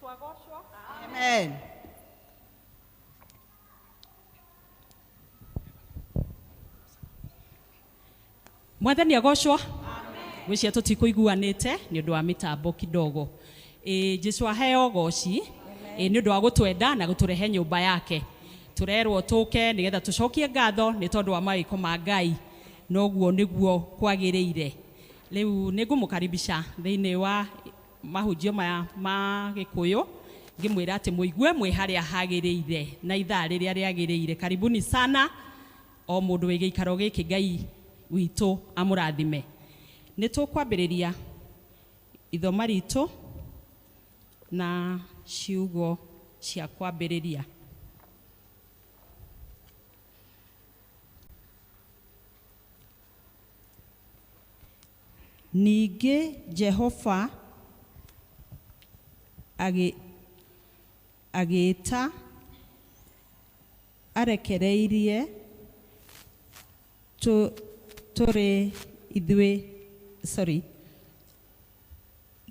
Amen. Mwathani agocwo. Gwĩcia tũtikũiguanĩte nĩ ũndũ wa mĩtambo kidogo. Jesũ aheo goci nĩ ũndũ wa gũtwenda na gũtũrehe nyũmba yake. Tũrerwo tũke nĩgetha tũcokie ngatho nĩ tondũ wa mawĩko ma Ngai. Noguo nĩguo kwagĩrĩire. Rĩu nĩngũmũkaribisha thĩinĩ wa mahunjio maya ma Gĩkũyũ. Ngĩmwĩra atĩ mũigue mwĩ harĩa hagĩrĩire na ithaa rĩrĩa rĩagĩrĩire. Karibuni sana. O mũndũ wĩ gĩikaro gĩkĩ Ngai witũ amũrathime. Nĩtũkwambĩrĩria ithoma ritũ na ciugo cia kwambĩrĩria. Ningĩ Jehova agĩĩta arekereirie tũrĩ ithuĩ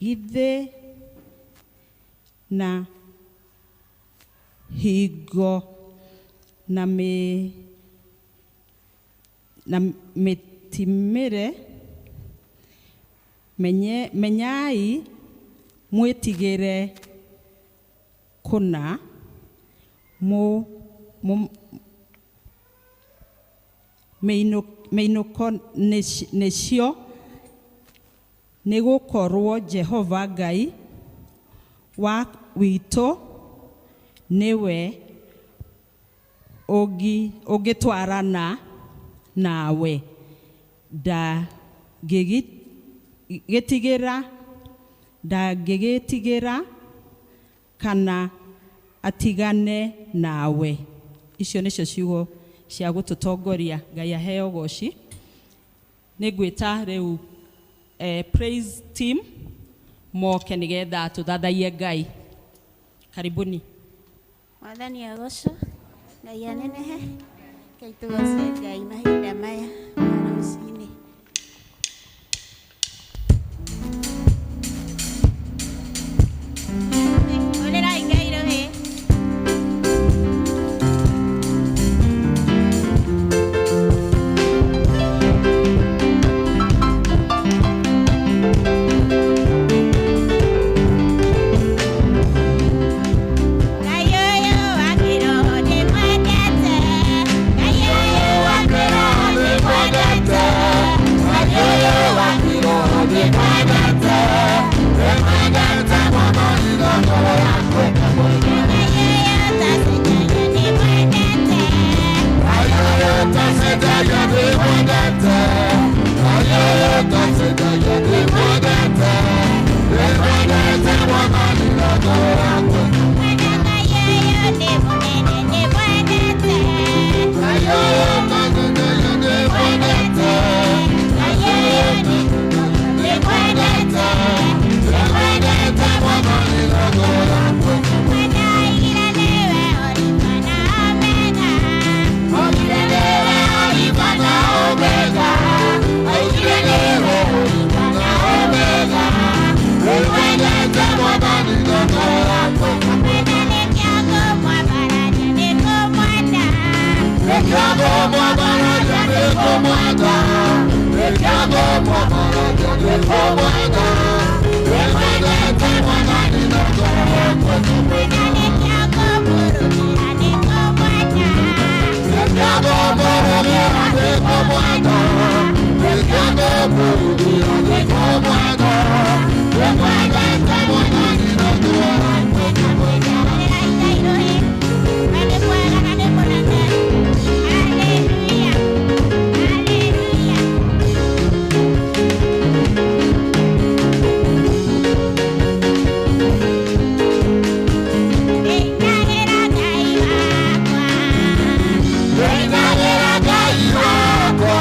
githĩ na hingo na mĩtimĩre menyai mwĩtigĩre kũna mĩinũko nĩcio nĩgũkorwo Jehova Ngai wa witũ nĩwe ũngĩtwarana nawe. Ndangĩgĩtigĩra kana atigane nawe. Icio nĩcio ciugo cia gũtũtongoria. Ngai aheo goci. Nĩngwĩta rĩu praise team moke nĩgetha tũthathaie Ngai. Karibuni. Mwathani agocwo. Ngai anenehe. Ngai tũgoce Ngai mahinda maya ma rũcinĩ. Gai wakwa,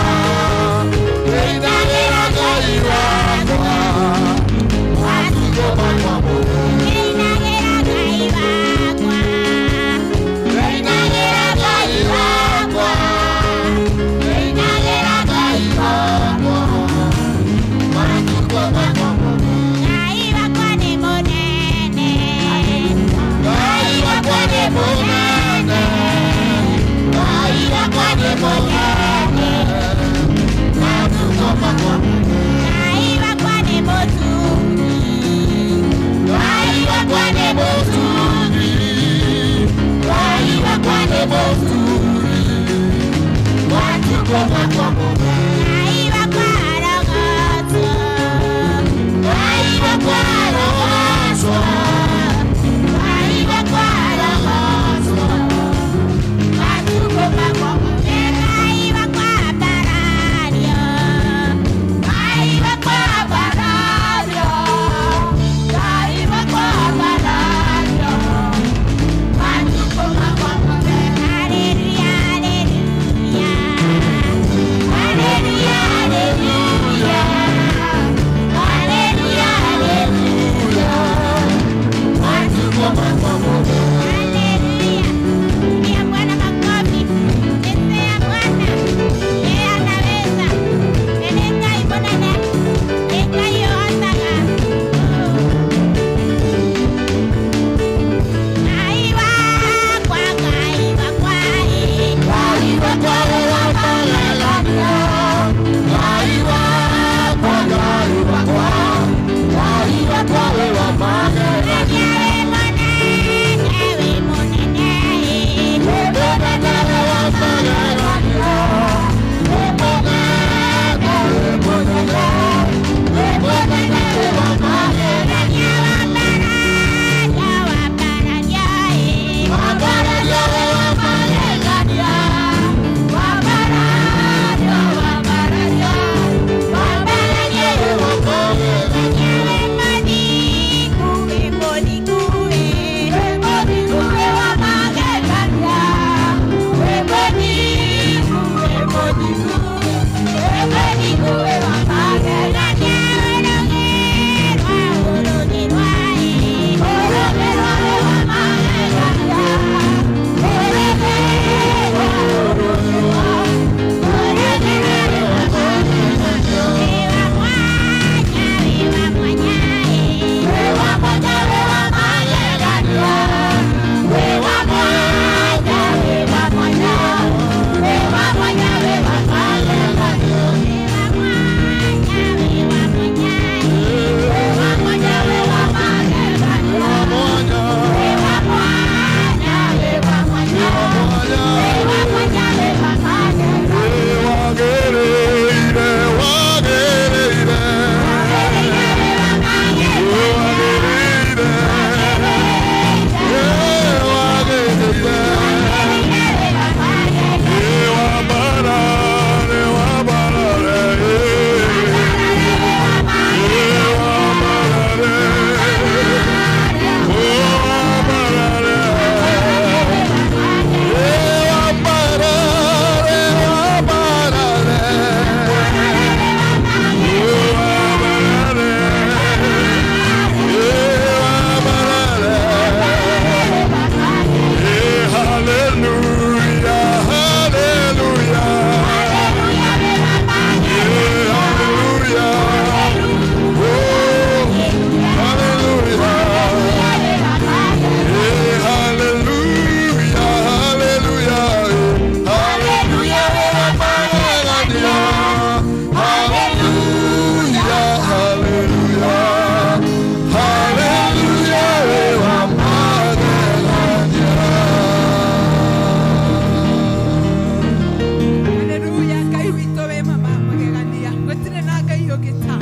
gita.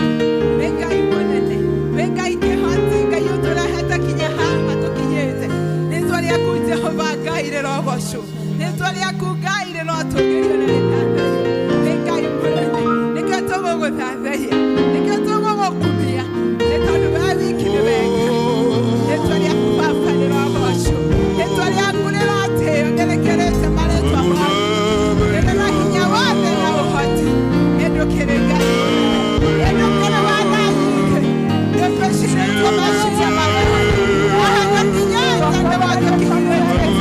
Venga imonene. Venga ikehati gayutura hata kinyaha hatokinyete. Nitwali yaku Jehova gaire rogosho. Nitwali yaku gaire no atogere nenda. Venga imonene. Nikatogo gothathia. Nikatogo gokumia. Netondo babi kinebenga. Nitwali yaku papa ni rogosho. Nitwali yaku ni rate. Ngerekerete maletwa mwa. Nena hinya wate na uhati. Edo kerega. Edo kere wana yike. Nefeshire tomashi ya mara. Wahana kinyata na wata kinyata.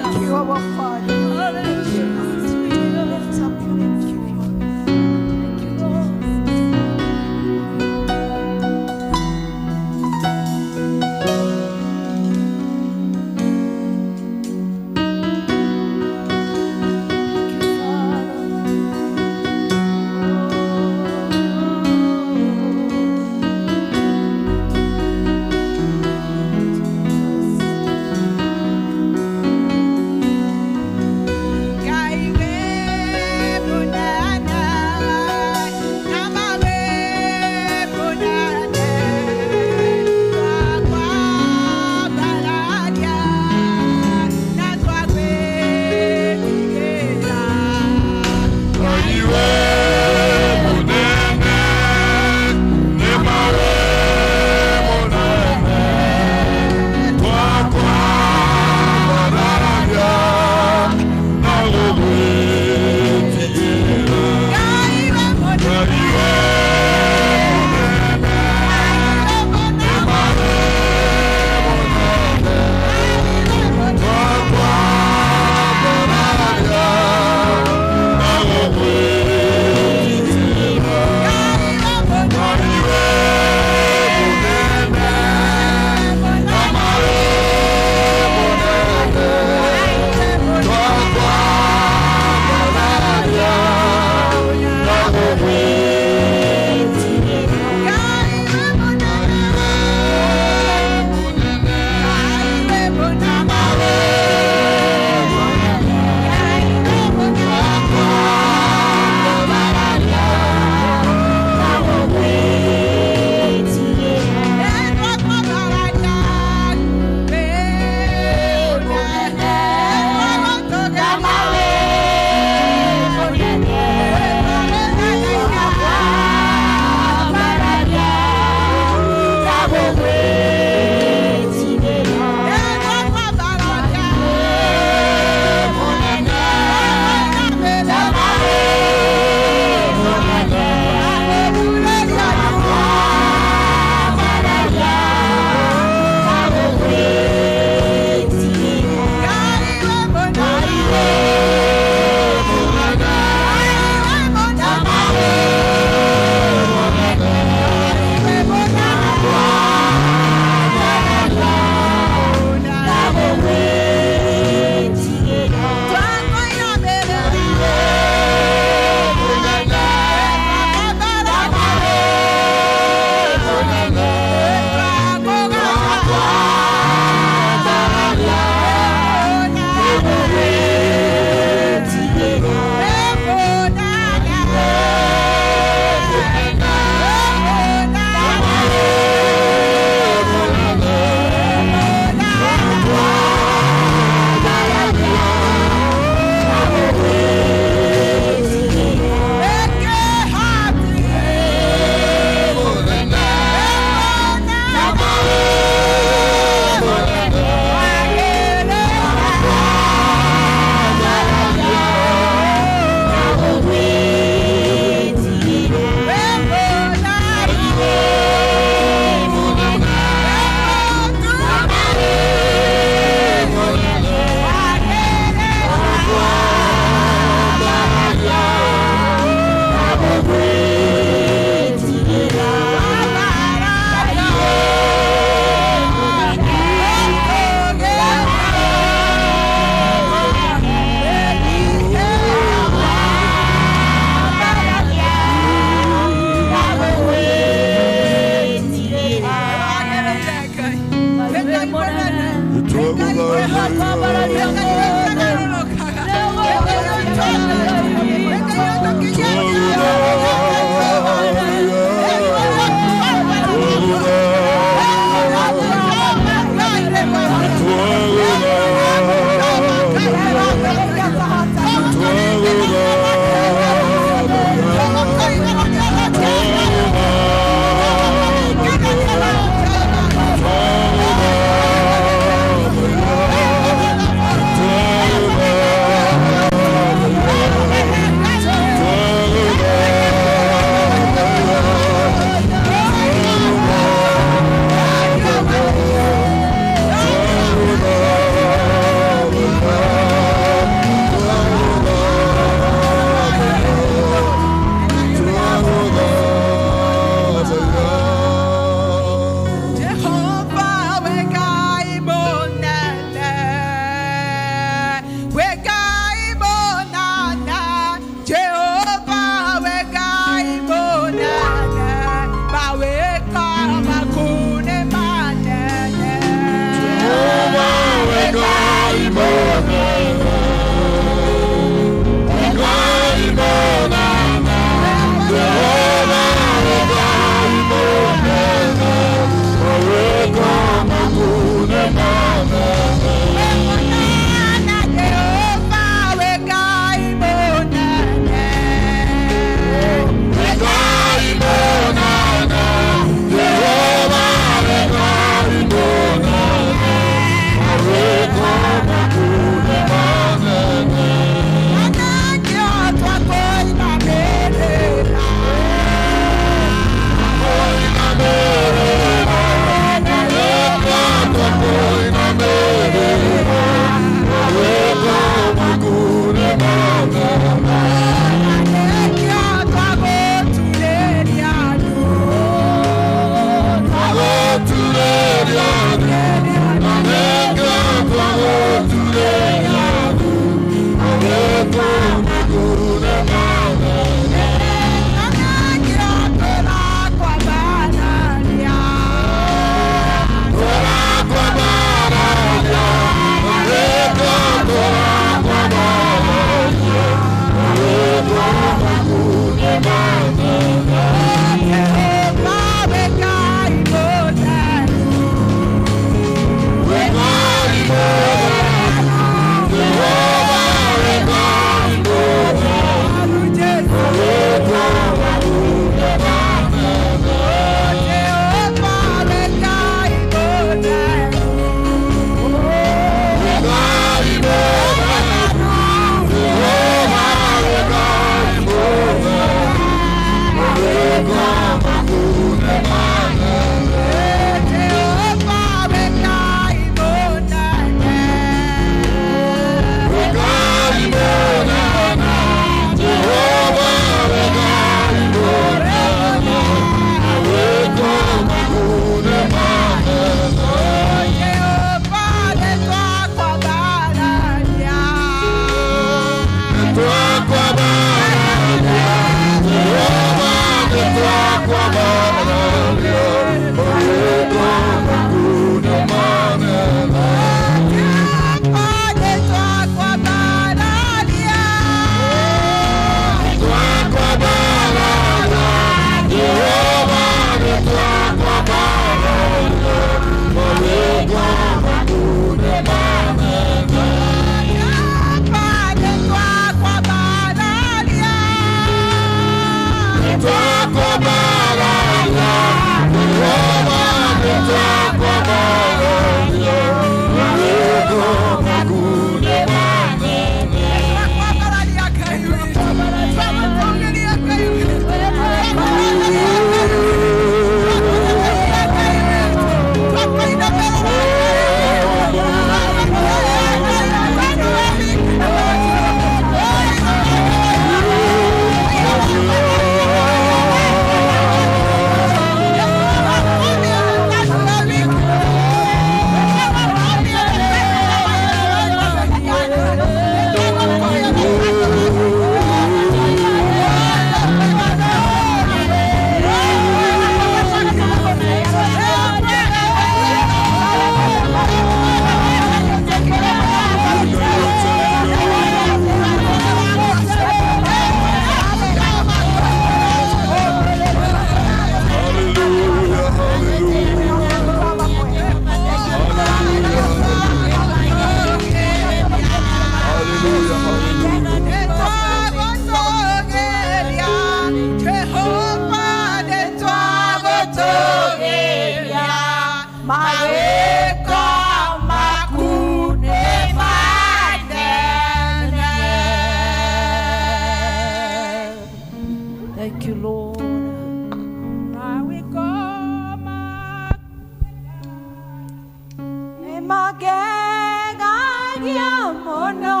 gegagia mono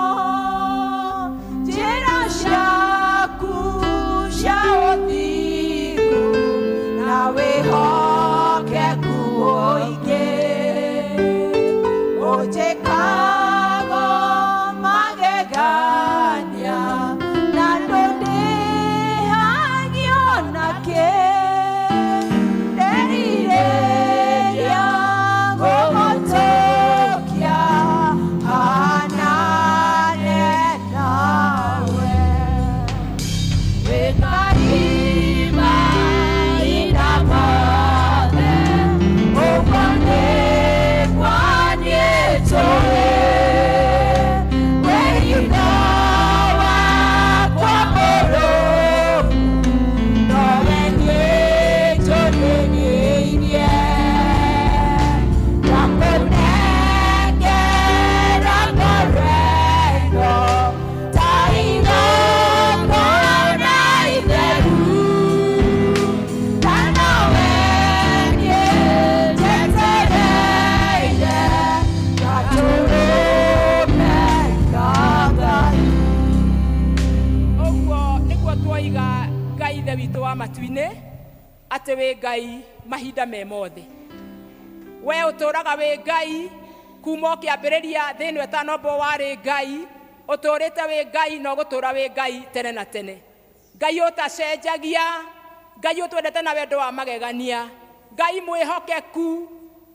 njĩra ciaku cia ũthingu na wĩhokeku mũingĩ ũnjĩkaga magegania na ndũndĩhagia onakĩ nderirĩria gũgũtũkia hanane nawe wĩ Ngai mahinda mothe ũguo nĩguo niĩ tũrĩ wĩ hitho wakwa mũrũmu nowe niĩ njũrĩrĩirie ndakũnengera ngorwendo ta igongona itheru na nowe niĩ njetereire gatũrũme ka Ngai. Ũguo nĩguo twoiga Ngai ithe witũ wa matu-inĩ atĩ wĩ Ngai mahinda me mothe. We ũtũũraga wĩ Ngai kuma kĩambĩrĩria thĩ ĩno ĩtanombo warĩ Ngai, ũtũũrĩte wĩ Ngai na ũgũtũũra wĩ Ngai tene na tene. Ngai ũtacenjagia, Ngai ũtwendete na wendo wa magegania, Ngai mwĩhokeku,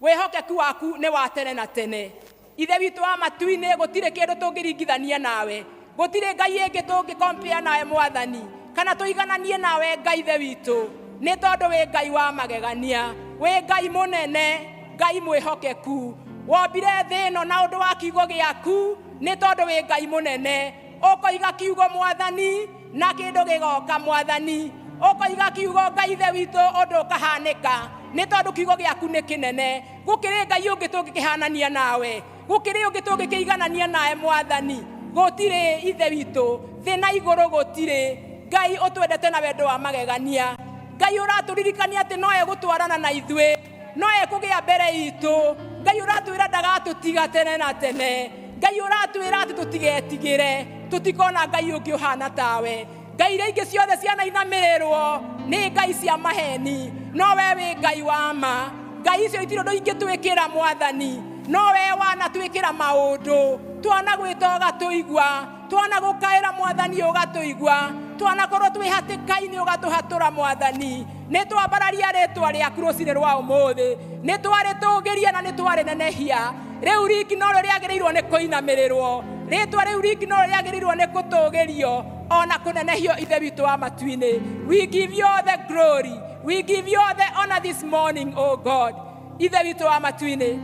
wĩhokeku waku nĩ wa tene na tene. Ithe witũ wa matu-inĩ gũtirĩ kĩndũ tũngĩringithania nawe, gũtirĩ Ngai ĩngĩ tũngĩkompea nawe Mwathani, kana tũigananie nawe Ngai ithe witũ, nĩ tondũ wĩ Ngai wa magegania, wĩ Ngai mũnene, Ngai mwĩhokeku. Wombire thĩ ĩno na ũndũ wa kiugo gĩaku, nĩ tondũ wĩ Ngai mũnene. Ũkoiga kiugo Mwathani na kĩndũ gĩgoka Mwathani, ũkoiga kiugo Ngai ithe witũ ũndũ ũkahanĩka, nĩ tondũ kiugo gĩaku nĩ kĩnene. Gũkĩrĩ Ngai ũngĩ tũngĩkĩhanania nawe, gũkĩrĩ ũngĩ tũngĩkĩiganania nawe Mwathani, gũtirĩ ithe witũ, thĩ na igũrũ gũtirĩ. Ngai ũtwendete na wendo wa magegania, Ngai ũratũririkania atĩ no egũtwarana na ithuĩ, no ekũgĩa mbere itũ. Ngai ũratwĩra ndagatũtiga tene na tene, Ngai ũratwĩra atĩ tũtigetigĩre, tũtikona Ngai ũngĩ ũhana tawe. Ngai iria ingĩ ciothe cianainamĩrĩrwo nĩ ngai cia maheni, no we wĩ Ngai wa ma. Ngai icio itirĩ ũndũ ingĩtwĩkĩra Mwathani, no we wanatwĩkĩra maũndũ. Twanagwĩta ũgatũigua, twanagũkaĩra Mwathani ũgatũigua, twanakorwo twĩ hatĩka-inĩ ũgatũhatũra Mwathani. Nĩ twambararia rĩtwa rĩaku rũcinĩ rwa ũmũthĩ, nĩ twarĩtũũgĩria na nĩ twarĩnenehia. Rĩu riki no rĩo rĩagĩrĩirwo nĩ kũinamĩrĩrwo, rĩtwa rĩu riki no rĩo rĩagĩrĩirwo nĩ gũtũũgĩrio ona kũnenehio ithe witũ wa matu-inĩ. We give you all the glory, we give you all the honor this morning, oh God. Ithe witũ wa matu-inĩ,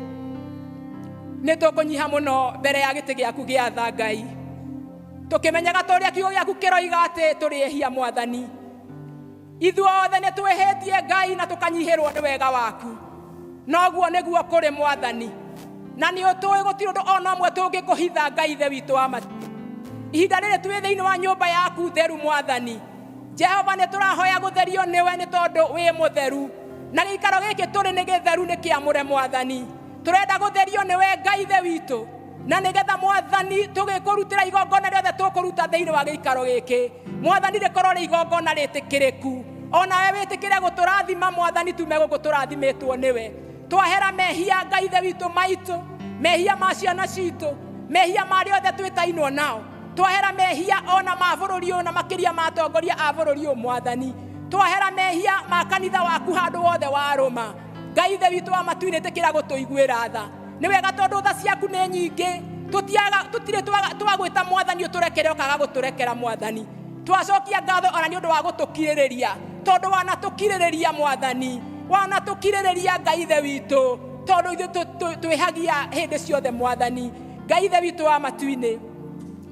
nĩ tũkũnyiha mũno mbere ya gĩtĩ gĩaku gĩa tha Ngai, tũkĩmenyaga ta ũrĩa kiugo gĩaku kĩroiga atĩ tũrĩ ehia Mwathani. Ithuothe nĩ twĩhĩtie Ngai na tũkanyihĩrwo nĩ wega waku, noguo nĩguo kũrĩ Mwathani, na nĩ ũtũĩ gũtirĩ ũndũ ona ũmwe tũngĩkũhitha Ngai ithe witũ wa matu. Ihinda rĩrĩ twĩ thĩinĩ wa nyũmba yaku theru Mwathani, Jehova nĩ tũrahoya gũtherio nĩwe nĩ tondũ wĩ mũtheru, na gĩikaro gĩkĩ tũrĩ nĩ gĩtheru nĩ kĩamũre Mwathani. Tũrenda gũtherio nĩwe Ngai ithe witũ, na nĩgetha Mwathani tũgĩkũrutĩra igongona rĩothe tũkũruta thĩinĩ wa gĩikaro gĩkĩ Mwathani rĩkorwo rĩ igongona rĩtĩkĩrĩku, ona we wĩtĩkĩre gũtũrathima Mwathani tume gũkũ tũrathimĩtwo nĩwe. Twahera mehia Ngai ithe witũ maitũ, mehia ma ciana citũ, mehia marĩa othe twĩtainwo nao, twahera mehia ona ma bũrũri ũyũ na makĩria ma atongoria a bũrũri ũyũ Mwathani. Twahera mehia ma kanitha waku handũ wothe warũma. Ngai ithe witũ wa matu-inĩ tĩkĩra gũtũiguĩra tha, nĩ wega tondũ tha ciaku nĩ nyingĩ, tũtirĩ twagwĩta Mwathani ũtũrekere ũkaga gũtũrekera Mwathani. Twacokia ngatho ona nĩ ũndũ wa gũtũkirĩrĩria, tondũ wanatũkirĩrĩria Mwathani, wanatũkirĩrĩria Ngai ithe witũ, tondũ ithuĩ twĩhagia hĩndĩ ciothe Mwathani. Ngai ithe witũ wa matu-inĩ,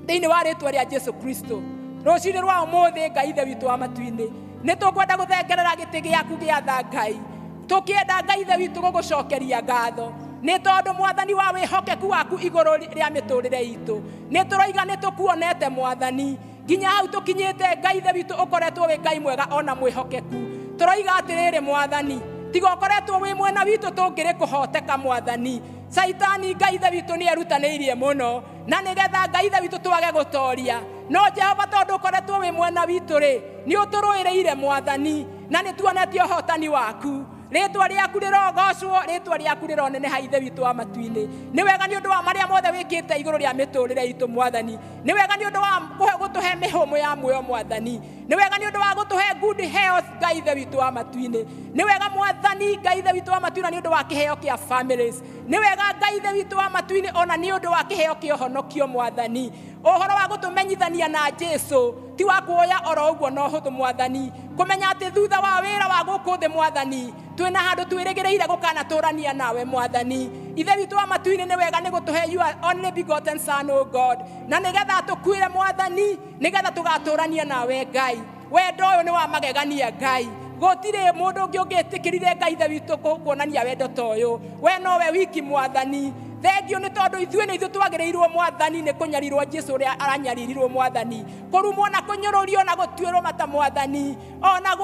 thĩinĩ wa rĩtwa rĩa Jesu Kristo, rũcinĩ rwa ũmũthĩ Ngai ithe witũ wa matu-inĩ, nĩ tũkwenda gũthengerera gĩtĩ gĩaku gĩa tha Ngai, tũkĩenda Ngai ithe witũ gũgũcokeria ngatho, nĩ tondũ Mwathani wa wĩhokeku waku igũrũ rĩa mĩtũrĩre itũ. Nĩ tũroiga nĩ tũkuonete Mwathani, nginya hau tũkinyĩte Ngai ithe witũ ũkoretwo wĩ Ngai mwega ona mwĩhokeku. Tũroiga atĩrĩrĩ Mwathani, tiga ukoretwo wi mwena witu tungire kuhoteka mwathani Saitani Ngai ithe witu ni erutanĩirie muno na nigetha Ngai ithe witu twage gutoria no Jehova tondu ukoretwo wi mwena witu ri ni uturuireire mwathani na ni tuonetie uhotani waku Ritwa riaku rirogocwo ritwa riaku rironeneha ithe witu wa matu-ini ni wega ni undu wa maria mothe wikite iguru ria miturire itu mwathani ni wega ni undu wa gutuhe mihumo ya muoyo mwathani ni wega ni undu wa gutuhe good health Ngai ithe witu wa matu-ini ni wega mwathani Ngai ithe witu wa matu-ini ni undu wa kiheo kia families ni wega Ngai ithe witu wa matu-ini ona ni undu wa kiheo kia honokio mwathani uhoro wa gutumenyithania na Jesu ti wa kuoya oro uguo no huthu mwathani kumenya ati thutha wa wira wa guku thi mwathani twina handu twirigireire gukana turania nawe mwathani ithe witu wa matu-ini ni wega ni gutuhe you only begotten son o God na nigetha tukwire mwathani nigetha tugaturania nawe Ngai wendo uyu ni wa magegania Ngai gutire mundu ungi ungitikirire Ngai ithe witu kuonania wendo toyo we nowe wiki mwathani thengio ni tondu ithuĩ nĩ ithuĩ twagĩrĩirwo mwathani nĩ kũnyarirwo Jesu ũrĩa aranyaririrwo mwathani kũrumwo na kũnyũrũrio na gũtuĩrwo mata mwathani ona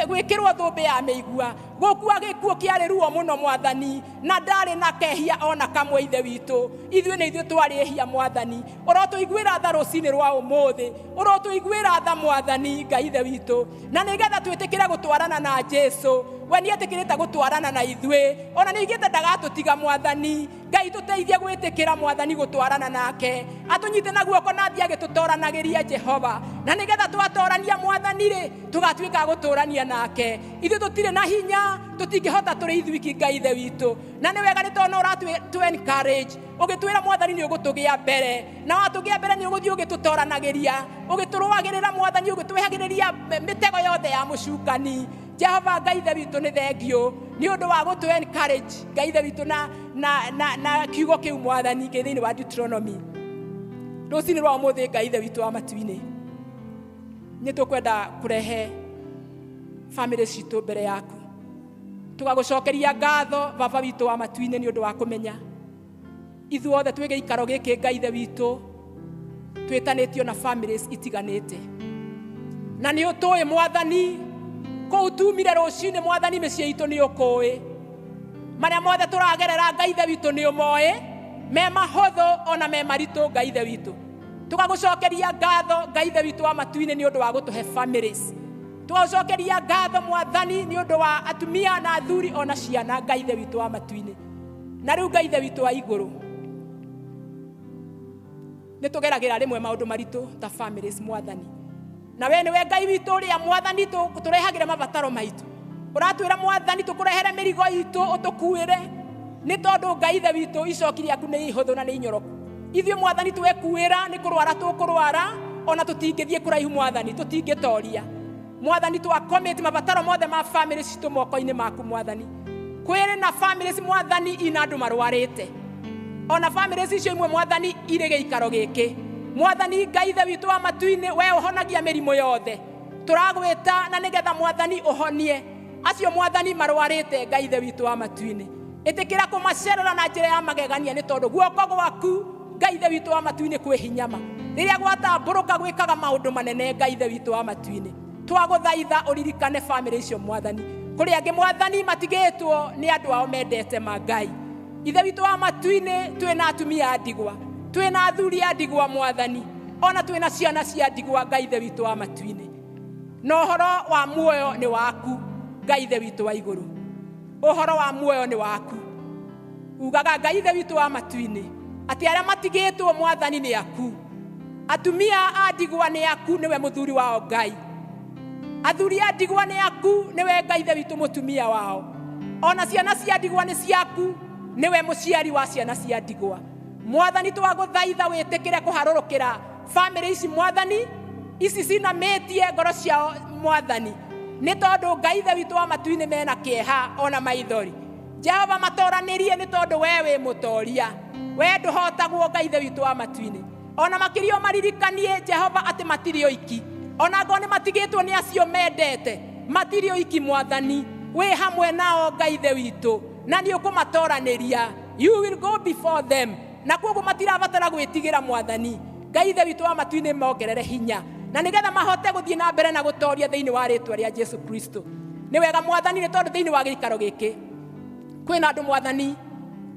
gwĩkĩrwo thũmbĩ ya mĩigua gũkua gĩkuũ kĩarĩ ruo mũno mwathani na ndarĩ na kehia ona kamwe ithe witũ ithuĩ nĩ ithuĩ twarĩhia mwathani ũrotũiguĩra tha rũcinĩ rwa ũmũthĩ ũrotũiguĩra tha mwathani Ngai ithe witũ na nĩgetha twĩtĩkĩre gũtwarana na Jesu we nĩ etĩkĩrĩte gũtwarana na ithuĩ ona nĩ igĩte ndagatũtiga mwathani Ngai tũteithie gwĩtĩkĩra mwathani gũtwarana nake atũnyite na guoko na thia gĩtũtoranagĩria Jehova na nĩgetha twatorania mwathani rĩ tũgatuĩka gũtũrania nake ithuĩ tũtirĩ na hinya tũtingĩhota tũrĩ ithuiki Ngai ithe witũ na nĩ wega nĩ tondũ ũratũ encourage ũgĩtwĩra mwathani nĩ ũgũtũgĩa mbere na watũgĩa mbere nĩ ũgũthiĩ ũgĩtũtoranagĩria ũgĩtũrũagĩrĩra mwathani ũgĩtwehagĩrĩria mĩtego yothe ya mũcukani Jehova Ngai ithe witũ nĩ thengio nĩ ũndũ wa gũtũ encourage Ngai ithe witũ na kiugo kĩu mwathani thĩinĩ wa Deuteronomy rũcinĩ rwa ũmũthĩ Ngai ithe witũ wa matu-inĩ nĩ tũkwenda kũrehe family citũ mbere yaku tũgagũcokeria ngatho baba witũ wa matu-inĩ nĩ ũndũ wa kũmenya ithuothe twĩ gĩikaro gĩkĩ Ngai ithe witũ twĩtanĩtio na families itiganĩte na nĩ ũtũĩ mwathani kũu tumire rũcinĩ mwathani mĩciĩ itũ nĩ ũkũĩ marĩa mothe tũragerera Ngai ithe witũ nĩ ũmoĩ me mahũthũ ona me maritũ Ngai ithe witũ tũgagũcokeria ngatho Ngai ithe witũ wa matu-inĩ nĩ ũndũ wa gũtũhe families tũgagũcokeria ngatho mwathani nĩ ũndũ wa atumia na athuri ona ciana Ngai ithe witũ wa matu-inĩ na rĩu Ngai ithe witũ wa igũrũ nĩ tũgeragĩra rĩmwe maũndũ maritũ ta families mwathani na we nĩwe Ngai witũ ũrĩa mwathani tũrehagĩre mabataro maitũ ũratwĩra mwathani tũkũrehere mĩrigo itũ ũtũkuĩre nĩ tondũ Ngai ithe witũ icokiri yaku nĩ ihũthũ na nĩ inyoroku ithuĩ mwathani twekuĩra nĩ kũrwara tũkũrwara ona tũtingĩthiĩ kũraihu mwathani tũtingĩtoria mwathani twakomiti mabataro mothe ma family citũ moko-inĩ maku mwathani kwĩrĩ na families mwathani ina andũ marwarĩte ona families icio imwe mwathani irĩ gĩikaro gĩkĩ mwathani Ngai ithe witũ wa matu-inĩ we ũhonagia mĩrimũ yothe tũragwĩta na nĩgetha mwathani ũhonie acio mwathani marwarĩte Ngai ithe witũ wa matu-inĩ ĩtĩkĩra kũmacerera na njĩra ya magegania nĩ tondũ guoko gwaku Ngai ithe witũ wa matu-inĩ kwĩ hinyama rĩrĩa gwatambũrũka gwĩkaga maũndũ manene Ngai ithe witũ wa matu-inĩ twagũthaitha ũririkane family icio mwathani kũrĩ angĩ mwathani matigĩtwo nĩ andũ ao mendete ma Ngai ithe witũ wa matu-inĩ twĩna atumia a ndigwa twĩna athuri a ndigwa mwathani ona twĩna ciana cia ndigwa Ngai ithe witũ wa matu-inĩ na ũhoro wa muoyo nĩ waku Ngai ithe witũ wa igũrũ ũhoro wa muoyo nĩ waku ugaga Ngai ithe witũ wa matu-inĩ atĩ arĩa matigĩtwo mwathani nĩ aku atumia a ndigwa nĩ aku nĩwe mũthuri wao Ngai athuri a ndigwa nĩ aku nĩwe Ngai ithe witũ mũtumia wao ona ciana cia ndigwa nĩ ciaku nĩwe mũciari wa ciana cia ndigwa mwathani twagũthaitha wĩtĩkĩre kũharũrũkĩra family ici mwathani ici cinamĩtie ngoro ciao mwathani nĩ tondũ Ngai ithe witũ wa matu-inĩ mena kĩeha ona maithori Jehova matoranĩrie nĩ tondũ we wĩ mũtoria we ndũhotagwo Ngai ithe witũ wa matu-inĩ ona makĩrio maririkanie Jehova atĩ matirĩ oiki ona ngo nĩ matigĩtwo nĩ acio mendete matirĩ oiki mwathani wĩ hamwe nao Ngai ithe witũ na nĩ ũkũmatoranĩria you will go before them na koguo matirabatara gwĩtigĩra mwathani Ngai ithe witũ wa matu-inĩ mongerere hinya na nĩgetha mahote gũthiĩ na mbere na gũtoria thĩinĩ wa rĩtwa rĩa Jesu Kristo nĩ wega mwathani nĩ tondũ thĩinĩ wa gĩikaro gĩkĩ kwĩna andũ mwathani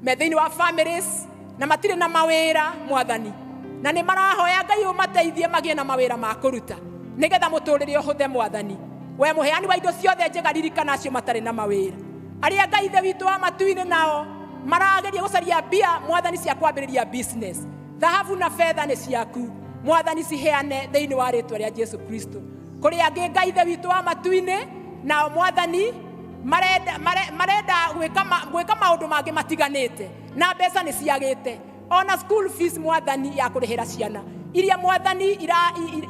me thĩinĩ wa families na matirĩ na mawĩra mwathani, na nĩ marahoya Ngai ũmateithie magĩe na mawĩra ma kũruta nĩgetha mũtũrĩre ũhũthe mwathani. We mũheani wa indo ciothe njega ririkana acio matarĩ na mawĩra, arĩa Ngai ithe witũ wa matu-inĩ nao marageria gũcaria mbia mwathani cia kwambĩrĩria business. Thahabu na fedha nĩ ciaku mwathani, ciheane thĩinĩ wa rĩtwa rĩa Jesu Kristo. Kũrĩ angĩ Ngai ithe witũ wa matu-inĩ nao mwathani marenda gwĩka maũndũ mangĩ matiganĩte na mbeca nĩ ciagĩte, ona school fees mwathani ya kũrĩhĩra ciana iria mwathani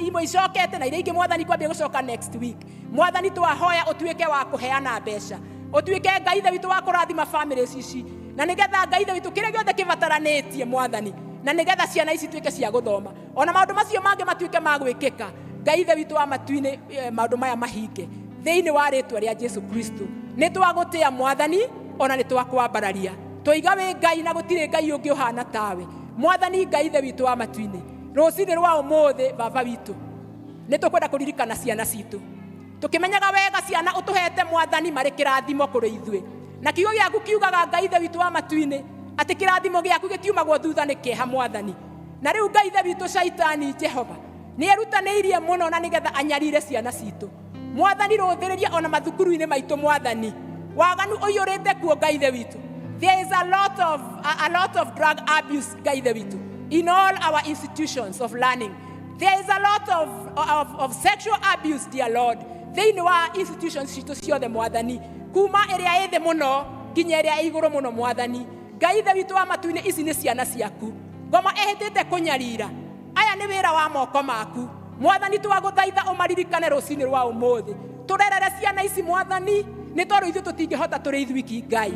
imwe icokete na iria ingĩ mwathani kwambia gũcoka next week. Mwathani twahoya ũtuĩke wa kũheana mbeca, ũtuĩke Ngai ithe witũ wa kũrathima families ici, na nĩgetha Ngai ithe witũ kĩrĩa gĩothe kĩbataranĩtie mwathani, na nĩgetha ciana ici tuĩke cia gũthoma, ona maũndũ macio mangĩ matuĩke ma gwĩkĩka. Ngai ithe witũ wa matu-inĩ maũndũ maya mahinge thĩinĩ wa rĩtwa rĩa Jesu Kristo. Nĩ twagũtĩa mwathani, ona nĩ twakwambararia, tũiga wĩ Ngai na gũtirĩ Ngai ũngĩ ũhana tawe mwathani. Ngai ithe witũ wa matu-inĩ, rũcinĩ rwa ũmũthĩ baba witũ nĩ tũkwenda kũririkana ciana citũ, tũkĩmenyaga wega ciana ũtũhete mwathani marĩ kĩrathimo kũrĩ ithuĩ, na kiugo gĩaku kiugaga Ngai ithe witũ wa matu-inĩ atĩ kĩrathimo gĩaku gĩtiumagwo thutha nĩ kĩeha mwathani. Na rĩu Ngai ithe witũ Shaitani Jehova nĩ erutanĩirie mũno na nĩgetha anyarire ciana citũ mwathani. Rũthĩrĩria ona mathukuru-inĩ maitũ mwathani, waganu ũiyũrĩte kuo Ngai ithe witũ. There is a lot of drug abuse Ngai ithe witũ in all our institutions of learning. There is a lot of sexual abuse, dear Lord, thĩinĩ wa institutions citũ ciothe mwathani, kuma ĩrĩa ĩthĩ mũno nginya ĩrĩa igũrũ mũno mwathani. Ngai ithe witũ wa matu-inĩ, ici nĩ ciana ciaku ngoma ehĩtĩte kũnyarira. Aya nĩ wĩra wa moko maku mwathani, twagũthaitha ũmaririkane rũcinĩ rwa ũmũthĩ. Tũrerere ciana ici mwathani, nĩ tondũ ithuĩ tũtingĩhota tũrĩ ithuiki Ngai.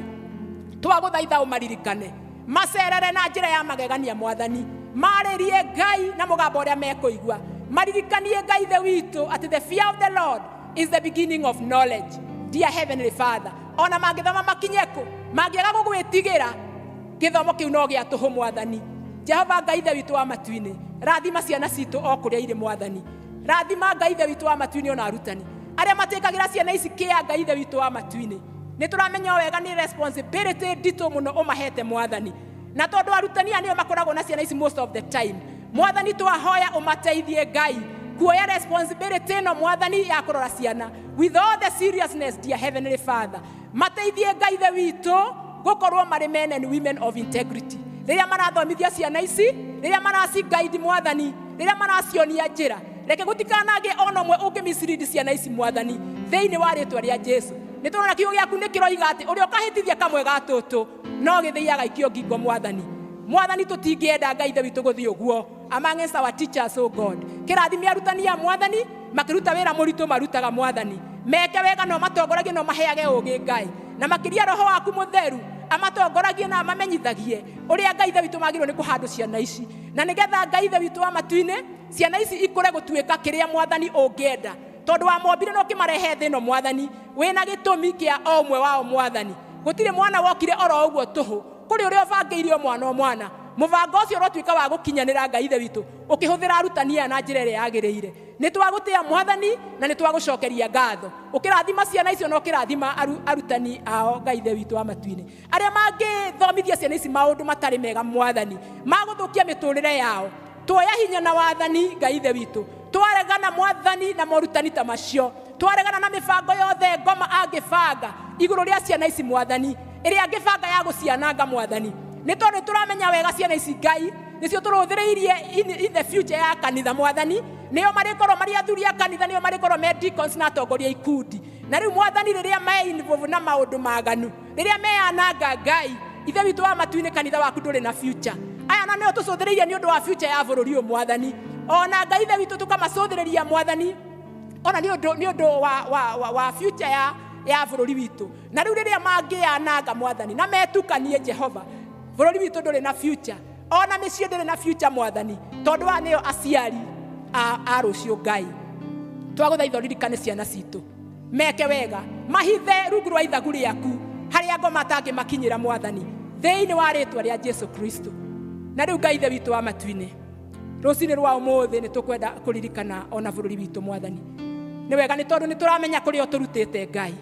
Twagũthaitha ũmaririkane, macerere na njĩra ya magegania mwathani, marĩrie Ngai na mũgambo ũrĩa mekũigua. Maririkanie Ngai ithe witũ atĩ the fear of the Lord is the beginning of knowledge. Dear Heavenly Father, ona mangĩthoma makinyeko mangĩaga gũgwĩtigĩra, gĩthomo kĩu no gĩa tũhũ mwathani. Jehova Ngai ithe witũ wa matu-inĩ, rathima ciana citũ o kũrĩa irĩ mwathani. Rathima Ngai ithe witũ wa matu-inĩ ona arutani arĩa matĩkagĩra ciana ici kĩa Ngai ithe witũ wa matu-inĩ. Nĩ tũramenya wega nĩ responsibility nditũ mũno ũmahete mwathani, na tondũ arutani nĩo makoragwo na ciana ici most of the time mwathani, twahoya ũmateithie Ngai kuoya responsibility ĩno mwathani ya kũrora ciana with all the seriousness. Dear Heavenly Father, mateithie Ngai ithe witũ gũkorwo marĩ men and women of integrity rĩrĩa marathomithia ciana ici, rĩrĩa maraci guide mwathani, rĩrĩa maracionia njĩra. Reke gũtikanage ona ũmwe ũngĩmislead ciana ici mwathani thĩinĩ wa rĩtwa rĩa Jesu. Nĩ tũrona kiugo gĩaku nĩ kĩroiga atĩ ũrĩa ũkahĩtithia kamwe ga tũtũ no gĩthĩaga ikio ngingo mwathani. Mwathani tũtingĩenda Ngai ithe witũ gũthiĩ ũguo amongst our teachers, oh God. Kĩrathime arutani a mwathani makĩruta wĩra mũritũ marutaga mwathani, meke wega no matongoragie no maheage ũũgĩ Ngai, na makĩria roho waku mũtheru amatongoragie na amamenyithagie ũrĩa Ngai ithe witũ magĩrĩirwo nĩ kũhandũ ciana ici, na nĩgetha Ngai ithe witũ wa matu-inĩ ciana ici ikũre gũtuĩka kĩrĩa mwathani ũngĩenda, tondũ wa mombire no kĩmarehe thĩ ĩno mwathani wĩna gĩtũmi kĩa o ũmwe wao mwathani. Gũtirĩ mwana wokire oro ũguo tũhũ, kũrĩ ũrĩa ũbangĩirio mwana o mwana. Mũbango ũcio ũrotuĩka wa gũkinyanĩra Ngai ithe witũ ũkĩhũthĩra arutani aya na njĩra ĩrĩa yagĩrĩire. Nĩ twagũtĩa mwathani na nĩ twagũcokeria ngatho ũkĩrathima ciana icio na ũkĩrathima arutani ao Ngai ithe witũ wa matu-inĩ arĩa mangĩthomithia ciana ici maũndũ matarĩ mega mwathani magũthũkia mĩtũrĩre yao. Tuoya hinya na wathani Ngai ithe witũ, twaregana mwathani na morutani ta macio, twaregana na mĩbango yothe ngoma angĩbanga igũrũ rĩa ciana ici mwathani, ĩrĩa angĩbanga ya gũciananga mwathani. Nĩ tondũ tũramenya wega ciana ici Ngai nĩcio tũrũthĩrĩirie in the future ya kanitha mwathani, nĩo marĩkorwo marĩ athuri a kanitha, nĩo marĩkorwo me deacons na atongoria ikundi. Na rĩu mwathani rĩrĩa me involve na maũndũ maganu, rĩrĩa meyananga Ngai ithe witũ wa matu-inĩ, kanitha waku ndũrĩ na future. Aya na nĩo tũcũthĩrĩirie nĩ ũndũ wa future ya bũrũri ũyũ mwathani, ona Ngai ithe witũ tũkamacũthĩrĩria mwathani ona nĩ ũndũ wa future ya bũrũri witũ. Na rĩu rĩrĩa mangĩyananga mwathani na metukanie Jehova, bũrũri witũ ndũrĩ na future, ona mĩciĩ ndĩrĩ na future mwathani, tondũ wa nĩo aciari a rũciũ Ngai. Twagũthaitha ũririkane ciana citũ, meke wega, mahithe rungu rwa ithagu rĩaku harĩa ngoma atangĩmakinyĩra mwathani thĩinĩ wa rĩtwa rĩa Jesu Kristo. Na rĩu Ngai ithe witũ wa matu-inĩ, rũcinĩ rwa ũmũthĩ nĩ tũkwenda kũririkana ona bũrũri witũ mwathani. Nĩ wega nĩ tondũ nĩ tũramenya kũrĩa ũtũrutĩte Ngai,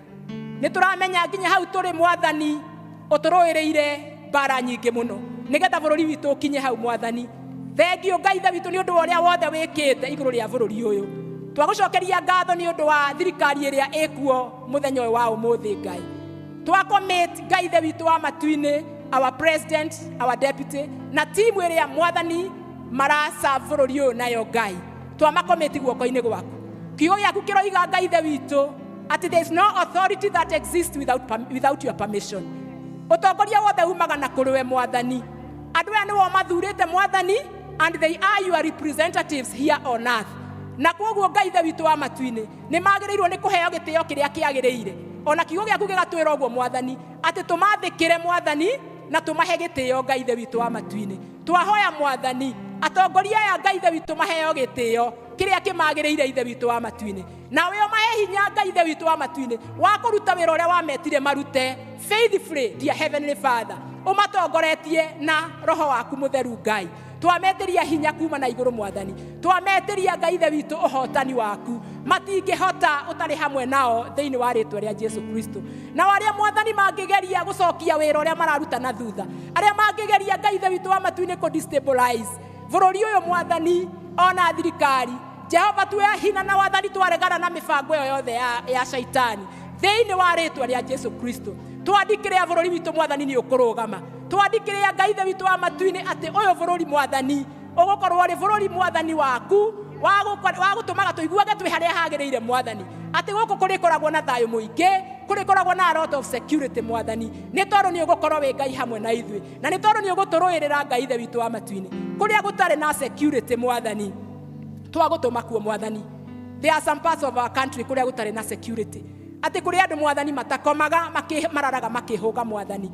nĩ tũramenya nginya hau tũrĩ Mwathani ũtũrũĩrĩire mbara nyingĩ mũno nĩgetha bũrũri witũ ũkinye hau Mwathani. Thengio Ngai ithe witũ nĩ ũndũ wa ũrĩa wothe wĩkĩte igũrũ rĩa bũrũri ũyũ. Twagũcokeria ngatho nĩ ũndũ wa thirikari ĩrĩa ĩkuo mũthenya ũyũ wa ũmũthĩ Ngai. Twacommit Ngai ithe witũ wa matu-inĩ, our president, our deputy, na timu ĩrĩa Mwathani marasa bũrũri ũyũ nayo Ngai. Twamakomiti guoko-inĩ gwaku. Kiugo gĩaku kĩroiga Ngai ithe witũ ati there is no authority that exists without your permission. Ũtongoria wothe umaga na kũrĩ we Mwathani. Andũ aya nĩo mathurĩte Mwathani, and they are your representatives here on earth. Na koguo Ngai ithe witũ wa matu-inĩ nĩ magĩrĩirwo nĩ kũheo gĩtĩo kĩrĩa kĩagĩrĩire. Ona kiugo gĩaku gĩgatwĩra ũguo Mwathani atĩ tũmathĩkĩre Mwathani na tũmahe gĩtĩo Ngai ithe witũ wa matu-inĩ. Twahoya Mwathani atongoria aya Ngai ithe witũ maheo gĩtĩo kĩrĩa kĩmagĩrĩire ithe witũ wa matu-inĩ. Nawe ũmahe hinya Ngai ithe witũ wa matu-inĩ wa kũruta wĩra ũrĩa wametire marute faithfully, dear heavenly Father. Ũmatongoretie na roho waku mũtheru Ngai. Twametĩria hinya kuma na igũrũ Mwathani. Twametĩria Ngai ithe witũ ũhotani waku. Matingĩhota ũtarĩ hamwe nao thĩinĩ wa rĩĩtwa rĩa Jesu Kristo. Na arĩa Mwathani mangĩgeria gũcokia wĩra ũrĩa mararuta na thutha, arĩa mangĩgeria Ngai ithe witũ wa matu-inĩ kũ-destabilize bũrũri ũyũ Mwathani ona thirikari, Jehova tuoya hina na wathani twaregana na mĩbango ĩyo yothe ya shaitani thĩinĩ wa rĩĩtwa rĩa Jesu Kristo. Twandĩkĩre bũrũri witũ Mwathani nĩ ũkũrũgama. Twandĩkĩre Ngai ithe witũ wa matu-inĩ atĩ ũyũ bũrũri Mwathani ũgũkorwo arĩ bũrũri Mwathani waku wa gũtũmaga tũiguage twĩ harĩa hagĩrĩire Mwathani. Atĩ gũkũ kũrĩkoragwo na thayũ mũingĩ, kũrĩkoragwo na a lot of security Mwathani. Nĩ tondũ nĩ ũgũkorwo wĩ Ngai hamwe na ithuĩ, na nĩ tondũ nĩ ũgũtũrũĩrĩra Ngai ithe witũ wa matu-inĩ. Kũrĩa gũtarĩ na security Mwathani, twagũtũma kuo Mwathani. There are some parts of our country kũrĩa gũtarĩ na security. Atĩ kũrĩ andũ Mwathani matakomaga mararaga makĩhũga Mwathani.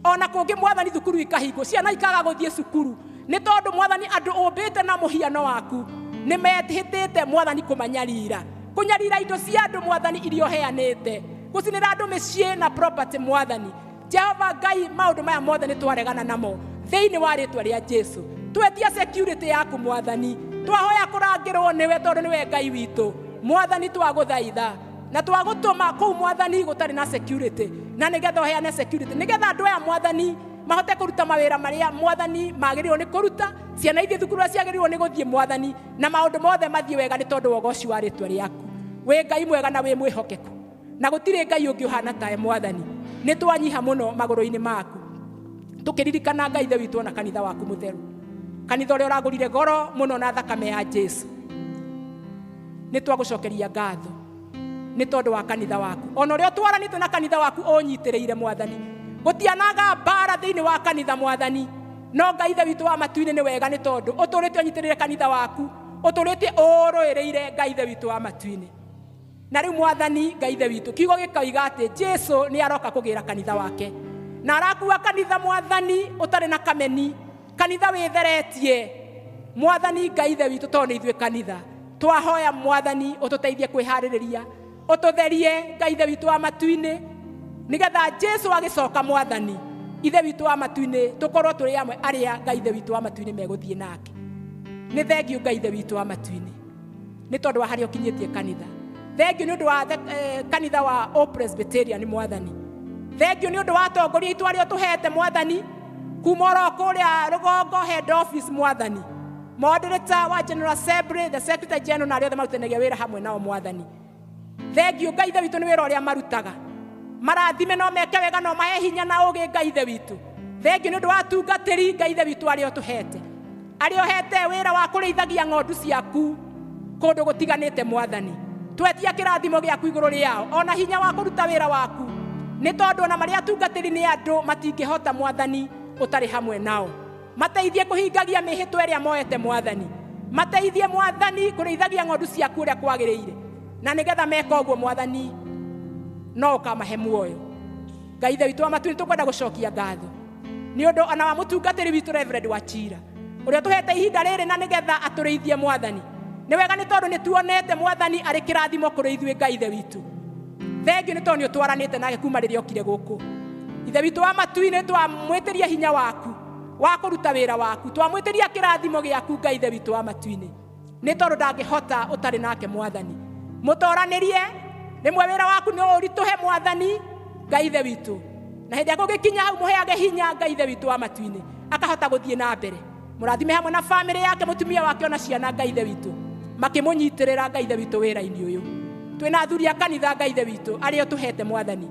Ona kũngĩ Mwathani thukuru ikahingwo, ciana ikaga gũthiĩ cukuru. Nĩ tondũ Mwathani andũ ũmbĩte na mũhiano waku nĩ metĩte Mwathani kũmanyarira. Kũnyarira indo cia andũ Mwathani iria ũheanĩte. Gũcinĩra andũ mĩciĩ na property Mwathani. Jehova Ngai maũndũ maya mothe nĩ twaregana namo thĩinĩ wa rĩĩtwa rĩa Jesu. Twetia security yaku Mwathani. Twahoya kũrangĩrwo nĩwe tondũ nĩwe Ngai witũ. Mwathani twagũthaitha na twagũtũma kũu Mwathani gũtarĩ na security, na nĩgetha ũheane security nĩgetha andũ aya Mwathani mahote kũruta mawĩra marĩa Mwathani magĩrĩirwo nĩ kũruta, ciana ithiĩ thukuru ciagĩrĩirwo nĩ gũthiĩ Mwathani, na maũndũ mothe mathiĩ wega nĩ tondũ wa ũgoci wa rĩĩtwa rĩaku. Wĩ Ngai mwega na wĩ mwĩhokeku, na gũtirĩ Ngai ũngĩ ũhana tawe Mwathani. Nĩ twanyiha mũno magũrũ-inĩ maku tũkĩririkana Ngai ithe witũ na kanitha waku mũtheru, kanitha ũrĩa ũragũrire goro mũno na thakame ya Jesu. Nĩ twagũcokeria ngatho nĩ tondũ wa kanitha waku, ona ũrĩa twaranĩte na kanitha waku ũnyitĩrĩire Mwathani. Gũtianaga mbara thĩinĩ wa kanitha Mwathani, no Ngai ithe witũ wa matu-inĩ nĩ wega nĩ tondũ ũtũrĩte ũnyitĩrĩire kanitha waku, ũtũrĩte ũrũĩrĩire Ngai ithe witũ wa matu-inĩ. Na rĩu Mwathani Ngai ithe witũ kiugo gĩkoiga atĩ Jesu nĩ aroka kũgĩra kanitha wake, na arakuua kanitha Mwathani ũtarĩ na kameni, kanitha wĩtheretie Mwathani Ngai ithe witũ tondũ nĩ ithuĩ kanitha. Twahoya Mwathani ũtũteithie kwĩharĩrĩria, ũtũtherie Ngai ithe witũ wa matu-inĩ, nĩgetha Jesu agĩcoka Mwathani ithe witũ wa matu-inĩ tũkorwo tũrĩ amwe arĩa Ngai ithe witũ wa matu-inĩ megũthiĩ nake. Nĩ thengiũ Ngai ithe witũ wa matu-inĩ nĩ tondũ wa harĩa ũkinyĩtie kanitha. Thengiũ nĩ ũndũ wa kanitha wa O Presbyterian Mwathani. Thengiũ nĩ ũndũ wa atongoria itũ arĩa ũtũhete Mwathani, kuma oro kũrĩa rũgongo head office Mwathani, moderator wa General Assembly, the Secretary General na arĩa othe marutanagia wĩra hamwe nao Mwathani. Thengiũ Ngai ithe witũ nĩ wĩra ũrĩa marutaga, marathime no meke wega no mahe hinya na ũgĩ Ngai ithe witũ. Thengiũ nĩ ũndũ wa atungatĩri Ngai ithe witũ arĩa ũtũhete, arĩa ũhete wĩra wa kũrĩithagia ng'ondu ciaku kũndũ gũtiganĩte Mwathani. Twetia kĩrathimo gĩaku igũrũ rĩao, ona hinya wa kũruta wĩra waku, nĩ tondũ ona marĩa atungatĩri nĩ andũ matingĩhota Mwathani ũtarĩ hamwe nao. Mateithie kũhingagia mĩhĩtwa ĩrĩa moete Mwathani, mateithie Mwathani kũrĩithagia ng'ondu ciaku ũrĩa kwagĩrĩire, na nĩgetha meka ũguo Mwathani no ũkamahe muoyo. Ngai ithe witũ wa matu-inĩ tũkwenda gũcokia ngatho nĩ ũndũ ona wa mũtungatĩri witũ Reverend Wachira ũrĩa tũhete ihinda rĩrĩ na nĩgetha atũrĩithie Mwathani. Nĩ wega nĩ tondũ nĩ tuonete Mwathani arĩ kĩrathimo kũrĩ ithuĩ Ngai ithe witũ. Thengiũ nĩ tondũ nĩ ũtwaranĩte nake kuma rĩrĩa okire gũkũ. Ithe witũ wa matu-inĩ twamwĩtĩria hinya waku wa kũruta wĩra waku, twamwĩtĩria kĩrathimo gĩaku Ngai ithe witũ wa matu-inĩ, nĩ tondũ ndangĩhota ũtarĩ nake Mwathani. Mũtoranĩrie rimwe wira waku ni urituhe mwathani Ngai ithe witu na hindi yako gikinya hau muheage hinya Ngai ithe witu wa matu-ini akahota guthie na mbere murathime hamwe na family yake mutumia wake ona ciana Ngai ithe witu makimunyitirira Ngai ithe witu wira-ini uyu twina athuri a kanitha Ngai ithe witu ario tuhete mwathani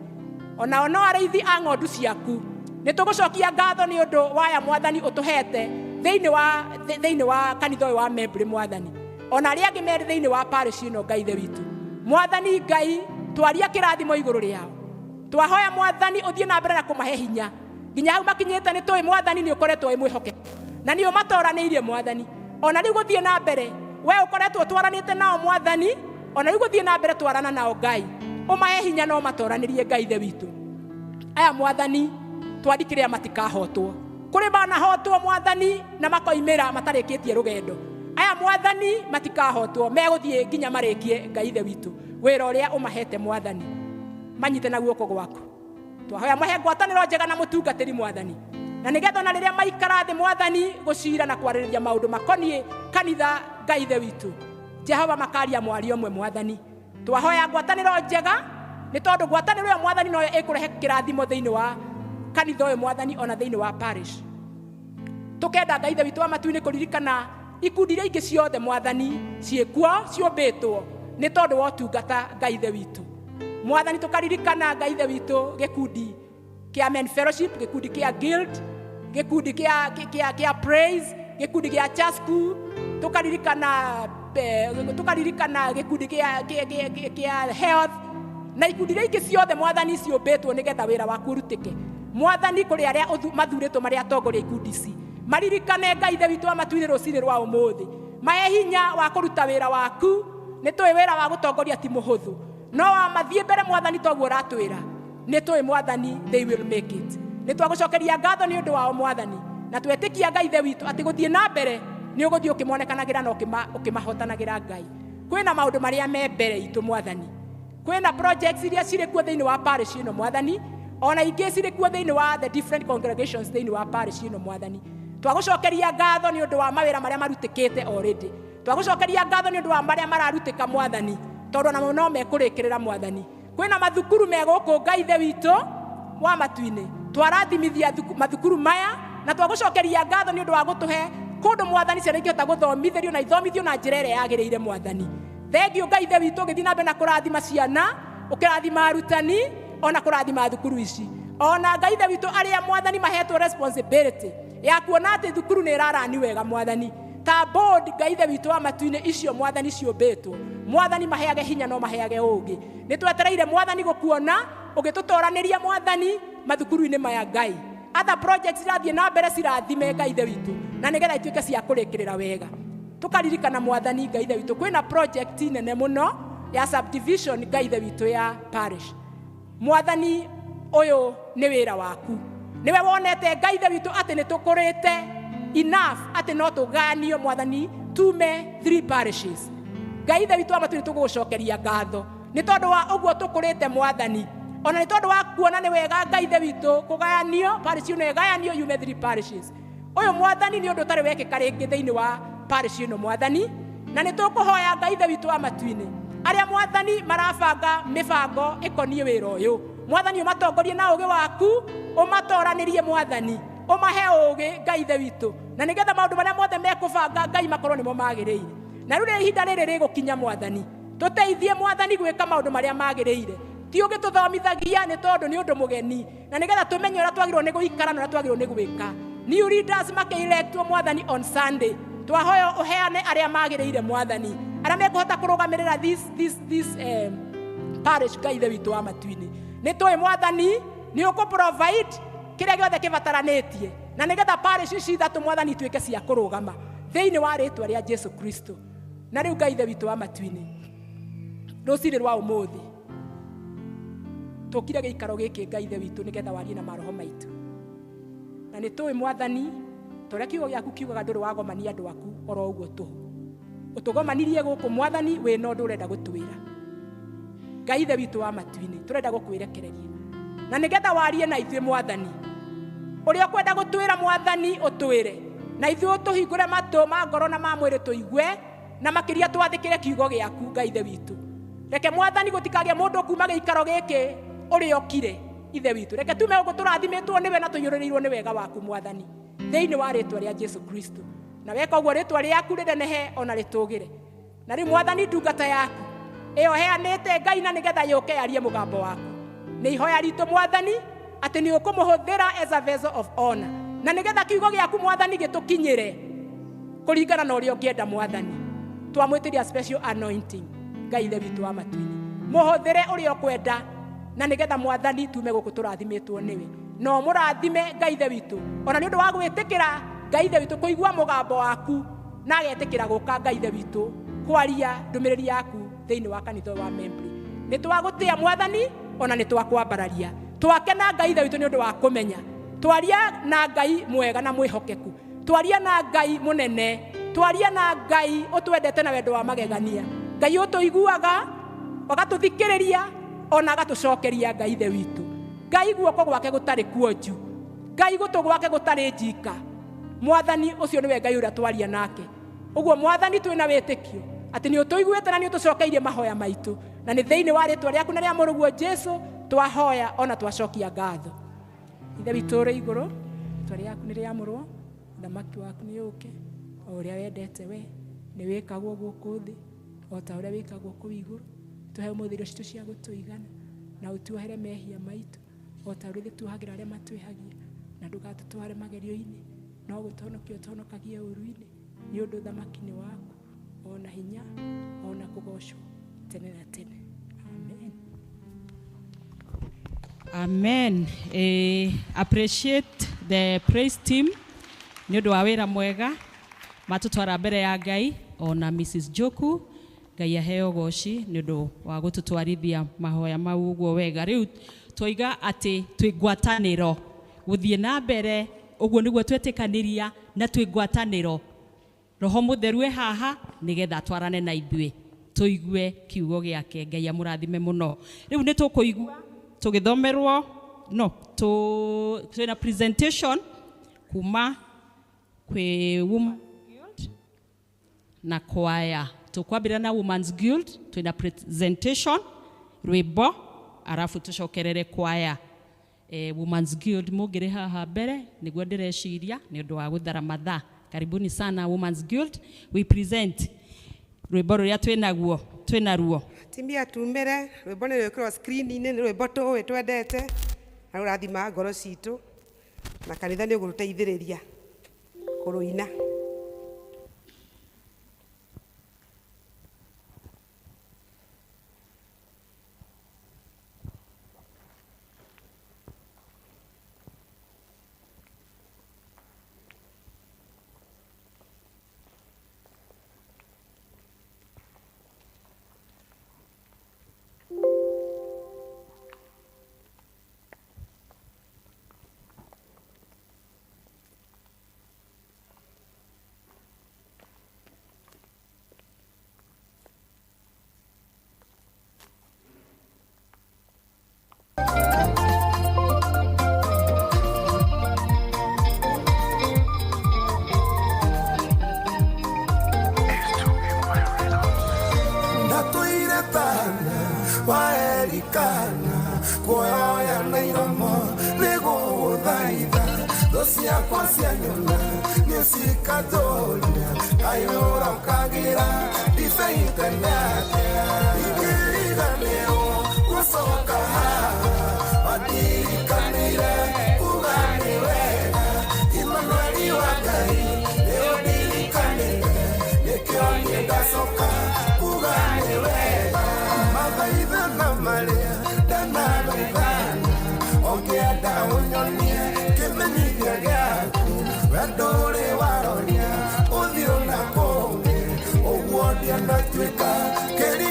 ona no araithi a ng'ondu ciaku ni tugucokia ngatho ni undu waya mwathani utuhete thiini wa kanitha uyu wa Membley mwathani ona aria angi meri thiini wa parish ino Ngai ithe witu mwathani Ngai twaria kirathimo iguru riao twahoya mwathani uthie na mbere na kumahe hinya nginya hau makinyite ni tui mwathani ni ukoretwo mwihoke na ni umatoraniirie mwathani ona riu guthie na mbere we ukoretwo twaranite nao mwathani ona riu guthie na mbere twarana nao Ngai umahe hinya no matoranirie Ngai ithe witu aya mwathani twandikire matikahotwo kuri bana hotwo mwathani na makoimira matarikitie rugendo aya mwathani matikahotwo meguthie nginya marikie Ngai ithe witu wira uria umahete mwathani manyite na guoko gwaku twahoya mahe ngwataniro njega na mutungatiri mwathani na nigetha na riria maikara thi mwathani gucira na kwaririria maundu makonie kanitha Ngai ithe witu Jehova makaria mwario mwe mwathani twahoya ngwataniro njega ni tondu ngwataniro ya mwathani no ikurehe kirathimo thiini wa kanitha uyu mwathani ona thiini wa parish tukenda Ngai ithe witu wa matu-ini kuririkana ikundi iria ingi ciothe mwathani ciekuo ciumbitwo ni tondu wa utungata Ngai ithe witu mwathani tukaririkana Ngai ithe witu gikundi kia men fellowship gikundi kia guild gikundi kia praise gikundi kia chasku tukaririkana gikundi kia health na ikundi iria ingi ciothe mwathani ciumbitwo nigetha wira waku urutike mwathani kuri aria mathuritwo maria atongoria ikundi ici maririkane Ngai ithe witu wa matu-ini rucini rwa umuthi mahe hinya wa kuruta wira waku ni tui wira wa gutongoria ti muhuthu no wa mathie mbere mwathani toguo uratwira ni tui mwathani they will make it ni twagucokeria ngatho ni undu wao mwathani na twetikia Ngai ithe witu ati guthie na mbere ni uguthie ukimonekanagira na ukimahotanagira Ngai kwina maundu maria me mbere itu mwathani kwina projects iria ciri kuo thiini wa parish ino mwathani ona ingi ciri kuo thiini wa the different congregations thiini wa parish ino mwathani twagucokeria ngatho ni undu wa mawira maria marutikite already twagucokeria ngatho ni undu wa maria mararutika mwathani tondu na no mekurikirira mwathani kwina mathukuru me guku Ngai ithe witu wa matu-ini twarathimithia mathukuru maya na twagucokeria ngatho ni undu wa gutuhe kundu mwathani ciana ingihota guthomithirio na ithomithio na njira iria yagiriire mwathani thengiu Ngai ithe witu githii na mbere na kurathima ciana ukirathima arutani ona kurathima thukuru ici ona Ngai ithe witu aria mwathani mahetwo responsibility ya kuona ati thukuru ni irarani wega mwathani ta board Ngai ithe witu wa matu-ini icio mwathani ciumbitwo mwathani maheage hinya no maheage ungi ni twetereire mwathani gukuona ugitutoraniria mwathani mathukuru-ini maya Ngai other projects irathie na mbere cirathime Ngai ithe witu na nigetha ituike cia kurikirira wega tukaririkana mwathani Ngai ithe witu kwina project nene muno ya subdivision Ngai ithe witu ya parish mwathani uyu ni wira waku niwe wonete Ngai ithe witu ati ni tukurite enough ati no tuganio mwathani tume 3 parishes Ngai ithe witu amatu ni tugucokeria ngatho ni tondu wa uguo tukurite mwathani ona ni tondu wa kuona ni wega Ngai ithe witu kugayanio parish ino gayanio yume 3 parishes uyu mwathani ni undu tari wekika ringi thiini wa parish ino mwathani na ni tukuhoya Ngai ithe witu wa matu-ini aria mwathani marabanga mibango ikonie wira uyu mwathani umatongorie na ugi waku umatoranirie mwathani umahe ugi Ngai ithe witu na nigetha maundu maria mothe mekubanga Ngai makorwo nimo magiriire na riu ihinda riri rigukinya mwathani tuteithie mwathani gwika maundu maria magiriire ti ugi tuthomithagia ni tondu ni undu mugeni na nigetha tumenye uria twagirwo ni guikara na uria twagirwo ni gwika new leaders makeilectwo mwathani on Sunday twahoya uheane aria magiriire mwathani aria mekuhota kurugamirira this parish Ngai ithe witu wa matu-ini ni tui mwathani ni ukuprovide kiria giothe kibataranitie na nigetha parish ici ithatu mwathani ituike cia kurugama thiini wa ritwa ria Jesu Kristo na riu Ngai ithe witu wa matu-ini rucini rwa umuthi tukire giikaro giki Ngai ithe witu nigetha warie na maroho maitu na ni tui mwathani toria kiugo giaku kiugaga nduri wagomania andu aku oro uguo tu utugomanirie guku mwathani we no ndurenda gutwira Ngai ithe witu wa matu-ini turenda gukwirekereria na nigetha warie na ithuĩ mwathani uria kwenda gutwira mwathani utwire na ithuĩ tuhingure matu ma ngoro na ma mwĩrĩ tuigue na makiria twathikire kiugo giaku Ngai ithe witu reke mwathani gutikagia mundu kuma giikaro giki uri okire ithe witu reke tume uguo turathimitwo niwe na tuyuririrwo ni wega waku mwathani thiini wa ritwa ria Jesu Kristo na weka uguo ritwa riaku rinenehe ona ritugire na ri mwathani ndungata yaku iyo heanite Ngai na nigetha yuke yarie mugambo waku ni ihoya ritu mwathani ati ni ukumuhuthira as a vessel of honor na nigetha kiugo giaku mwathani gitukinyire kuringana na uria ungienda mwathani twamwitiria special anointing Ngai ithe witu wa matu-ini muhuthire uria ukwenda na nigetha mwathani tume guku turathimitwo niwe no murathime Ngai ithe witu ona ni undu wa gwitikira Ngai ithe witu kuigua mugambo waku na agetikira guka Ngai ithe witu kwaria ndumiriri yaku thiini wa kanitha wa Membley ni twagutia mwathani ona ni twakwambararia twakena Ngai ithe witu ni undu wa kumenya twaria na Ngai mwega na mwihokeku twaria na Ngai munene twaria na Ngai utwendete na wendo wa magegania Ngai utuiguaga agatuthikiriria ona agatucokeria Ngai ithe witu Ngai guoko gwake gutari kuonju Ngai gutu gwake gutari njika mwathani ucio niwe Ngai uria twaria nake uguo mwathani twina witikio ati ni utuiguite na ni utucokeirie mahoya maitu na ni thiini wa ritwa riaku na ria muruguo Jesu twahoya ona twacokia ngatho ithe witu uri iguru ritwa riaku ni riamurwo thamaki waku ni uke o uria wendete we ni wikagwo guku thi o ta uria wikagwo ku iguru tuhe muthiro citu cia gutuigana na utuohere mehia maitu o ta uria tuhagira aria matwihagia na ndugatutware magerio-ini no gutonokio tonokagia uru-ini ni undu thamaki ni waku ona hinya ona kugocwo tene na tene amen. Amen. Appreciate the praise team ni undu wa wira mwega matutwara mbere ya Ngai ona Mrs. Joku Ngai aheo goci ni undu wa gututwarithia mahoya mau uguo wega riu twiga ati twigwataniro guthie na mbere uguo niguo twetikaniria na twigwataniro roho mutheru haha nigetha twarane na ithuĩ tuigue kiugo giake Ngai amurathime muno riu ni tukuigua tugithomerwo no twina presentation kuma kwi Women's Guild na choir tukwambira na Women's Guild twina presentation rwimbo arafu tucokerere choir Women's Guild mugire haha mbere niguo ndireciria ni undu wa guthara mathaa karibuni sana Women's Guild we present rwimbo ruria twina ruo timbia tumire rwimbo ni rwikirwo screen-ini ni rwimbo tuwi twendete na rurathima ngoro citu na kanitha ni uguruteithiriria kuruina. waerikana kuoya na iromo niguguthaitha tho ciakwa cia nyona nicikatoria kayura ukagira ndibeitanate ikiriganirwo gucoka haha wadirikaniire ugani wega Imanueli wa Ngai niũndirikanire nĩkĩo niĩ ndacoka ugani wega mathaitha na marĩa ndanathaithana ũngĩenda ũnyonie kĩmenyithia gĩaku we ndũrĩ waroria ũthiũ na kũngĩ ũguo ndianatuĩka kĩri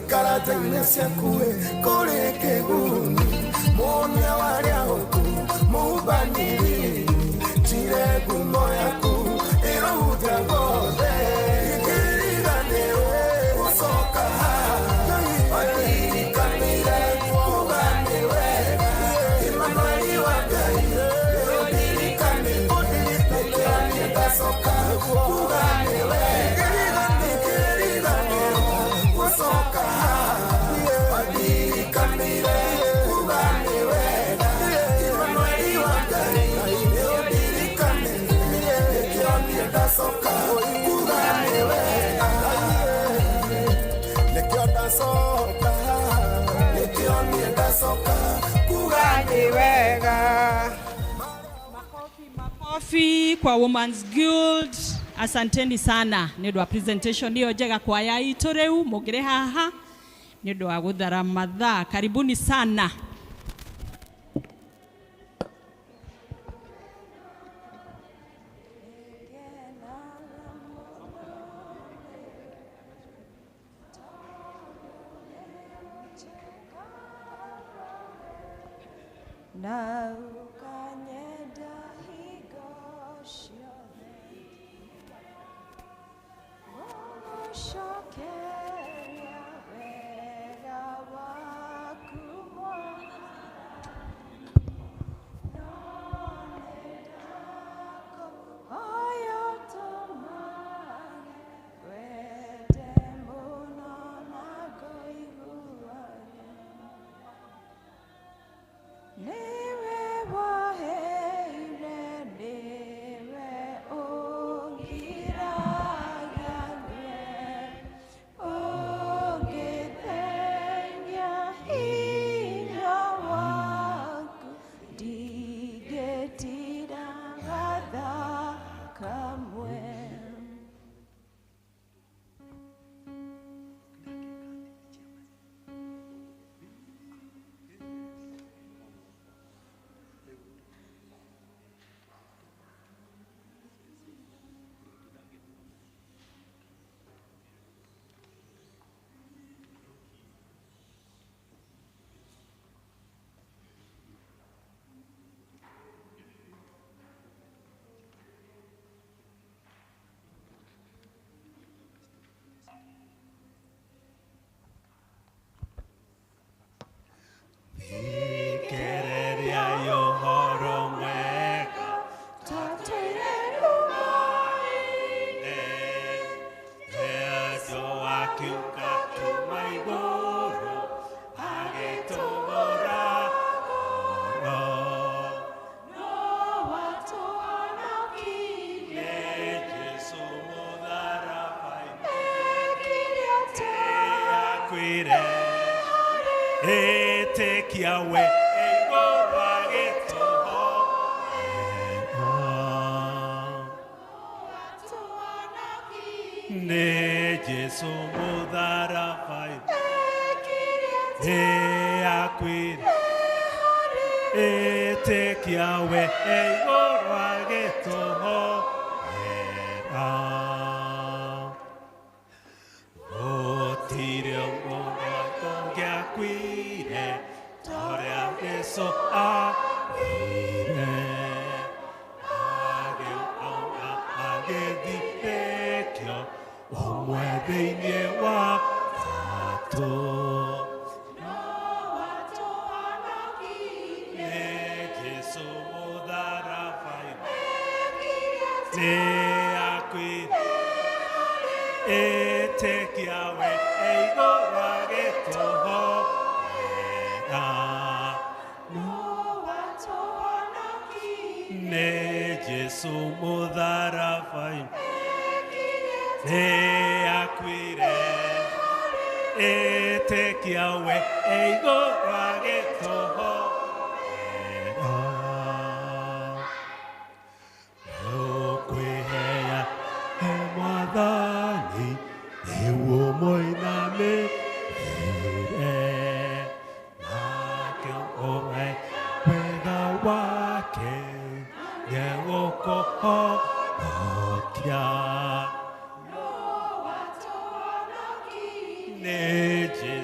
Ikaraja-inĩ ciaku kũrĩ kĩguni mũmia warĩa ũku mũmbanĩri njire ngumo yaku ĩrohutia gothe ikĩriganĩrwo gũcoka haha waririkaniire kuga nĩ wega Imanueli wa Ngai ũririkane nĩkĩo ndacoka kuga nĩ wega Soka wadirikaniire kuga nĩ wega Imanueli wa Ngai ũririkane nĩkĩo ndacoka kuga nĩ wega nĩkĩo ndacoka kuga nĩ wega. Makofi kwa Women's Guild. Asanteni sana nĩũndũ wa presentation hiyo njega kwa ya itu rĩu mũngĩrĩ haha nĩũndũ wa gũthara mathaa. Karibuni sana.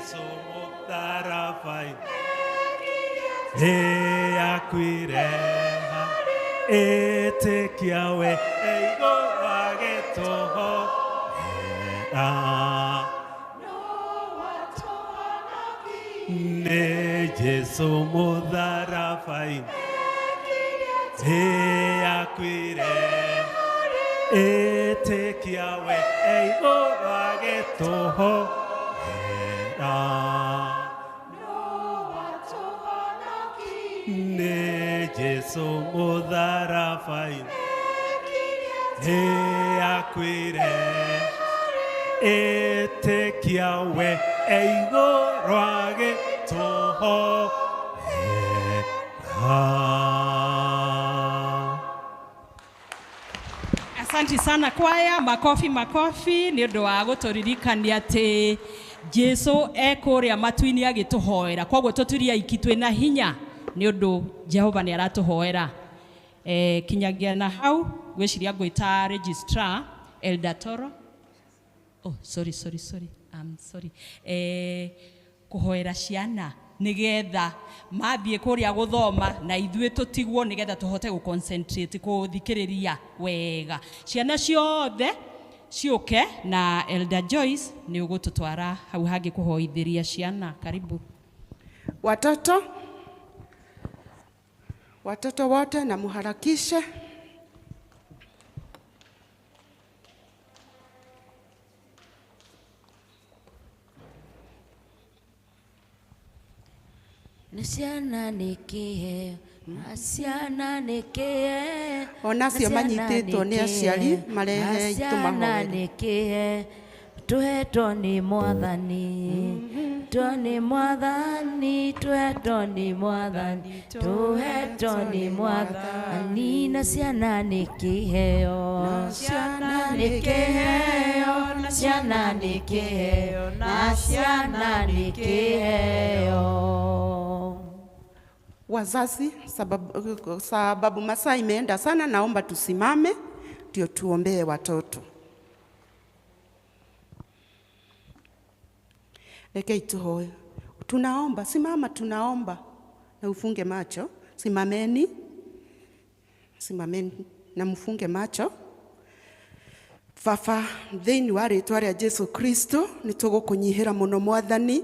Jesu mũtharaba-inĩ akuire ĩtĩkia we igũrũ agĩtũhoera nĩ Jesu mũtharaba-inĩ akuire ĩtĩkia we igũrũ agĩtũhoera nĩ Jesu mũtharaba-inĩ akuire ĩtĩkia we igũrũ agĩtũhoera. Asante sana kwaya, makofi nĩ ũndũ wa gũtũririkania atĩ Jesu ekũrĩa matu-inĩ agĩtũhoera. Koguo tũturie aiki twĩna hinya nĩ ũndũ Jehova nĩ aratũhoera. Kinyagia na hau gwĩciria ngwĩta registrar Elder Toro. Oh, sorry. I'm sorry. Kũhoera ciana nigetha mathiĩ kũrĩa gũthoma na ithuĩ tũtigwo nigetha tũhote gũconcentrate kũthikĩrĩria wega. Ciana ciothe ciũke na Elder Joyce nĩ ũgũtũtwara hau hangĩ kũhoithĩria ciana. Karibu. Watoto wote na muharakishe. Nasiana nĩkĩheo, nasiana nĩkĩheo, onacio manyitĩtwo nĩ aciari marehe itũmahoera. Nasiana nĩkĩheo, tũhetwo nĩ Mwathani, tũhetwo nĩ Mwathani, tũhetwo nĩ Mwathani, tũhetwo nĩ Mwathani. Nasiana nĩkĩheo, nasiana nĩkĩheo, nasiana nĩkĩheo, nasiana nĩkĩheo. Wazazi, sababu masaa imeenda sana, naomba tusimame ndio tuombee watoto. Lekei tuhoe. Tunaomba, simama tunaomba. Na ufunge macho. Simameni na mfunge macho. Baba, thĩinĩ wa rĩĩtwa rĩa Jesu Kristo nĩ tũgũkũnyihĩra mũno Mwathani,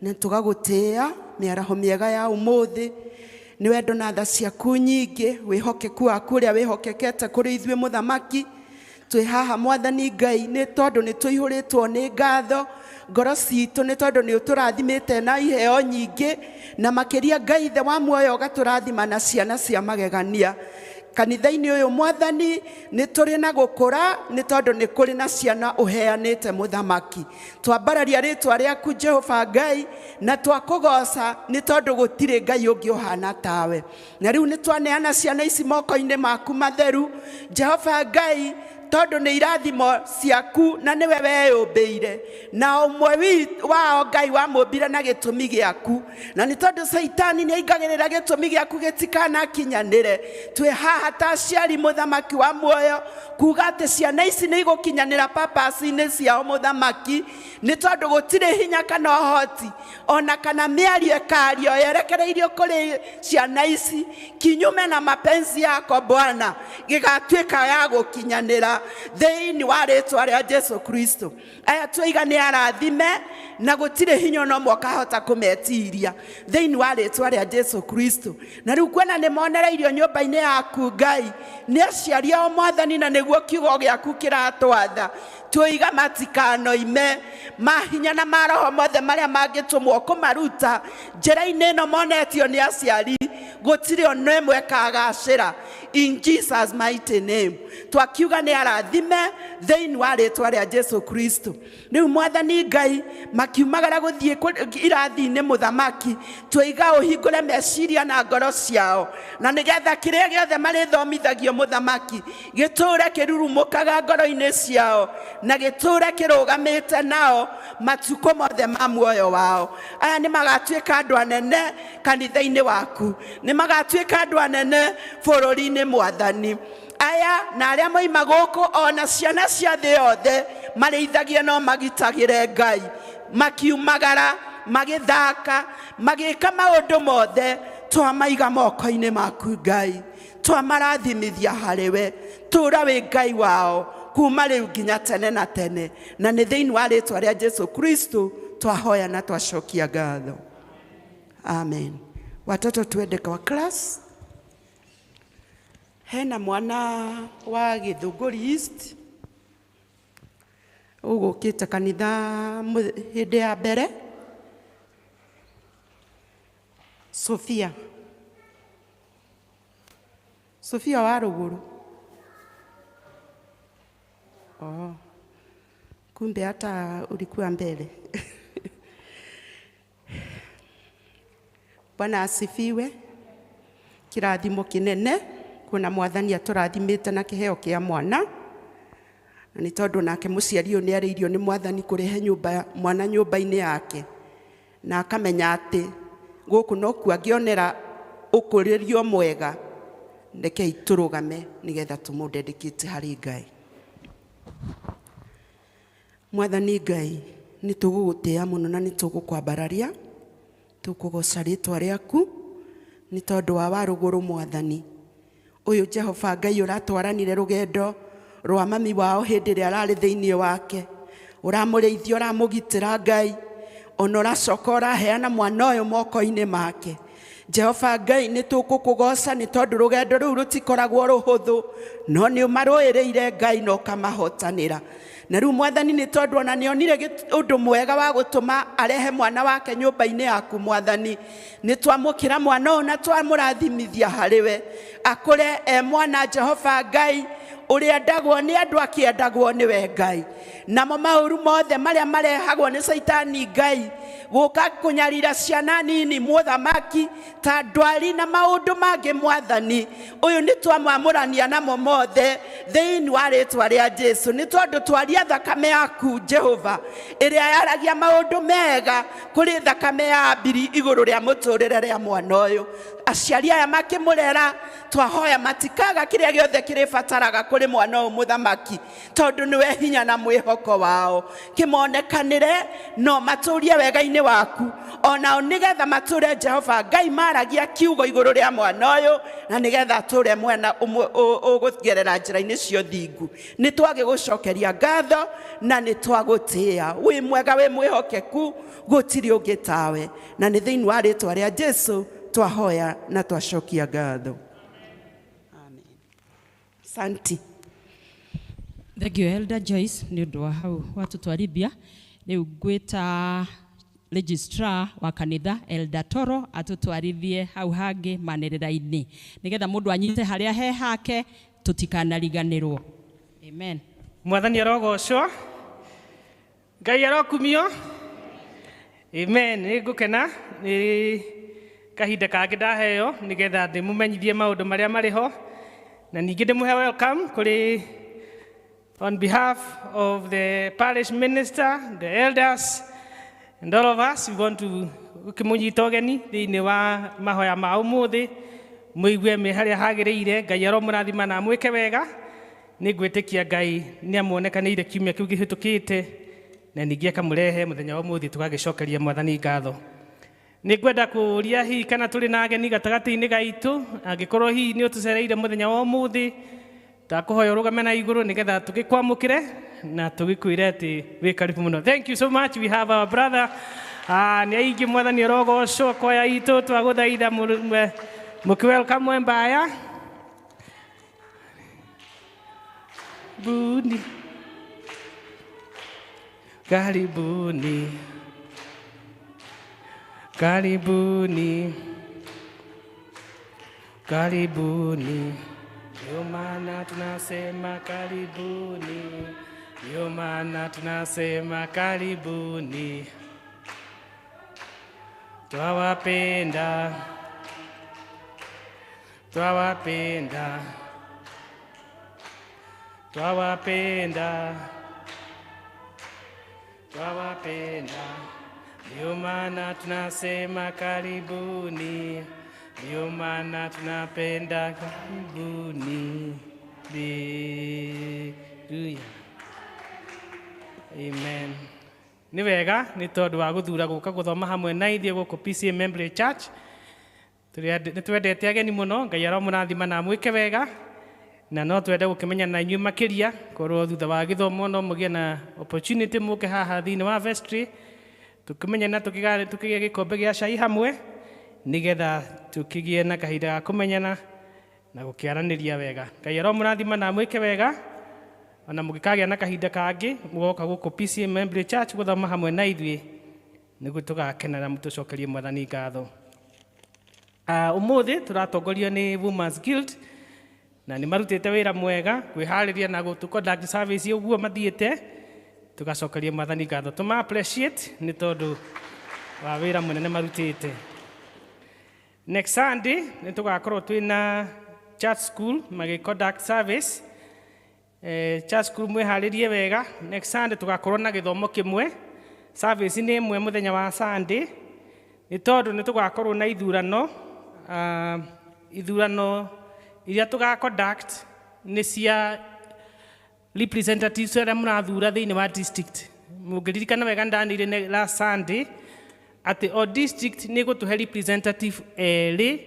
na tũgagũtĩĩa mĩaraho mĩega ya ũmũthĩ. Nĩ wendo na tha ciaku nyingĩ, wĩhokeku waku ũrĩa wĩhokekete kũrĩ ithuĩ Mũthamaki. Twĩ haha Mwathani Ngai nĩ tondũ nĩ tũihũrĩtwo nĩ ngatho. Ngoro citũ nĩ tondũ nĩ ũtũrathimĩte na iheo nyingĩ, na makĩria Ngai Ithe wa muoyo ũgatũrathima na ciana cia magegania. Kanitha-inĩ ũyũ Mwathani nĩ tũrĩ na gũkũra nĩ tondũ nĩ kũrĩ na ciana ũheanĩte Mũthamaki. Twambararia rĩĩtwa rĩaku Jehova Ngai na twakũgoca nĩ tondũ gũtirĩ Ngai ũngĩ ũhana tawe. Na rĩu nĩ twaneana ciana ici moko-inĩ maku matheru Jehova Ngai, tondũ nĩ irathimo ciaku na nĩwe weyũmbĩire, na ũmwe wao Ngai wamũmbire na gĩtũmi gĩaku, na nĩ tondũ Saitani nĩ aingagĩrĩra gĩtũmi gĩaku gĩtikanakinyanĩre. Twĩ haha ta aciari Mũthamaki wa muoyo kuga atĩ ciana ici nĩ igũkinyanĩra purpose-inĩ ciao Mũthamaki, nĩ tondũ gũtirĩ hinya kana ũhoti ona kana mĩario ĩkario yerekereirio kũrĩ ciana ici kinyume na mapenzi yako Bwana gĩgatuĩka ya gũkinyanĩra thĩinĩ wa rĩĩtwa rĩa Jesu Kristo. Aya twĩiga nĩ arathime na gũtirĩ hinya no mwakahota kũmetiria thĩinĩ wa rĩĩtwa rĩa Jesu Kristo. Na rĩu kwena nĩ monereirio nyũmba-inĩ yaku Ngai nĩ aciari ao Mwathani, na nĩguo kiugo gĩaku kĩratwatha. Twĩiga matikanoime mahinya na maroho mothe marĩa mangĩtũmwo kũmaruta njĩra-inĩ ĩno monetio nĩ aciari, gũtirĩ ona ĩmwe kagacĩra. In Jesus mighty name twakiuga nĩ arathime thĩinĩ wa rĩĩtwa rĩa Jesu Kristo. Rĩu Mwathani Ngai makiumagara gũthiĩ irathi-inĩ Mũthamaki, twĩiga ũhingũre meciria na ngoro ciao, na nĩgetha kĩrĩa gĩothe marĩthomithagio Mũthamaki gĩtũũre kĩrurumũkaga ngoro-inĩ ciao na gĩtũũre kĩrũgamĩte nao matukũ mothe ma muoyo wao. Aya nĩ magatuĩka andũ anene kanitha-inĩ waku, nĩ magatuĩka andũ anene bũrũri-inĩ Mwathani. Aya na arĩa moima gũkũ ona ciana cia thĩ yothe marĩithagie no magitagĩre Ngai, makiumagara magĩthaka magĩka maũndũ mothe twamaiga moko-inĩ maku Ngai twamarathimithia harĩ we tũũra wĩ Ngai wao kuma rĩu nginya tene na tene na nĩ thĩinĩ wa rĩĩtwa rĩa Jesu Kristo twahoya na twacokia ngatho. Amen. Watoto tuende kwa class. Hena mwana wa Gĩthũngũri East ũgũkĩte kanitha hĩndĩ ya mbere. Sofia wa Rũgũrũ. Oh, kumbe hata ulikuwa mbele. Bwana asifiwe. Kirathimo kinene kuna Mwathani atũrathimĩte na kĩheo kĩa mwana. Na nĩ tondũ nake mũciari ũyũ nĩ arĩirio nĩ Mwathani kũrehe mwana nyũmba-inĩ yake. Na akamenya atĩ gũkũ no kuo angĩonera ũkũrĩrio mwega. Rekei tũrũgame nĩgetha tũmũndedicate harĩ Ngai. Mwathani Ngai, nĩ tũgũgũtĩĩa mũno na nĩ tũgũkwambararia. Tũkũgoca rĩĩtwa rĩaku nĩ tondũ wa Rũgũrũ Mwathani. Ũyũ Jehova Ngai ũratwaranire rũgendo rwa mami wao hĩndĩ ĩrĩa ararĩ thĩinĩ wake. Ũramũrĩithia, ũramũgitĩra Ngai. Ona ũracoka ũraheana mwana ũyũ moko-inĩ make. Jehova Ngai nĩ tũkũkũgoca nĩ tondũ rũgendo rũu rũtikoragwo rũhũthũ, no nĩ ũmarũĩrĩire Ngai na ũkamahotanĩra. Na rĩu Mwathani nĩ tondũ ona nĩonire ũndũ mwega wa gũtũma arehe mwana wake nyũmba-inĩ yaku Mwathani, nĩ twamũkĩra mwana ũyũ na twamũrathimithia harĩ we akũre mwana Jehova Ngai ũrĩa endagwo nĩ andũ akĩendagwo nĩwe Ngai. Namo maũru mothe marĩa marehagwo nĩ Saitani Ngai gũka kũnyarira ciana nini mũthamaki ta ndwari na maũndũ mangĩ Mwathani, ũyũ nĩ twamwamũrania namo mothe thĩinĩ wa rĩĩtwa rĩa Jesu, nĩ tondũ twaria thakame yaku Jehova ĩrĩa yaragia maũndũ mega kũrĩ thakame ya Abili igũrũ rĩa mũtũrĩre rĩa mwana ũyũ. Aciari aya makĩmũrera twahoya matikaga kĩrĩa gĩothe kĩrĩbataraga kũrĩ mwana ũyũ mũthamaki, tondũ nĩwe hinya na mwĩhoko wao. Kĩmonekanĩre no matũrie wega-inĩ waku, onao nĩgetha matũre Jehova Ngai maragia kiugo igũrũ rĩa mwana ũyũ, na nĩgetha atũre mwana ũgũgerera njĩra-inĩ cio thingu. Nĩ twagĩgũcokeria ngatho na nĩ twagũtĩĩa. Wĩ mwega, wĩ mwĩhokeku, gũtirĩ ũngĩ tawe, na nĩ thĩinĩ wa rĩĩtwa rĩa Jesu twahoya na twacokia ngatho. Amen. Santi. Thank you Elder Joyce nĩ ũndũ wa hau watũtwarithia. Rĩu ngwĩta registrar wa kanitha Elder Toro atũtwarithie hau hangĩ manĩrĩra-inĩ nĩgetha mũndũ anyite harĩa he hake tũtikanariganĩrwo. Amen. Mwathani arogocwo, Ngai arokumio. Amen. Nĩ ngũkena nĩ kahinda kangĩ ndaheo nĩgetha ndĩmũmenyithie maũndũ marĩa marĩ ho, na ningĩ ndĩmũhe welcome kũrĩ on behalf of the parish minister, the elders, and all of us. We want to ũkĩmũnyita ũgeni thĩinĩ wa mahoya ma ũmũthĩ, mũigue me harĩa hagĩrĩire. Ngai aromũrathima na mwĩke wega. Nĩ ngwĩtĩkia Ngai nĩ amuonekanĩire kiumia kĩu gĩhĩtũkĩte, na ningĩ akamũrehe mũthenya wa ũmũthĩ tũgagĩcokeria Mwathani ngatho. Nĩ ngwenda kũũria hihi kana tũrĩ na ageni gatagatĩ-inĩ gaitũ, angĩkorwo hihi nĩ ũtũcereire mũthenya wa ũmũthĩ, takũhoya ũrũgame na igũrũ nĩgetha tũgĩkwamũkĩre na tũgĩkwĩre atĩ wĩ karibu mũno. Thank you so much. We have our brother. Nĩ aingĩ Mwathani arogocwo, kwaya itũ twagũthaitha mũkĩ-welcome mbaya. Buni. Karibuni. Karibuni. Karibuni. Ndio maana tunasema karibuni. Ndio maana tunasema karibuni. Twawapenda. Twawapenda. Twawapenda. Twawapenda. Ndio maana tunasema karibuni. Ndio maana tunapenda karibuni. Hallelujah. Amen. nĩ wega nĩ tondũ wa gũthura gũka gũthoma hamwe na ithuĩ gũkũ PCEA Membley Church. Nĩ twendete ageni mũno, Ngai aromũrathima na mwĩke wega, na no twende gũkĩmenya na inyuĩ makĩria, korwo thutha wa gĩthomo no mũgĩe na opportunity mũke haha thĩinĩ wa vestry, tũkĩmenya na tũkĩgĩa gĩkombe gĩa cai hamwe, nĩgetha tũkĩgĩe na kahinda ga kũmenyana na gũkĩaranĩria wega. Ngai aromũrathima na mwĩke wega, ona mũgĩkagĩa na kahinda kangĩ mũgoka gũkũ PCEA Membley Church gũthoma hamwe na ithuĩ, nĩguo tũgakena na mũtũcokerie Mwathani ngatho. Ũmũthĩ tũratongorio nĩ Women's Guild, na nĩ marutĩte wĩra mwega kwĩharĩria na gũtũ-conduct service ũguo mathiĩte, tũgacokeria Mwathani ngatho. Tũma appreciate nĩ tondũ wa wĩra mũnene marutĩte. Next Sunday nĩ tũgakorwo twĩna church school magĩ-conduct service. Church school mwĩharĩrie wega. Next Sunday tũgakorwo na gĩthomo kĩmwe. Service nĩ ĩmwe mũthenya wa Sunday, nĩ tondũ nĩ tũgakorwo na ithurano. Ithurano iria tũga-conduct nĩ cia representatives arĩa mũrathura thĩinĩ wa district. Mũngĩririkana wega ndanĩire last Sunday atĩ o district nĩ gũtũhe representative erĩ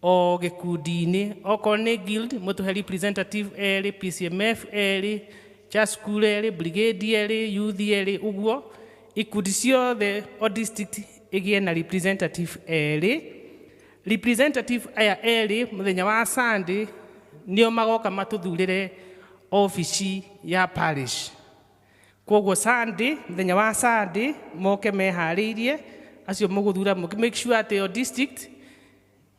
o gĩkundi-inĩ. Okorwo nĩ guild mũtũhe representative erĩ, PCMF erĩ, church school erĩ, brigade erĩ, youth erĩ, ũguo ikundi ciothe o district ĩgĩe na representative erĩ. Representative aya erĩ mũthenya wa Sunday nĩo magoka matũthurĩre ofici ya parish. Koguo Sunday, mũthenya wa Sunday moke meharĩirie, acio mũgũthura make sure atĩ o district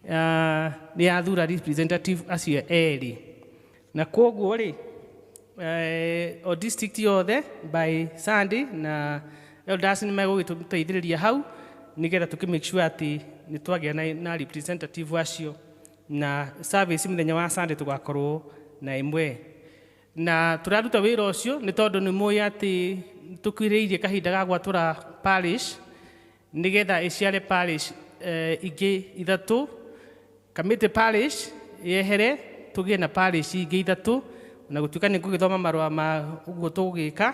nĩ yathura representative acio erĩ. Na koguo rĩ, o district yothe by Sunday na elders nĩ megũgĩtũteithĩrĩria hau, nĩgetha tũkĩ make sure atĩ nĩ twagĩa na representative acio, na service mũthenya wa Sunday tũgakorwo na ĩmwe. Na tũraruta wĩra ũcio nĩ tondũ nĩ mũĩ atĩ tũkuhĩrĩirie kahinda ga gwatũra parish, nĩgetha ĩciare parish ingĩ ithatũ. Kamĩtĩ parish yehere tũgĩe na parish ingĩ ithatũ, na gũtuĩka nĩ ngũgĩthoma marũa ma ũguo tũgũgĩka.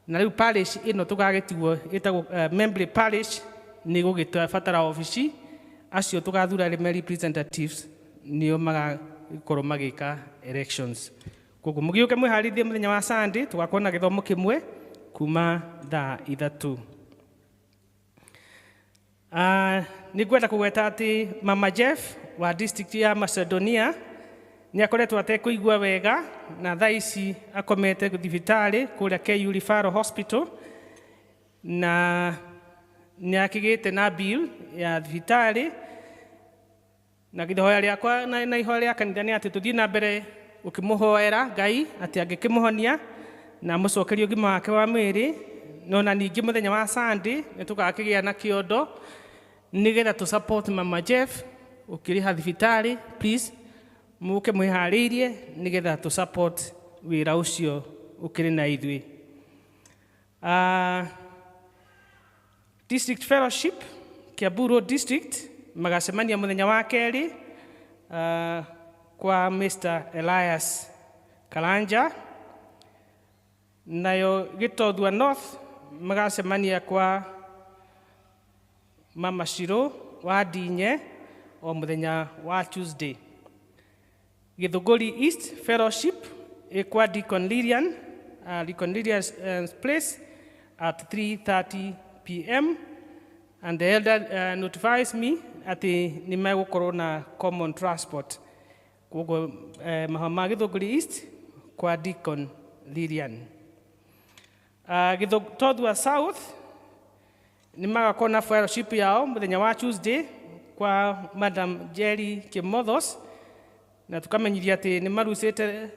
Na rĩu parish ĩno tũgagĩtigwo ĩtagwo Membley parish nĩ gũgĩbatara ofici, acio tũgathura arĩ representatives nĩo magakorwo magĩka elections. Koguo mũgĩũke mwĩharĩrie mũthenya wa Sunday, tũgakorwo na gĩthomo kĩmwe kuma thaa ithatũ. Nĩ ngwenda kũgweta atĩ Mama Jeff wa district ya Macedonia nĩ akoretwo atekũigua wega, na thaa ici akomete thibitarĩ kũrĩa KU Referral Hospital, na nĩ akĩgĩte na bill ya thibitarĩ. Na ihoya rĩakwa na ihoya rĩa kanitha nĩ atĩ tũthiĩ na mbere ũkĩmũhoera Ngai atĩ angĩkĩmũhonia na mũcokerie ũgima wake wa mwĩrĩ. No na ningĩ mũthenya wa Sunday nĩ tũgakĩgĩa na kĩondo, nĩgetha tũ support Mama Jeff ũkĩrĩha thibitarĩ. Please mũke mwĩharĩirie nĩgetha tũ support wĩra ũcio ũkĩrĩ na ithuĩ. District Fellowship Kiambu Road District magacemania mũthenya wa kerĩ kwa Mr. Elias Karanja. Nayo Gĩtothua North magacemania kwa Mama Shiro wa Ndinye o mũthenya wa Tuesday. Gĩthũngũri East Fellowship kwa Deacon Lilian, Deacon Lilian's place at 3:30 p.m. and the elder notifies me atĩ nĩ megũkorwo na common transport. Koguo mahama Gĩthũngũri East kwa Deacon Lilian. Gĩtothua South nĩ magakorwo na fellowship yao mũthenya wa Tuesday kwa Madam Jerry Kimothos, na tukamenyithia atĩ nĩ marucĩte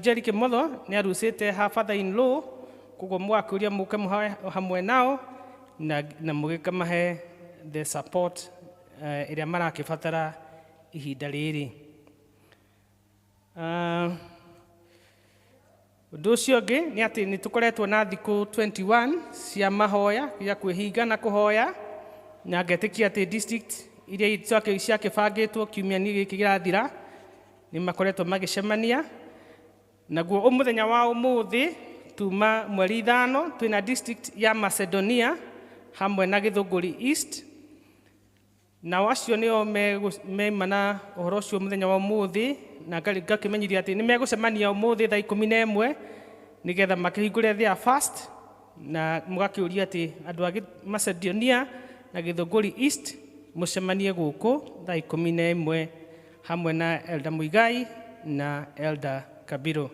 Jerry Kimotho nĩ arucĩte her father-in-law. Koguo mũgakũria mũke hamwe nao na mũgĩkamahe the support ĩrĩa marakĩbatara ihinda rĩrĩ. Ũndũ ũcio ũngĩ nĩ atĩ nĩ tũkoretwo na thikũ 21 cia mahoya ya kwĩhinga na kũhoya, na ngetĩkia atĩ district iria ciakĩbangĩtwo kiumia-inĩ gĩkĩ kĩrathira nĩ makoretwo magĩcemania. Naguo mũthenya wa ũmũthĩ tuma mweri 5 twina district ya Macedonia hamwe na Githunguri East. Na wacio nio memana uhoro ucio muthenya wa umuthi na ngakimenyithia ati ni megucemania umuthi thaa 11 nigetha makihingure their fast, na mugakiuria ati andu a Macedonia na Githunguri East mucemanie guku thaa 11 hamwe na Elder Muigai na Elder Kabiro.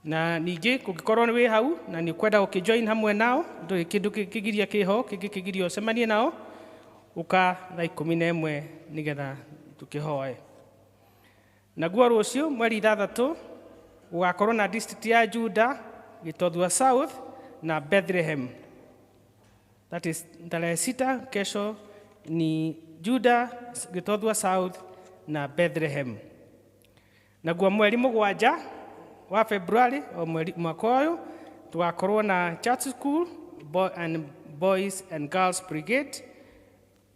Na ningĩ kũngĩkorwo nĩ wĩ hau na nĩ ũkwenda gũkĩjoin hamwe nao, ndũrĩ kĩndũ kĩgiria kĩho kĩgiria ũcemanie nao, ũka thaa 11 nĩgetha tũkĩhoe. Naguo rũciũ mweri 6 gũgakorwo na district ya Juda, Gĩtothua South na Bethlehem. That is tarehe 6 kesho ni Juda, Gĩtothua South na Bethlehem. Naguo mweri 7 wa February o mwaka ũyũ tugakorwo na church school and boys and girls brigade,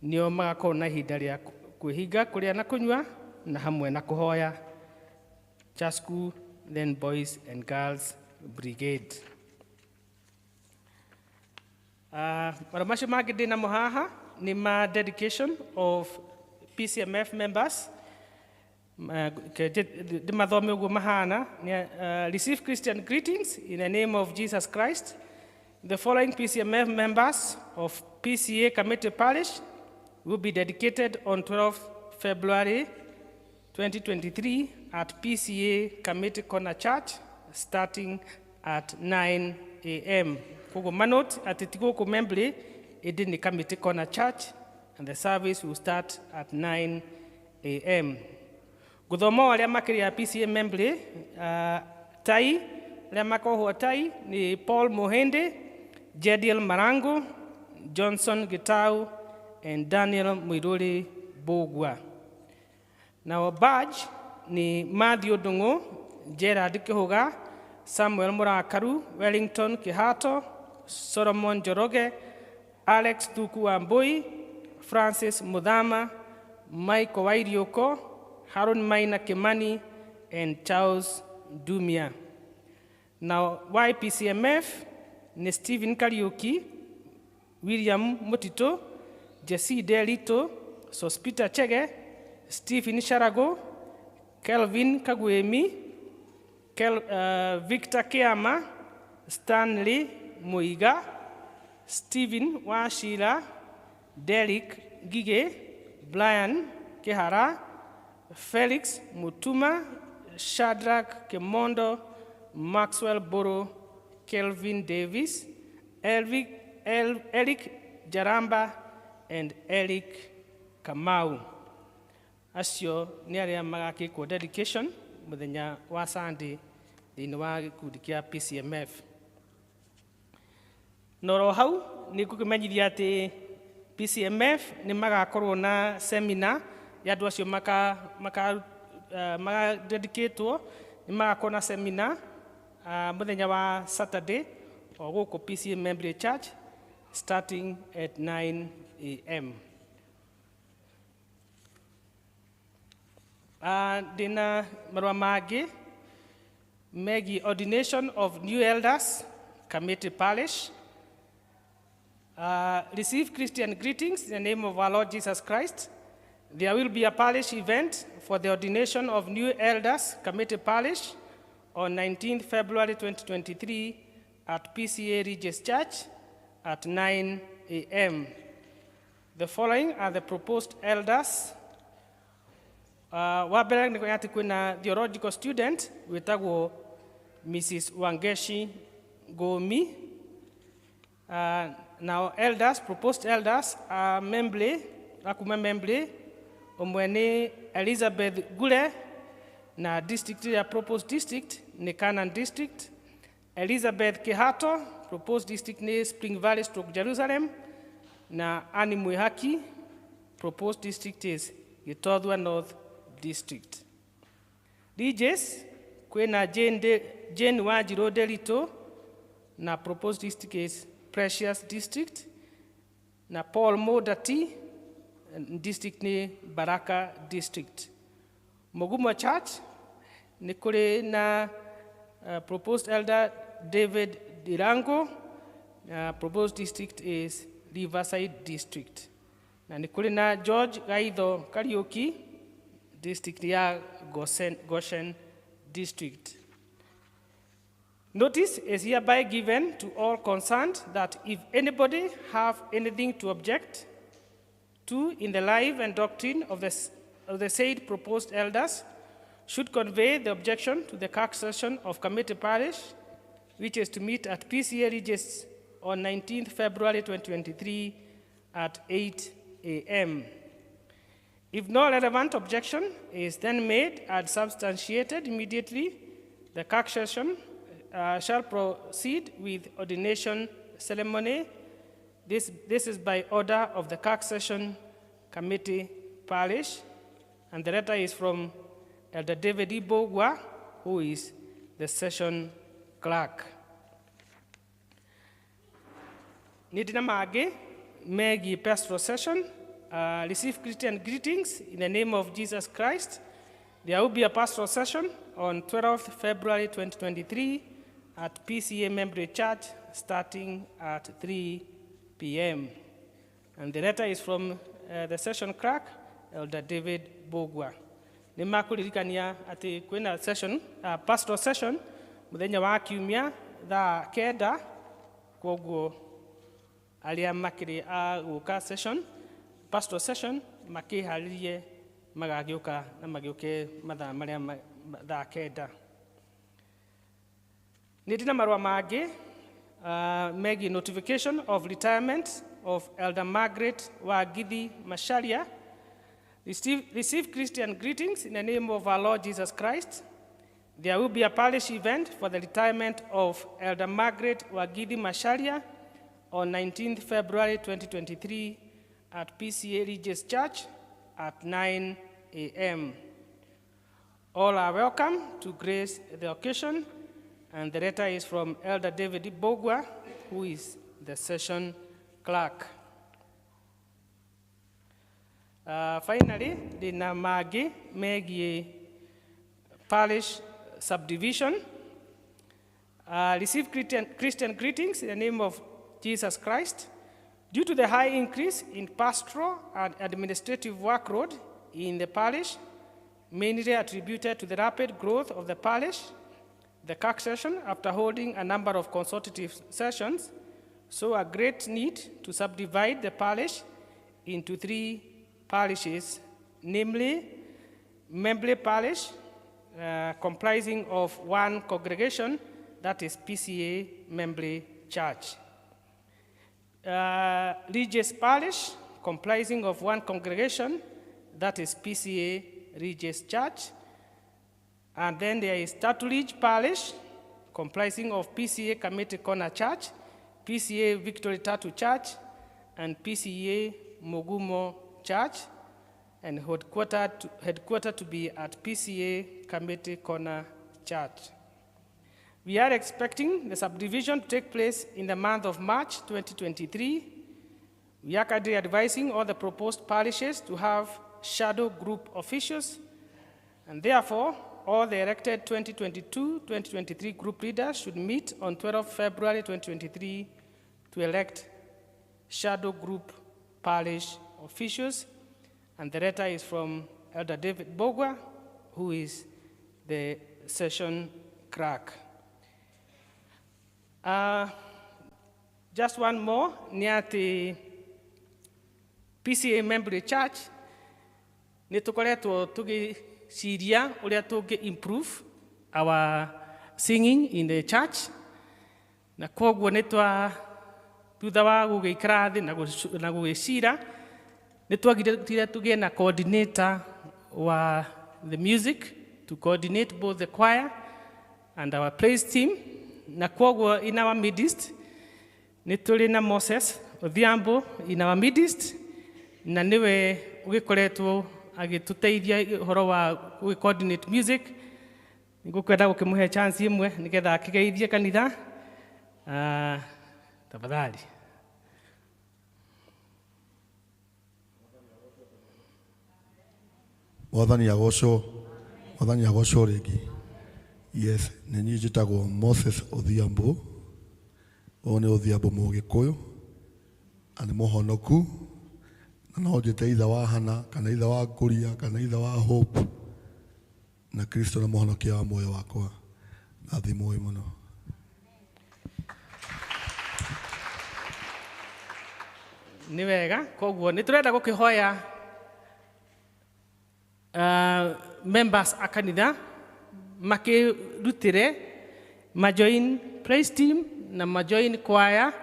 nio magakorwo na ihinda rĩa kwĩhinga kũrĩa na kũnyua na hamwe na kũhoya. Church school, then boys and girls brigade. Maũndũ macio mangĩ ndĩ namo haha nĩ ma dedication of PCMF members. Dimathome uguo mahana. Receive Christian greetings in the name of Jesus Christ. The following PCMF members of PCEA Committee Parish will be dedicated on 12th February 2023 at PCEA Committee Corner Church starting at 9 a.m. Kogo manot at Kikuyu Membley, Edini Committee Corner Church, and the service will start at 9 a.m. Guthomo aria makiri ya PCEA Membley, tai aria makohwo tai ni Paul Mohende, Jediel Marango, Johnson Gitau, and Daniel Muiruri Bogwa. Now badge ni Matthew Dungo, Gerard Kihoga, Samuel Murakaru, Wellington Kihato, Solomon Joroge, Alex Tuku Amboi, Francis Mudama, Mike Wairioko, Harun Maina Kimani, and Charles Dumia. Now, YPCMF ni Stephen Kariuki, William Mutito, Jesse Delito, Sospita Chege, Stephen Sharago, Kelvin Kaguemi, Victor Keama, Stanley Muiga, Stephen Washila, Derek Gige, Brian Kehara, Felix Mutuma, Shadrach Kemondo, Maxwell Boro, Kelvin Davis, Eric Jaramba, and Eric Kamau. Acio nĩ arĩa magakĩkwo dedication mũthenya wa Sunday thĩinĩ wa gĩkundi kĩa PCMF. Noro hau nĩ ngũkĩmenyithia atĩ PCMF nĩ magakorwo na seminar ya andũ acio magadedicatwo, nĩ magakorwo na seminar mũthenya wa Saturday o gũkũ PCEA Membley Church starting at 9 a.m. Dina marua mangĩ megiĩ ordination of new elders, Committee Parish. Receive Christian greetings in the name of our Lord Jesus Christ. There will be a parish event for the ordination of new elders, Committee Parish, on 19th February 2023 at PCEA Regis Church at 9 a.m. The following are the proposed elders. Wabere niko yati kuna theological student wetagwo Mrs. Wangeshi Gomi. Now elders, proposed elders are Membley, akuma Membley, omwene Elizabeth Gule, na district ya proposed district ni Canaan district. Elizabeth Kihato, proposed district ni Spring Valley stroke Jerusalem, na Annie Muihaki, proposed district is Gitothua North district. DJs, kwena Jane Wajiro Delito, na proposed district is Precious district, na Paul Modati, district ni Baraka district. Mogumwa Church, ni kule na proposed elder David Dirango. Proposed district is Riverside District. Na nĩ kũrĩ na George Gaitho Kariuki, district ya Goshen District. Notice is hereby given to all concerned that if anybody have anything to object to in the life and doctrine of the said proposed elders, should convey the objection to the CAC session of Committee Parish, which is to meet at PCEA Regis on 19th February 2023 at 8 a.m. If no relevant objection is then made and substantiated immediately, the CAC session shall proceed with ordination ceremony. This is by order of the CAC session committee parish, and the letter is from Elder David Ibogwa, who is the session clerk. Nidina mage megi pastoral session. Receive Christian greetings in the name of Jesus Christ. There will be a pastoral session on 12th February 2023 at PCEA Membley Church starting at 3 p.m. And the letter is from the session clerk, Elder David Bogwa. Nĩ makũririkania atĩ kwĩna session, pastoral session, mũthenya wa kiumia thaa 9, kwoguo arĩa makĩrĩ a gũka session, pastoral session, makĩharĩrie magagĩũka na magĩũke mathaa marĩa thaa 9. Nĩ ndĩ na marũa mangĩ megiĩ notification of retirement of Elder Margaret Wagithi Masharia. Receive Christian greetings in the name of our Lord Jesus Christ. There will be a parish event for the retirement of Elder Margaret Wagithi Masharia on 19th February 2023 at PCEA Regis Church at 9 a.m. All are welcome to grace the occasion, and the letter is from Elder David Ibogwa, who is the session clerk. Finally, the Namagi Megi Parish Subdivision. Receive Christian greetings in the name of Jesus Christ. Due to the high increase in pastoral and administrative workload in the parish, mainly attributed to the rapid growth of the parish, the CAC session, after holding a number of consultative sessions, saw a great need to subdivide the parish into 3 parishes, namely Membley Parish, comprising of 1 congregation, that is PCEA Membley Church. Regis Parish, comprising of 1 congregation, that is PCEA Regis Church. And then there is Taturidge Parish, comprising of PCEA Committee Corner Church, PCEA Victory Tatu Church, and PCEA Mogumo Church, and headquartered to be at PCEA Committee Corner Church. We are expecting the subdivision to take place in the month of March 2023. We are currently advising all the proposed parishes to have shadow group officials, and therefore all the elected 2022-2023 group leaders should meet on 12 February 2023 to elect shadow group parish officials. And the letter is from Elder David Bogwa, who is the session clerk. Just one more, near the PCEA Membley Church, nĩ tũkoretwo tũgĩciria ũrĩa tũngĩ improve our singing in the church, na kwoguo thutha wa gũgĩikara thĩ na gũgĩcira, nĩ twagire tũgĩe na coordinator wa the music to coordinate both the choir and our praise team. Na kwoguo in our midst, nĩ tũrĩ na Moses Odhiambo in our midst, na niwe ũgĩkoretwo agĩtũteithia ũhoro wa coordinate music. Nĩngũkwenda gũkĩmũhe chance ĩmwe nĩgetha akĩgeithie kanitha. Tafadhali. Mwathani agocwo rĩngĩ. Yes, nĩ niĩ njĩtagwo Moses Odhiambo. Ũyũ nĩ Odhiambo Mũgĩkũyũ. Na nĩ mũhonoku. Na no njĩte ithe wa Hana, kana ithe wa Ngũria, kana ithe wa Hope. Na Kristo nĩ mũhonokia wa muoyo wakwa. Na thimũĩ mũno. Nĩ wega, koguo nĩ tũrenda gũkĩhoya members a kanitha makĩrutĩre majoin praise team na majoin choir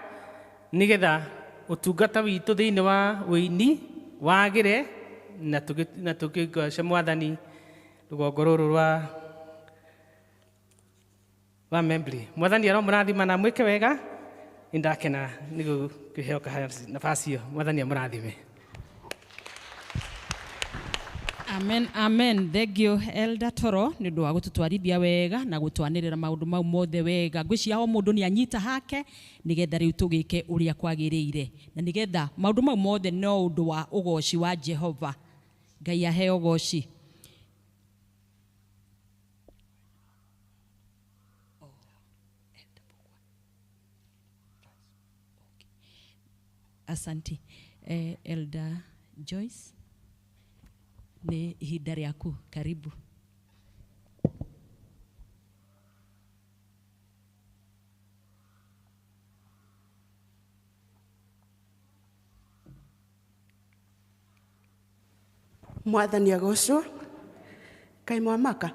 nĩgetha ũtungata witũ thĩinĩ wa wĩini wagĩre na tũkĩgoce Mwathani rũgongo rũrũ rwa Membley. Mwathani aromũrathima na mwĩke wega. Indakena nĩ gũkĩheo nafasi ĩyo. Mwathani amũrathime. Amen, amen. Thank you, Elder Toro, nĩ ũndũ wa gũtũtwarithia wega na gũtwanĩrĩra maũndũ mau mothe wega. Ngwĩciria o mũndũ nĩ anyita hake nĩgetha rĩu tũgĩke ũrĩa kwagĩrĩire. Na nĩgetha maũndũ mau mothe no ũndũ wa ũgoci wa Jehova. Ngai aheo ũgoci. Asante. Elder Joyce, ni ihinda rĩaku, karibu. Mwathani agocwo. Kai mwamaka.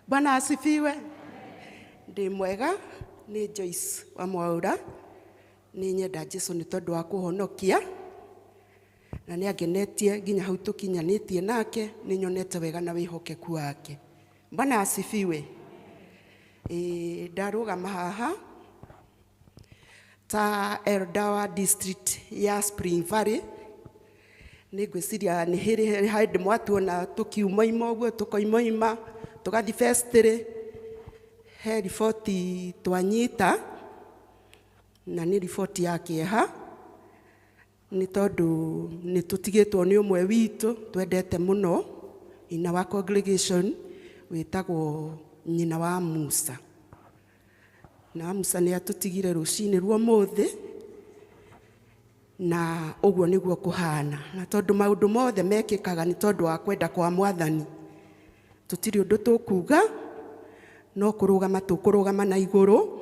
Bwana asifiwe. Ndi mwega ni Joyce wa Mwaura. Ni nyenda Jesu nĩ tondũ wa kũhonokia. Na nĩ angenetie nginya hau tũkinyanĩtie nake, nĩ nyonete wega na wĩhokeku wake. Bwana asifiwe. Ndarũgama haha ta elder wa district ya Spring Valley. Nĩ ngwĩciria nĩ hĩndĩ mwatuona tũkiuma ũguo tũkoima tũgathi festival. He riboti twanyita na nĩ riboti ya kĩeha. Nĩ tondũ nĩ tũtigĩtwo nĩ ũmwe witũ twendete mũno ina wa congregation wĩtagwo nyina wa Musa. Na Musa nĩ atũtigire rũcinĩ rwa ũmũthĩ na ũguo nĩguo kũhana. Na tondũ maũndũ mothe mekĩkaga nĩ tondũ wa kwenda kwa Mwathani. Tũtirĩ ũndũ tũkuga no kũrũgama na igũrũ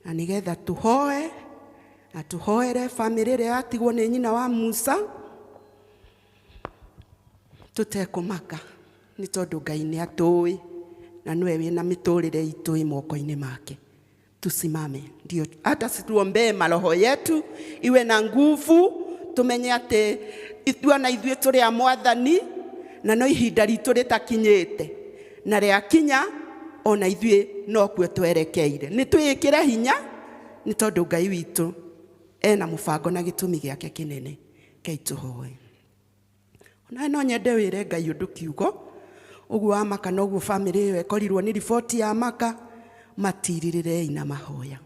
na nĩgetha tũhoe na tũhoere famĩlĩ ĩrĩa yatigwo nĩ nyina wa Musa tũtekũmaka nĩ tondũ Ngai nĩ atũĩ na nĩwe wĩna mĩtũrĩre itũ ĩ moko-inĩ make. Tusimame ndio hata situombee maroho yetu iwe na nguvu, tumenye atĩ ithuona ithuĩ tũrĩ a Mwathani na no ihinda ritũ rĩtakinyĩte na rĩakinya ona ithuĩ no kuo twerekeire. Nĩ twĩkĩre hinya nĩ tondũ Ngai witũ ena mũbango na gĩtũmi gĩake kĩnene. Ngai tũhoe. Ona no nyende wĩre Ngai ũndũ kiugo ũguo wa maka noguo famĩlĩ ĩyo ĩkorirwo nĩ riboti ya maka matirirĩre ina mahoya.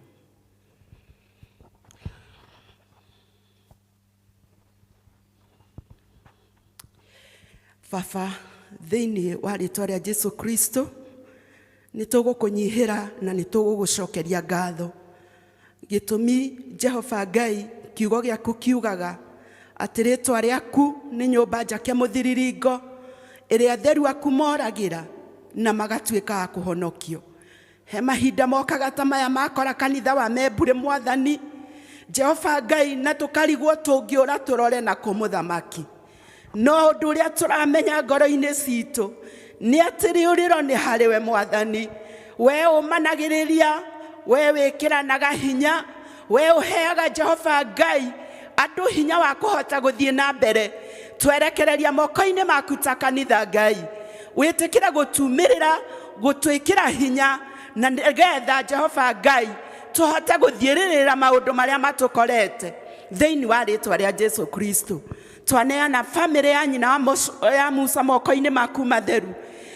Baba thĩinĩ wa rĩĩtwa rĩa Jesu Kristo nĩ tũgũkũnyihĩra na nĩ tũgũgũcokeria ngatho. Gĩtũmi Jehova Ngai kiugo gĩaku kiugaga atĩ rĩĩtwa rĩaku nĩ nyũmba njake mũthiriringo ĩrĩa atheru aku moragĩra na magatuĩka a kũhonokio. He mahinda mokaga ta maya makora kanitha wa Membley Mwathani Jehova Ngai na tũkarigwo tũngĩũra tũrore na kũmũthamaki. No ũndũ ũrĩa tũramenya ngoro-inĩ citũ nĩ atĩ rĩũrĩro nĩ harĩ we Mwathani. We ũmanagĩrĩria, we wĩkĩranaga hinya, we ũheaga Jehova Ngai andũ hinya wa kũhota gũthiĩ na mbere. Twerekereria moko-inĩ maku ta kanitha Ngai. Wĩtĩkĩre gũtumĩrĩra, gũtwĩkĩra hinya na nĩgetha Jehova Ngai tũhote gũthiĩrĩrĩra maũndũ marĩa matũkorete thĩinĩ wa rĩĩtwa rĩa Jesu Kristo. Twaneana famĩlĩ ya nyina ya Musa moko-inĩ maku matheru.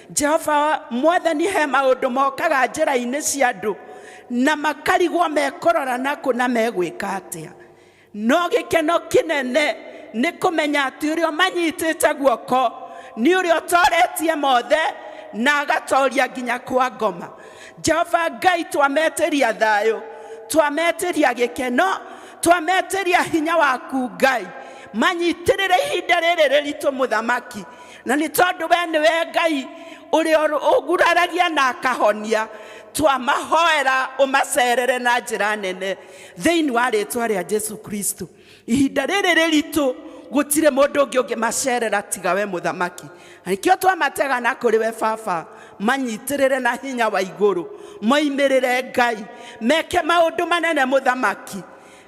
Jehova Mwathani he maũndũ mokaga njĩra-inĩ cia andũ na makarigwo mekũrora nakũ na megwĩka atĩa. No gĩkeno kĩnene nĩ kũmenya atĩ ũrĩa manyitĩte guoko nĩ ũrĩa ũtoretie mothe na agatoria nginya kwa ngoma. Jehova Ngai twameteria thayo, twameteria gikeno, twameteria hinya waku Ngai, manyitirire ihinda rĩrĩ rĩritũ mũthamaki, na nĩ tondũ we nĩwe Ngai ũrĩa ũguraragia na akahonia, twamahoera ũmacerere na njĩra nene thĩinĩ wa rĩtwa rĩa Jesu Kristo. Ihinda rĩrĩ rĩritũ gũtirĩ mũndũ ũngĩ ũngĩmacerera tiga we mũthamaki, na nĩkĩo twamatega na kũrĩ we Baba, manyitirire na hinya wa igũrũ, moimĩrĩre Ngai, meke maũndũ manene mũthamaki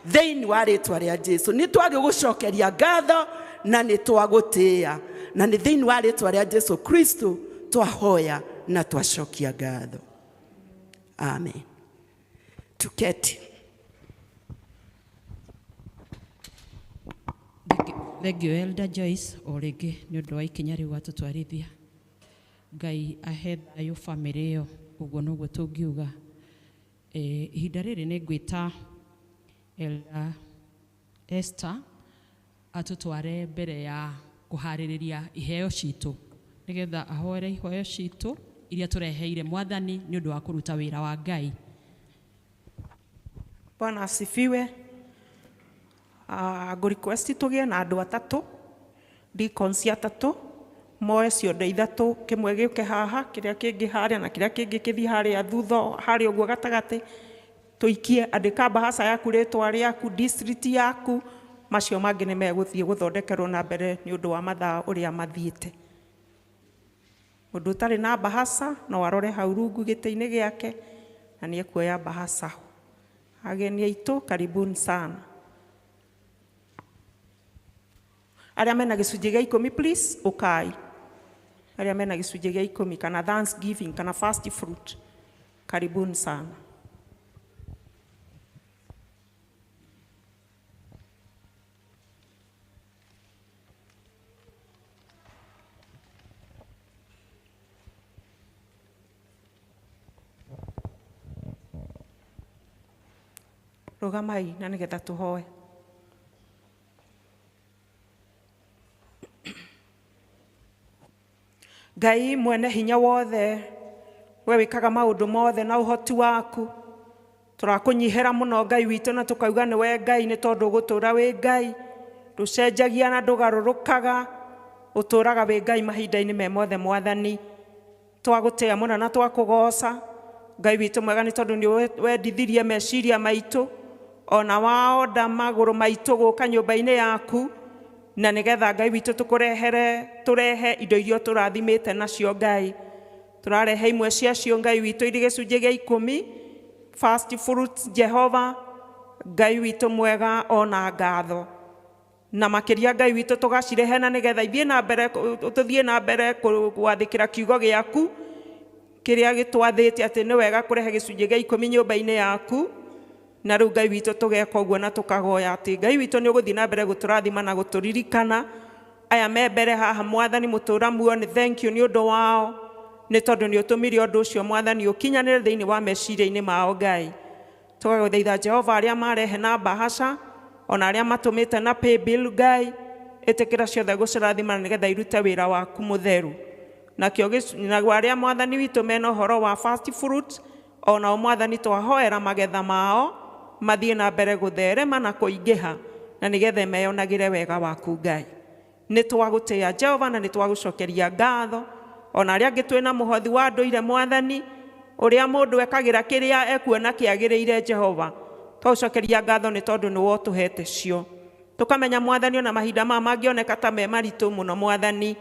thĩinĩ wa rĩtwa rĩa Jesu. Nĩ twagĩgũcokeria ngatho na nĩ twagũtĩĩa, na nĩ thĩinĩ wa rĩtwa rĩa Jesu Kristo twahoya na twacokia ngatho. Amen. Tuketi. Thank you, Elder Joyce, o rĩngĩ nĩ ũndũ wa ikinya rĩu watũtwarithia. Ngai ahe thayũ bamĩrĩ ĩyo, ũguo noguo tũngiuga. Ihinda rĩrĩ nĩ ngwĩta Elder Esther atũtware mbere ya kũharĩrĩria iheo citũ, nĩgetha ahoere iheo citũ iria tũreheire Mwathani nĩ ũndũ wa kũruta wĩra wa Ngai. Bwana asifiwe. Ngũ-request tũgĩe na andũ atatũ, deacons atatũ, moe ciondo ithatũ, kĩmwe gĩũke haha, kĩrĩa kĩngĩ harĩa na kĩrĩa kĩngĩ kĩthiĩ harĩa thutha harĩa ũguo gatagatĩ, tũikie, andĩka mbahaca yaku, rĩtwa rĩaku, district yaku, macio mangĩ nĩ megũthiĩ gũthondekerwo na mbere nĩ ũndũ wa mathaa ũrĩa mathiĩte. Mũndũ ũtarĩ na mbahaca no arore hau rungu gĩtĩ-inĩ gĩake na nĩ ekuoya mbahaca. Ageni aitũ, karibuni sana. Arĩa mena gĩcunjĩ gĩa 10 please, ũkai. Arĩa mena gĩcunjĩ gĩa 10 kana Thanksgiving kana first fruit, karibuni sana. Rũgamai na nĩgetha tũhoe. Ngai mwene hinya wothe, we wĩkaga maũndũ mothe na ũhoti waku, tũrakũnyihĩra mũno Ngai witũ na tũkauga nĩ we Ngai nĩ tondũ ũgũtũũra wĩ Ngai, ndũcenjagia na ndũgarũrũkaga, ũtũũraga wĩ Ngai mahinda-inĩ me mothe Mwathani. Twagũtĩĩa mũno na twakũgoca Ngai witũ mwega nĩ tondũ nĩ wendithirie meciria maitũ, ona waonda magũrũ maitũ gũka nyũmba-inĩ yaku, na nĩgetha Ngai witũ tũrehe indo iria tũrathimĩte nacio Ngai. Tũrarehe imwe ciacio Ngai witũ irĩ gĩcunjĩ gĩa 10, first fruits Jehova, Ngai witũ mwega ona ngatho. Na makĩria Ngai witũ tũgacirehe na nĩgetha tũthiĩ na mbere gwathĩkĩra kiugo gĩaku, kĩrĩa gĩtwathĩte atĩ nĩ wega kũrehe gĩcunjĩ gĩa 10 nyũmba-inĩ yaku. Na rĩu Ngai witũ tũgeka ũguo na tũkagoya atĩ Ngai witũ nĩ ũgũthiĩ na mbere gũtũrathima na gũtũririkana. Aya me mbere haha Mwathani mũtũũra muone, thank you nĩ ũndũ wao, nĩ tondũ nĩ ũtũmire ũndũ ũcio Mwathani ũkinyanĩre thĩinĩ wa meciria-inĩ mao Ngai. Tũgagũthaitha Jehova arĩa marehe na mbahaca, ona arĩa matũmĩte na pay bill Ngai, ĩtĩkĩra ciothe gũcirathima nĩgetha irute wĩra waku mũtheru. Nakĩo arĩa Mwathani witũ mena ũhoro wa first fruit, ona Mwathani twahoera magetha mao mathiĩ na mbere gũtherema na kũingĩha, na nĩgetha meyonagĩre wega waku Ngai. Nĩ twagũtĩĩa Jehova na nĩ twagũcokeria ngatho, ona arĩa angĩ twĩna mũhothi wa ndũire Mwathani, ũrĩa mũndũ ekagĩra kĩrĩa ekuona kĩagĩrĩire Jehova, twagũcokeria ngatho nĩ tondũ nĩ wotũhete cio. Tũkamenya Mwathani ona mahinda maya mangĩoneka ta me maritũ mũno Mwathani,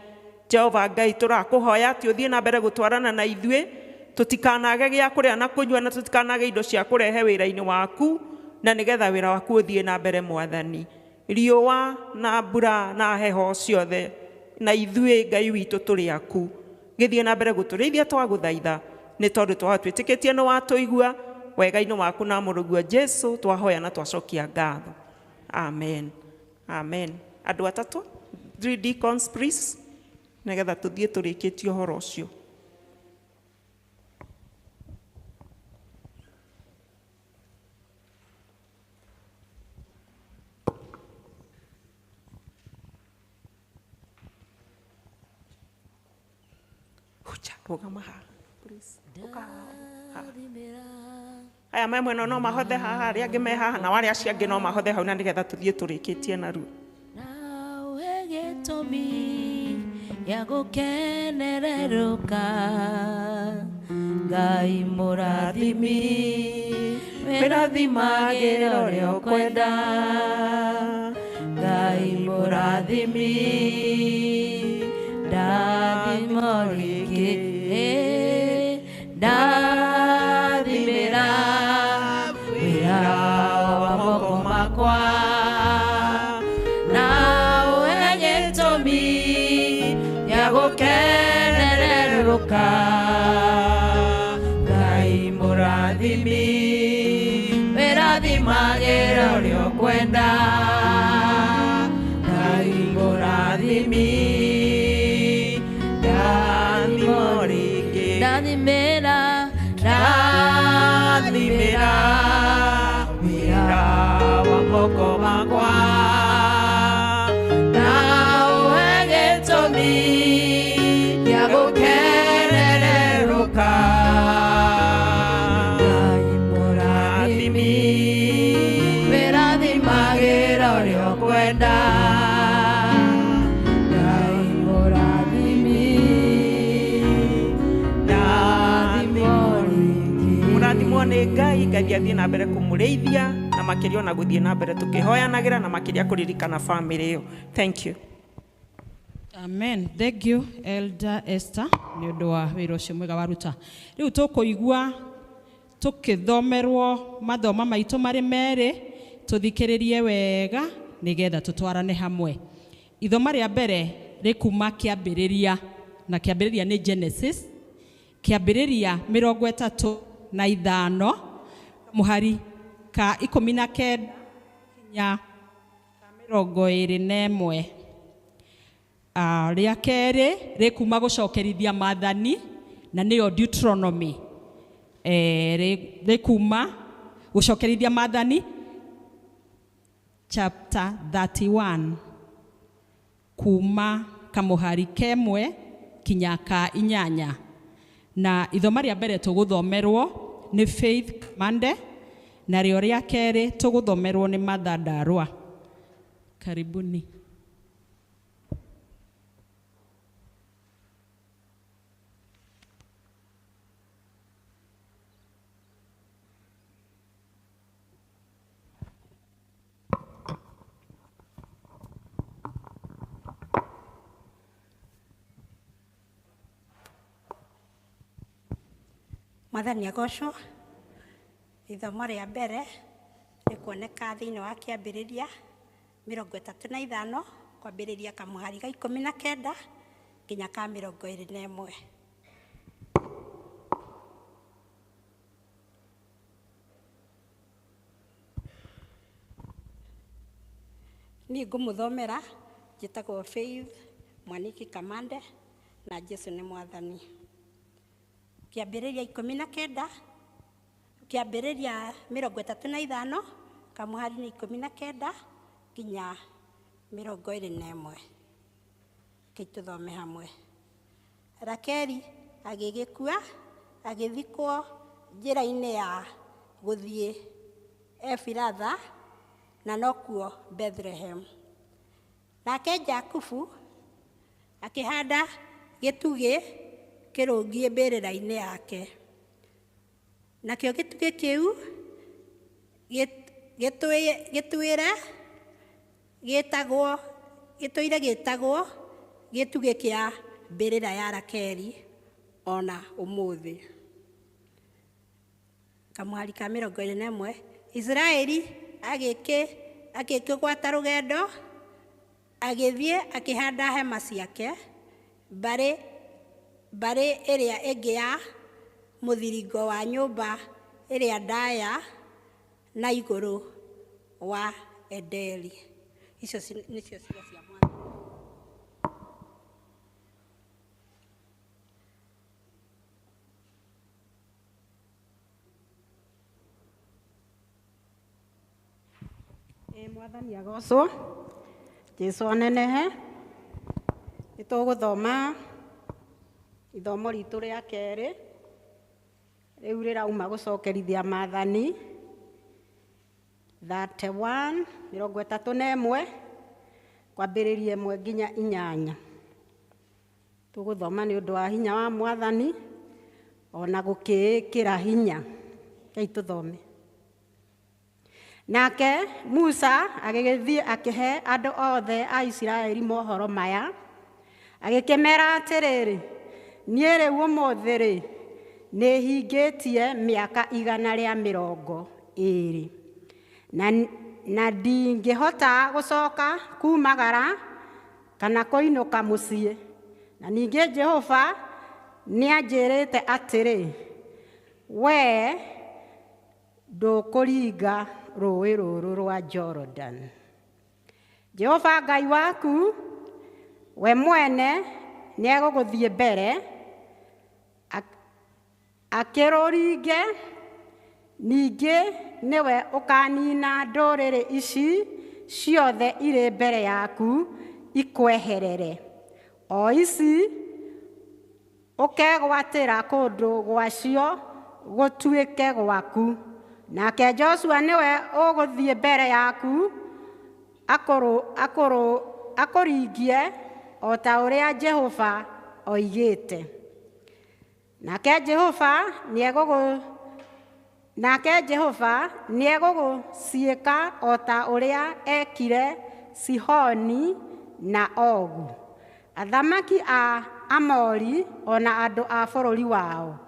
Jehova Ngai tũrakũhoya atĩ ũthiĩ na mbere gũtwarana na ithuĩ, tũtikanage gĩa kũrĩa na kũnyua na tũtikanage indo cia kũrehe wĩra-inĩ waku, na nĩgetha wĩra waku ũthiĩ na mbere Mwathani. Riũa na mbura na heho ciothe na ithuĩ Ngai witũ tũrĩ aku, gĩthiĩ na mbere gũtũrĩithia twagũthaitha, nĩ tondũ twatwĩtĩkĩtie nĩ watũigua, wega-inĩ waku na mũrũguo Jesu twahoya na twacokia ngatho. Amen. Amen. Andũ atatũ, 3 deacons please, nĩgetha tũthiĩ tũrĩkĩtie ũhoro ũcio. Hucha. rũgama haha please aya me mwena no mahothe haha arĩa angĩ me haha na arĩa acio angĩ no mahothe hau na nĩgetha tũthiĩ tũrĩkĩtie narua nawe gĩtũmi gĩa gũkenererũka Ngai mũrathimi wĩrathimagĩra ũrĩa ũkwenda Ngai mũrathimi ndathimo rĩngĩ ndathimĩra wĩra wa moko makwa nawe gĩtũmi gĩa gũkenererũka Ngai mũrathimi wĩrathimagĩra ũrĩa ũkwenda Ngai mũrathimi ndathimo rĩngĩ ndathimĩra wĩra wa moko makwa nawe gĩtũmi gĩa gũkenererũka Ngai mũrathimi wĩrathimagĩra ũrĩa ũkwenda Ngai mũrathimi ndathimo rĩngĩ mũrathimwo nĩ Ngai Ngai athiĩ na mbere kũmũrĩithia na makĩria ona gũthiĩ na mbere tũkĩhoyanagĩra na makĩria kũririkana family ĩyo thank you Amen. Thank you, Elder Esther. Nĩ ũndũ wa wĩra ũcio mwega waruta. Rĩu tũkũigua tũkĩthomerwo mathoma maitũ marĩ merĩ tũthikĩrĩrie wega nĩgetha tũtwarane hamwe. Ithoma rĩa mbere rĩkuma kĩambĩrĩria na kĩambĩrĩria nĩ Genesis. Kĩambĩrĩria 35 mũhari ka 19 kinya 21. Rĩa kerĩ rĩkuma gũcokerithia maathani na nĩyo Deuteronomy. Rĩkuma gũcokerithia maathani chapter 31 kuma kamuhari kemwe kinya ka 8 na ithoma rĩa mbere tũgũthomerwo nĩ Faith Mande na rĩo rĩa kerĩ tũgũthomerwo nĩ Martha Ndarwa. Karibuni. Mwathani agocwo. Ithomo rĩa mbere rĩkuoneka thĩinĩ wa kĩambĩrĩria 35 kwambĩrĩria kamuhari ga 19 nginya ka 21. Niĩ ngũmũthomera njĩtagwo Faith Mwaniki Kamande na Jesu nĩ Mwathani. Kĩambĩrĩria 19 kĩambĩrĩria 35 kamuhari nĩ 19 nginya 21. Tũthome hamwe. Rakeli agĩgĩkua agĩthikwo njĩra-inĩ ya gũthiĩ Efiratha na nokuo Bethlehem. Nake Jakubu akĩhanda gĩtugĩ kĩrũngie mbĩrĩra-inĩ yake. Nakĩo gĩtugĩ kĩu gĩtũire gĩtagwo gĩtugĩ kĩa mbĩrĩra ya Rakeli ona ũmũthĩ. Kamuhari ka 21. Israeli agĩkĩgwata rũgendo agĩthiĩ akĩhanda hema ciake barĩ ĩrĩa ĩngĩ ya mũthiringo wa nyũmba ĩrĩa ndaya na igũrũ wa Edeli. Icio nĩcio ciugo cia Mwathani. Mwathani agocwo. Jesu anenehe. Nĩtũgũthoma ithomo ritũ rĩa kerĩ rĩu rĩrauma gũcokerithia Maathani 31:31 kwambĩrĩria 1 nginya 8. Tũgũthoma nĩ ũndũ wa hinya wa Mwathani ona gũkĩĩkĩra hinya. Kei tũthome. Nake Musa agĩgĩthiĩ akĩhe andũ othe a Isiraeli mohoro maya, agĩkĩmera atĩrĩrĩ, niĩ rĩu ũmũthĩ-rĩ nĩhingĩtie mĩaka 120 na ndingĩhota gũcoka kumagara kana kũinũka mũciĩ. Na ningĩ Jehova nĩanjĩrĩte atĩrĩ, wee ndũkũringa rũĩ rũrũ rwa Jordan. Jehova Ngai waku we mwene nĩegũgũthiĩ mbere akĩrũringe, ningĩ nĩwe ũkanina ndũrĩrĩ ici ciothe irĩ mbere yaku ikweherere, o ici ũkegwatĩra kũndũ gwacio gũtuĩke gwaku. Nake Joshua nĩwe ũgũthiĩ mbere yaku akũringie o ta ũrĩa Jehova oigĩte. Nake Jehova nĩegũgũciĩka o ta ũrĩa ekire Sihoni na Ogu, athamaki a Amori ona andũ a bũrũri wao,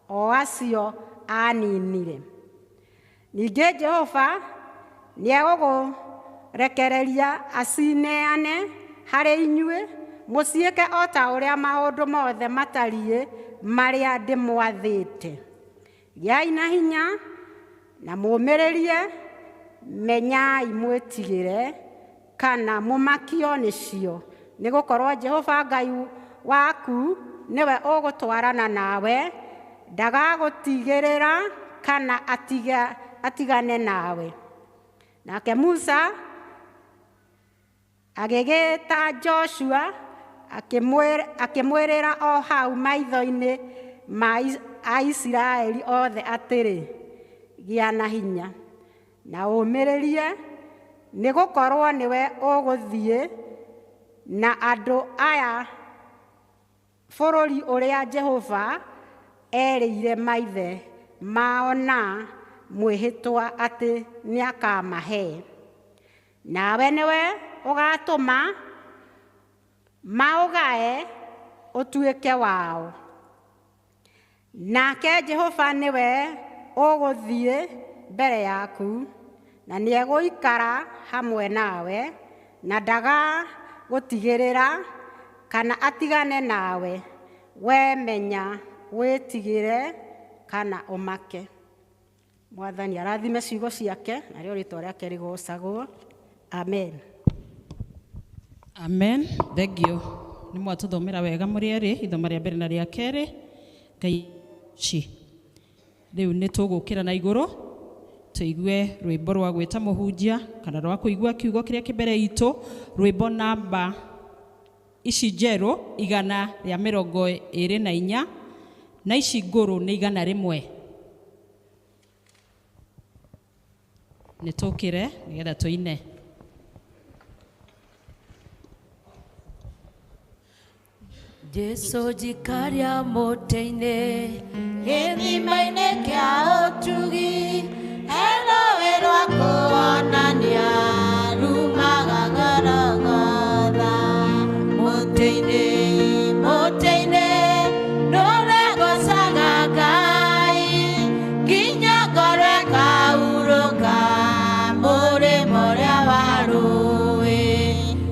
o acio aninire. Ningĩ Jehova nĩegũgũrekereria acineane harĩ inyuĩ, mũciĩke o ta ũrĩa maũndũ mothe matariĩ marĩa ndĩmwathĩte. Gĩai na hinya na mũũmĩrĩrie, menyai mwĩtigĩre kana mũmakio nĩcio, nĩgũkorwo Jehova Ngai waku nĩwe ũgũtwarana nawe, ndagagũtigĩrĩra kana atigane nawe. Nake Musa agĩgĩta Joshua akĩmwĩrĩra o hau maitho-inĩ ma Aisiraeli othe atĩrĩ, gĩa na hinya na ũmĩrĩrie, nĩgũkorwo nĩwe ũgũthiĩ na andũ aya bũrũri ũrĩa Jehova erĩire maithe mao na mwĩhĩtwa atĩ nĩakamahe. Nawe nĩwe ũgatũma maũgae ũtuĩke wao. Nake Jehova nĩwe ũgũthiĩ mbere yaku na nĩegũikara hamwe nawe, na ndagagũtigĩrĩra kana atigane nawe. We menya wĩtigĩre kana ũmake. Mwathani arathime ciugo ciake, narĩo rĩĩtwa rĩake rĩgocagwo. Amen. Amen. Thengio nĩ mwatũthomera wega mũrĩ erĩ, ithoma rĩa mbere na rĩa kerĩ. Ngai ci rĩu nĩ tũgũkĩra na igũrũ tũigue rwĩmbo rwa gwĩta mũhunjia kana rwa kũigua kiugo kĩrĩa kĩmbere itũ, rwĩmbo namba ici njerũ 124 na ici ngũrũ nĩ 100. Nĩ tũkĩre nĩgetha tũine. Jesu jikaria mũtĩ-inĩ gĩthima-inĩ kĩa ũtugi, hena wĩra wa kuonania rumaga garagara mũtĩ-inĩ nũregocaga Ngai nginya ngoro ĩkaurũka mũrĩmo ũrĩa wa rũĩ,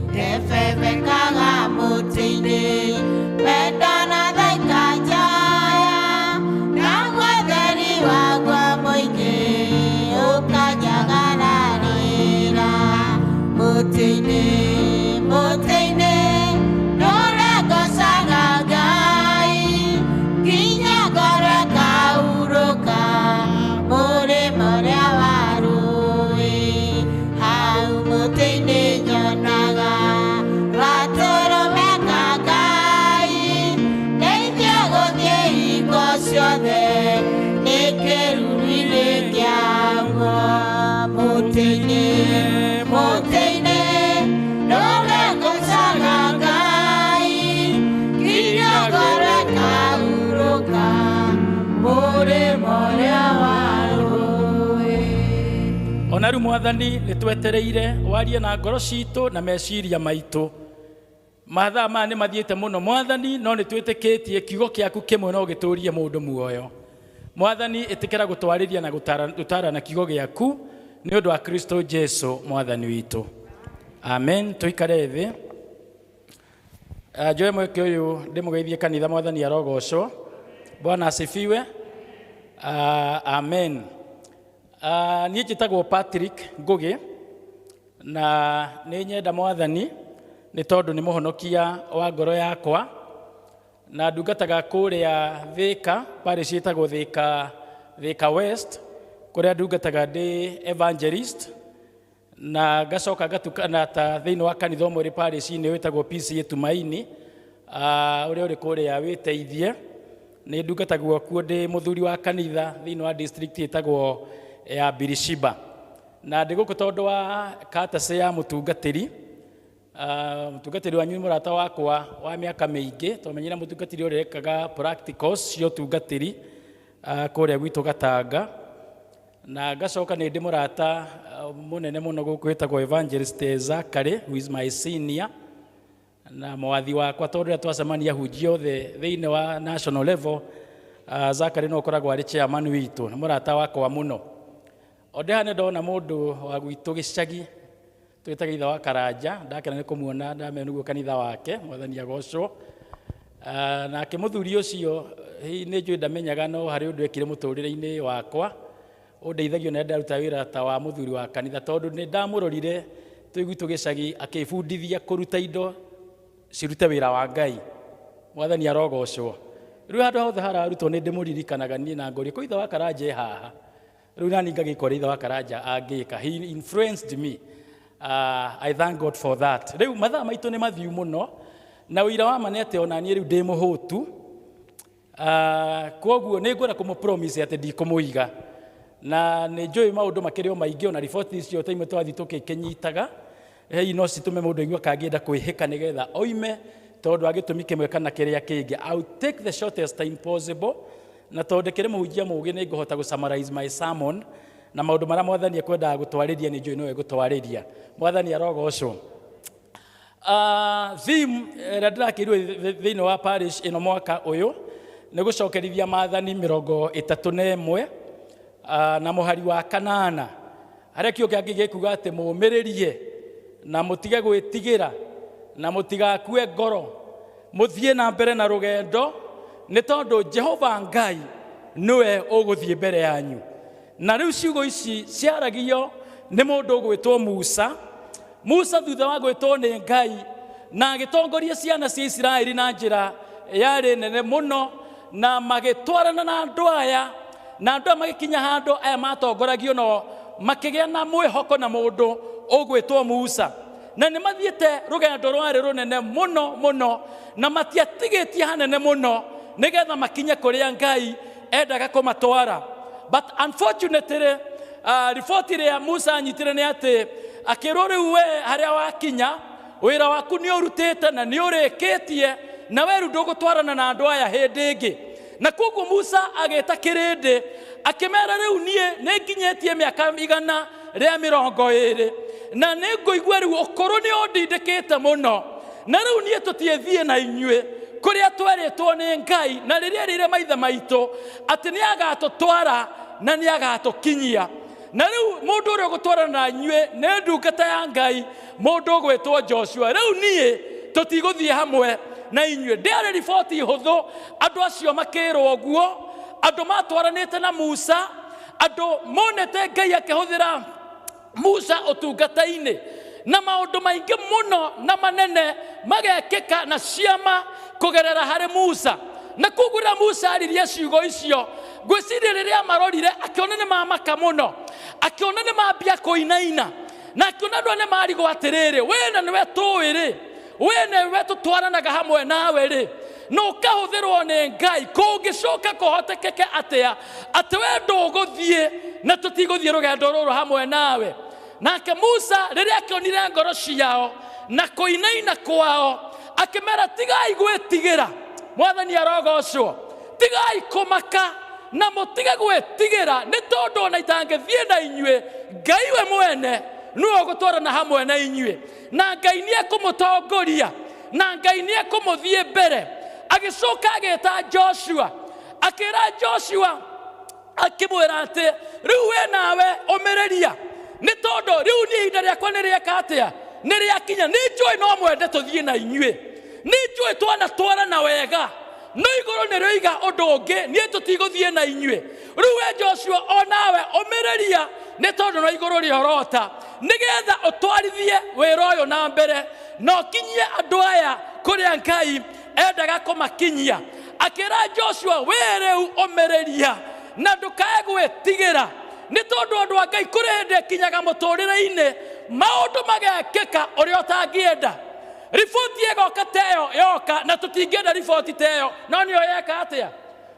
ndebebekaga mũtĩ-inĩ wendo na thaika njaya na mwetheri wa na rĩu Mwathani nĩtwetereire warie na ngoro citũ na meciria maitũ. Mathaa maya nĩmathiĩte mũno Mwathani, no nĩtwĩtĩkĩtie kiugo kĩaku kĩmwe no gĩtũrie mũndũ muoyo. Mwathani ĩtĩkĩra gũtwarĩria na gũtarana kiugo gĩaku nĩ ũndũ wa Kristo Jesu Mwathani witũ. Amen. Tuikare thĩ. Njoe mweke ũyũ ndĩmũgeithie kanitha. Mwathani arogocwo. Bwana asifiwe. Amen. Niĩ njĩtagwo Patrick Ngugi na nĩ nyenda Mwathani nĩ tondũ nĩ mũhonokia wa ngoro yakwa na ndungataga kũrĩa Thĩka, parish ĩtagwo Thĩka West, kũrĩa ndungataga ndĩ evangelist na ngacoka ngatukana ta thĩinĩ wa kanitha ũmwe ũrĩ parish-inĩ wĩtagwo PCEA Tumaini ũrĩa ũrĩ kũrĩa Wĩteithie. Nĩ ndungatagwo kuo ndĩ mũthuri wa kanitha thĩinĩ wa district ĩtagwo ya Birishiba, na ndĩ gũkũ tondũ wa katase ya mũtungatĩri wanyu mũrata wakwa wa mĩaka mĩingĩ, tũmenyera mũtungatĩri ũrĩa ekaga practicals cia ũtungatĩri kũrĩa gwitũ Gatanga, na ngacoka nĩ ndĩ mũrata mũnene mũno gũkũ wĩtagwo Evangelist Zakari, who is my senior, na mwathi wakwa tondũ rĩrĩa twacemania hunjia othe thĩinĩ wa national level. Zakari no ũkoragwo arĩ chairman witũ, nĩ mũrata wakwa mũno. Ondehane ndona mũndũ wa gwitũ gĩcagi twĩtaga ithe wa Karanja, ndakena nĩ kũmuona, ndamenya nĩguo kanitha wake. Mwathani agocwo. Nake mũthuri ũcio nĩ njũĩ ndamenyaga, no harĩ ũndũ ekire mũtũrĩre-inĩ wakwa ũndeithagio na ndaruta wĩra ta wa mũthuri wa kanitha, tondũ nĩ ndamũrorire twĩ gwitũ gĩcagi akĩbundithia kũruta indo cirute wĩra wa Ngai. Mwathani arogocwo. Rĩu handũ hothe hararutwo nĩ ndĩmũririkanaga niĩ na ngori, ithe wa Karanja haha. Rĩu nani ngagĩkora ithe wa Karanja angĩka. He influenced me. I thank God for that. Rĩu mathaa maitũ nĩ mathiu mũno na ũira wa ma nĩ atĩ ona niĩ rĩu ndĩ mũhũtu. Koguo nĩ ngwenda kũmũpromise atĩ ndikũmũiga, na nĩ njũĩ maũndũ makĩrĩ o maingĩ, ona riboti icio ta imwe twathi tũkĩnyitaga hei no citũme mũndũ aigua kangĩenda kwĩhĩka nĩgetha oime tondũ wa gĩtũmi kĩmwe kana kĩrĩa kĩngĩ. I will take the shortest time possible, na tondũ kĩrĩ mũhunjia mũũgĩ nĩ ngũhota gũsummarize my sermon, na maũndũ marĩa Mwathani ekwendaga gũtwarĩria nĩ njũĩ no egũtwarĩria. Mwathani arogocwo. Theme ĩrĩa ndĩrakĩirwo thĩinĩ wa parish ĩno mwaka ũyũ nĩ gũcokerithia maathani 31 na mũhari wa 8, harĩa kĩo kĩangĩ gĩkuga atĩ mũũmĩrĩrie na mũtige gwĩtigĩra na mũtigakue ngoro, mũthiĩ na mbere na rũgendo, nĩ tondũ Jehova Ngai nĩwe ũgũthiĩ mbere yanyu. Na rĩu ciugo ici ciaragio nĩ mũndũ ũgwĩtwo Musa. Musa thutha wa gwĩtwo nĩ Ngai na agĩtongoria ciana cia Isiraeli na njĩra yarĩ nene mũno, na magĩtwarana na andũ aya, na andũ magĩkinya handũ aya matongoragio no makĩgĩa na mwĩhoko na mũndũ ũgwĩtwo Musa, na nĩ mathiĩte rũgendo rwarĩ rũnene mũno mũno, na matiatigĩtie hanene mũno nĩgetha makinye kũrĩa Ngai endaga kũmatwara. But unfortunately, riboti ĩrĩa Musa anyitire nĩ atĩ akĩrwo rĩu we harĩa wakinya wĩra waku nĩ ũrutĩte na nĩ ũrĩkĩtie, na we rĩu ndũgũtwarana na andũ aya hĩndĩ ĩngĩ. Na koguo Musa agĩta kĩrĩndĩ akĩmera rĩu niĩ nĩ nginyĩtie mĩaka 120 na nĩ ngũigua rĩu ũkũrũ nĩ ũndindĩkĩte mũno, na rĩu niĩ tũtiethiĩ na inyuĩ kũrĩa twerĩtwo nĩ Ngai na rĩrĩa rĩrĩ maithe maitũ atĩ nĩ agatũtwara na nĩ agatũkinyia. Na rĩu mũndũ ũrĩa ũgũtwarana na inyuĩ nĩ ndungata ya Ngai, mũndũ ũgwĩtwo Joshua. Rĩu niĩ tũtigũthiĩ hamwe na inyuĩ. Ndĩarĩ riboti hũthũ, andũ acio makĩrwo ũguo, andũ matwaranĩte na Musa, andũ monete Ngai akĩhũthĩra Musa ũtungata-inĩ, na maũndũ maingĩ mũno na manene magekĩka na ciama kũgerera harĩ Musa. Na koguo rĩrĩa Musa aririe ciugo icio, ngwĩciria rĩrĩa marorire akĩona nĩ mamaka mũno, akĩona nĩ mambia kũinaina, na akĩona andũ nĩ marigwo atĩrĩrĩ, we na nĩwe tũĩ rĩ, we nĩwe tũtwaranaga hamwe nawe rĩ, na ũkahũthĩrwo nĩ Ngai, kũngĩcoka kũhotekeke atĩa atĩ we ndũgũthiĩ na tũtigũthiĩ rũgendo rũrũ hamwe nawe. Nake Musa rĩrĩa akĩonire ngoro ciao na kũinaina kwao, akĩmera tigai gwĩtigĩra. Mwathani arogocwo. Tigai kũmaka na mutige gwĩtigĩra nĩ tondũ ona itangĩthiĩ na inyuĩ Ngai we mwene nĩwe ũgũtwarana hamwe na inyuĩ na Ngai nĩekũmũtongoria na Ngai nĩekũmũthiĩ mbere. Agĩcoka agĩĩta Joshua akĩra Joshua akĩmwĩra atĩ rĩu we nawe ũmĩrĩria nĩ tondũ rĩu niĩ ihinda rĩakwa nĩ rĩeka atĩa nĩ rĩakinya. Nĩ njũĩ no mwende tũthiĩ na inyuĩ, nĩ njũĩ twanatwarana wega, no igũrũ nĩ rĩoiga ũndũ ũngĩ, niĩ tũtigũthiĩ na inyuĩ. Rĩu we Joshua o nawe ũmĩrĩria nĩ tondũ no igũrũ rĩorota nĩgetha ũtwarithie wĩra ũyũ na mbere na ũkinyie andũ aya kũrĩa Ngai endaga kũmakinyia. Akĩra Joshua we rĩu ũmĩrĩria na ndũkae gwĩtigĩra nĩ tondũ andũ a Ngai kũrĩ hĩndĩ ĩkinyaga mũtũrĩre-inĩ maũndũ magekĩka ũrĩa ũtangĩenda. Riboti ĩgoka ta ĩyo yoka na tũtingĩenda riboti ta ĩyo, no nĩyo yeka atĩa.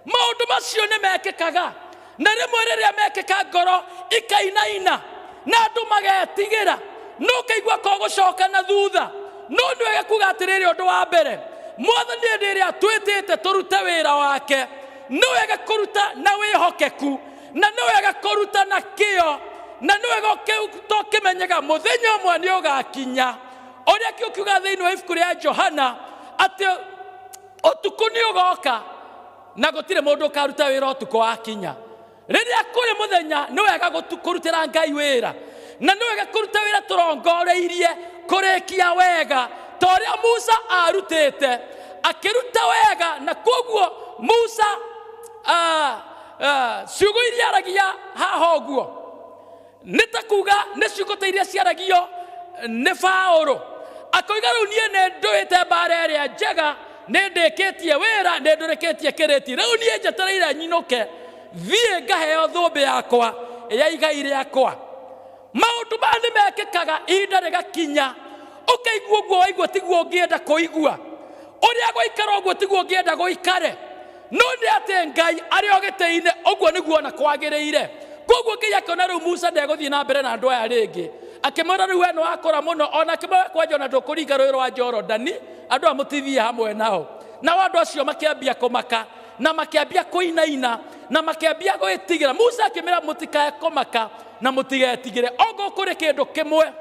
Maũndũ macio nĩ mekĩkaga na rĩmwe rĩrĩa mekĩka ngoro ikainaina na andũ magetigĩra no ũkaigua ko gũcoka na thutha. No nĩ wega kuga atĩrĩrĩ ũndũ wa mbere, Mwathani hĩndĩ ĩrĩa twĩtĩte tũrute wĩra wake nĩ wega kũruta na wĩhokeku na nĩ wega kũruta na kĩo na nĩ wega tũkĩmenyaga mũthenya ũmwe nĩ ũgakinya ũrĩa kiuga thĩinĩ wa ibuku rĩa Johana atĩ ũtukũ nĩ ũgoka na gũtirĩ mũndũ ũkaruta wĩra ũtukũ wakinya. Rĩrĩa kũrĩ mũthenya nĩ wega kũrutĩra Ngai wĩra na nĩ wega kũruta wĩra tũrongoreirie kũrĩkia wega ta ũrĩa Musa arutĩte akĩruta wega. Na koguo Musa ciugo iria aragia haha ũguo nĩ ta kuga nĩ ciugo ta iria ciaragio nĩ Paũlũ akoiga rĩu niĩ nĩ ndũĩte mbaara ĩrĩa njega, nĩ ndĩkĩtie wĩra, nĩ ndũrĩkĩtie kĩrĩti, rĩu niĩ njetereire nyinũke thiĩ ngaheo thũmbĩ yakwa ya igai rĩakwa. Maũndũ maya nĩ mekĩkaga ihinda rĩgakinya ũkaigua ũguo waigua tiguo ũngĩenda kũigua, ũrĩa gũikara ũguo tiguo ũngĩenda gũikare, no nĩ atĩ Ngai arĩ o gĩtĩ-inĩ ũguo nĩguo ona kwagĩrĩire. Koguo Ngai akĩona rĩu Musa ndegũthiĩ na mbere na andũ aya rĩngĩ, akĩmwĩra rĩu we nĩ wakũra mũno ona akĩmwĩra kwanja ona ndũkũringa rũĩ rwa Jorodani andũ a mũtithiĩ hamwe nao. Nao andũ acio makĩambia kũmaka na makĩambia kũinaina na makĩambia gwĩtigĩra. Musa akĩmwĩra mũtikae kũmaka na mũtigetigĩre, ongo kũrĩ kĩndũ kĩmwe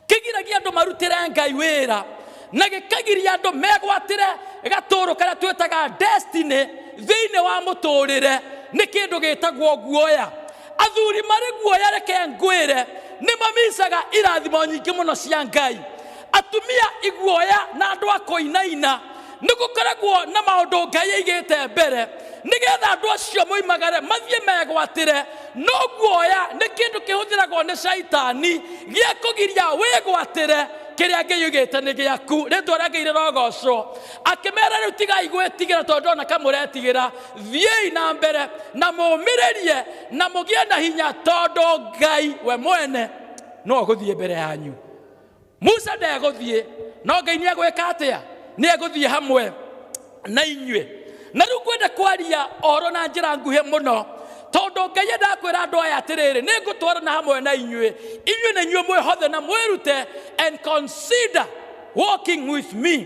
kĩgiragia andũ marutĩre Ngai wĩra na gĩkagiria andũ megwatĩre gatũrũ karĩa twĩtaga destiny thĩinĩ wa mũtũrĩre, nĩ kĩndũ gĩtagwo guoya. Athuri marĩ guoya reke ngwĩre nĩ mamicaga irathimo nyingĩ mũno cia Ngai. Atumia iguoya na andũ a kũinaina nĩ gũkoragwo na maũndũ Ngai aigĩte mbere nĩgetha andũ acio moimagare mathiĩ megwatĩre. No guoya nĩ kĩndũ kĩhũthĩragwo nĩ caitani gĩa kũgiria wĩgwatĩre kĩrĩa Ngai augĩte nĩ gĩaku. Rĩtwa rĩa Ngai rĩrogocwo. Akĩmera rĩu tigai gwĩtigĩra tondũ ona kamũretigĩra, thiĩi na mbere na mũmĩrĩrie na mũgĩe na hinya tondũ Ngai we mwene no agũthiĩ mbere yanyu. Musa ndegũthiĩ, no Ngai nĩ egwĩka atĩa? Nĩ egũthiĩ hamwe na inyuĩ. Na rĩu kwenda kwaria ũhoro na njĩra nguhĩ mũno tondũ Ngai endaga kwĩra andũ aya atĩrĩrĩ, nĩ ngũtwarana hamwe na inyuĩ, inyuĩ na inyuĩ mwĩhothe na mwĩrute and consider walking with me.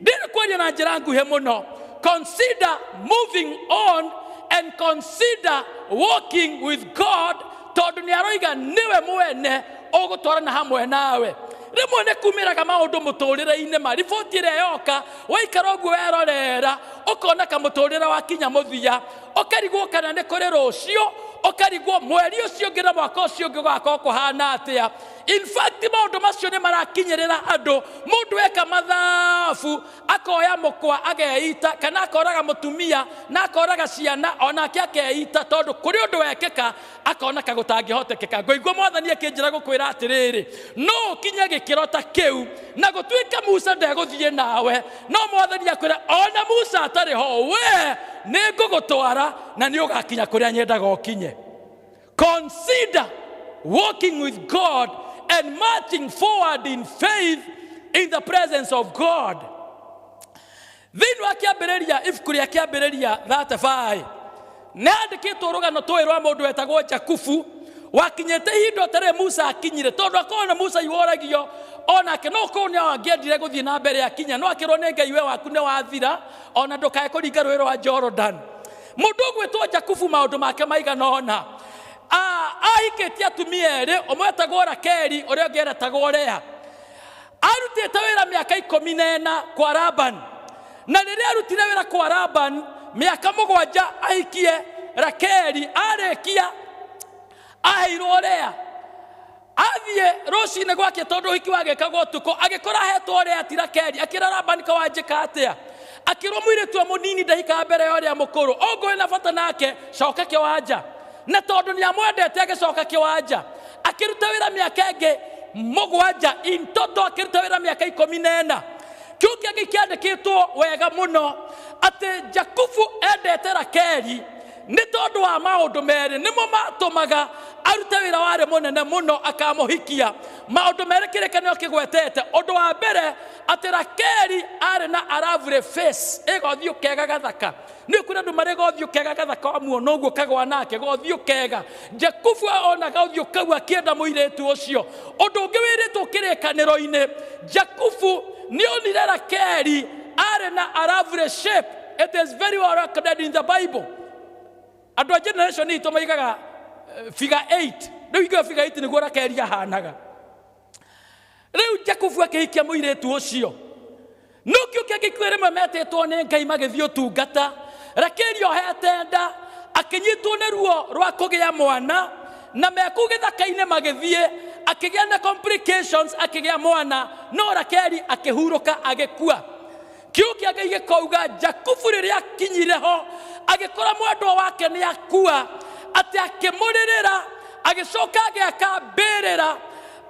Ndĩrĩ kwaria na njĩra nguhĩ mũno, consider moving on and consider walking with God tondũ nĩ aroiga nĩwe mwene ũgũtwarana hamwe nawe. Rĩmwe nĩ kumĩraga maũndũ mũtũrĩre-inĩ ma riboti ĩrĩa yoka waikara ũguo werorera ũkona kamũtũrĩre wakinya mũthia ũkarigwo kana nĩ kũrĩ rũciũ, ũkarigwo mweri ũcio ũngĩ na mwaka ũcio ũngĩ ũgakorwo kũhana atĩa. In fact maũndũ macio nĩ marakinyĩrĩra andũ, mũndũ eka mathabu akoya mũkwa ageita kana akoraga mũtumia na akoraga ciana onake akeita tondũ kũrĩ ũndũ wekĩka akona kagũtangĩhotekeka. Ngoigua Mwathani akĩnjĩra gũkwĩra atĩrĩrĩ, no ũkinye gĩkĩro ta kĩu na gũtuĩka Musa ndegũthiĩ nawe, no Mwathani akwĩra ona Musa atarĩ ho we nĩ ngũgũtwara na nĩ ũgakinya kũrĩa nyendaga ũkinye. Consider walking with God and marching forward in faith in the presence of God. Thĩinĩ wa kĩambĩrĩria ibuku rĩa kĩambĩrĩria 35 nĩ andĩkĩtwo rũgano tũĩ rwa mũndũ wetagwo Jakubu wakinyĩte ihinda ũtarĩ Musa akinyire, tondũ akorwo Musa iworagio onake no ũkorwo nĩ angĩendire gũthiĩ na mbere akinya, no akĩrwo nĩ Ngai we waku nĩ wathira ona ndũkae kũringa rũĩ rwa Jordan. mundu gwitwo Jakubu maundu make maiganona ahikĩtie atumia erĩ, ũmwe etagwo Rakeli ũrĩa ũngĩ etagwo Lea. Arutĩte wĩra mĩaka 14 kwa Laban, na rĩrĩa arutire wĩra kwa Laban mĩaka 7 ahikie Rakeli, arĩkia aheirwo Lea. Athiĩ rũcinĩ gwake tondũ ũhiki wagĩkagwo ũtukũ, agĩkora hetwo Lea ti Rakeli. Akĩra Laban kawanjĩka atĩa? Akĩrwo mũirĩtu mũnini ndahika mbere ya ũrĩa mũkũrũ, ũngũ na bata nake coka kĩwanja. Na tondũ nĩamwendete agĩcoka kĩwanja, akĩruta wĩra mĩaka ĩngĩ 7 in total, akĩruta wĩra mĩaka 14. Kĩu kĩngĩ kĩandĩkĩtwo wega mũno atĩ Jakubu endete Rakeli nĩ tondũ wa maũndũ merĩ nĩmo matũmaga arute wĩra warĩ mũnene mũno akamũhikia. Maũndũ merĩ kĩrĩkanĩro kĩgwetete. Ũndũ wa mbere atĩ Rakeli arĩ na a lovely face, ĩgothiũ kega gathaka. Nĩ kũrĩ andũ marĩ gothiũ kega gathaka wamuona ũguo kagwa nake gothiũ kega. Jakubu onaga ũthiũ kau akĩenda mũirĩtu ũcio. Ũndũ ũngĩ wĩrĩtwo kĩrĩkanĩro-inĩ, Jakubu nĩonire Rakeli arĩ na a lovely shape. It is very well recorded in the Bible. Andũ a generation itũ maigaga figure 8. Rĩu ikiuga figure 8 nĩguo Rakeli ahanaga. Rĩu Jakubu akĩhikia mũirĩtu ũcio. Nũkĩo kĩngĩ rĩmwe metĩtwo nĩ Ngai magĩthiĩ ũtungata. Rakeli ohete nda, akĩnyitwo nĩ ruo rwa kũgĩa mwana, na mekũu gĩthaka-inĩ magĩthiĩ, akĩgĩa na complications, akĩgĩa mwana, no Rakeli akĩhurũka agĩkua. Kĩu kĩngĩ gĩkauga Jakubu rĩrĩa akinyire ho, agĩkora mwendwa wake nĩ akua, atĩ akĩmũrĩrĩra, agĩcoka agĩaka mbĩrĩra,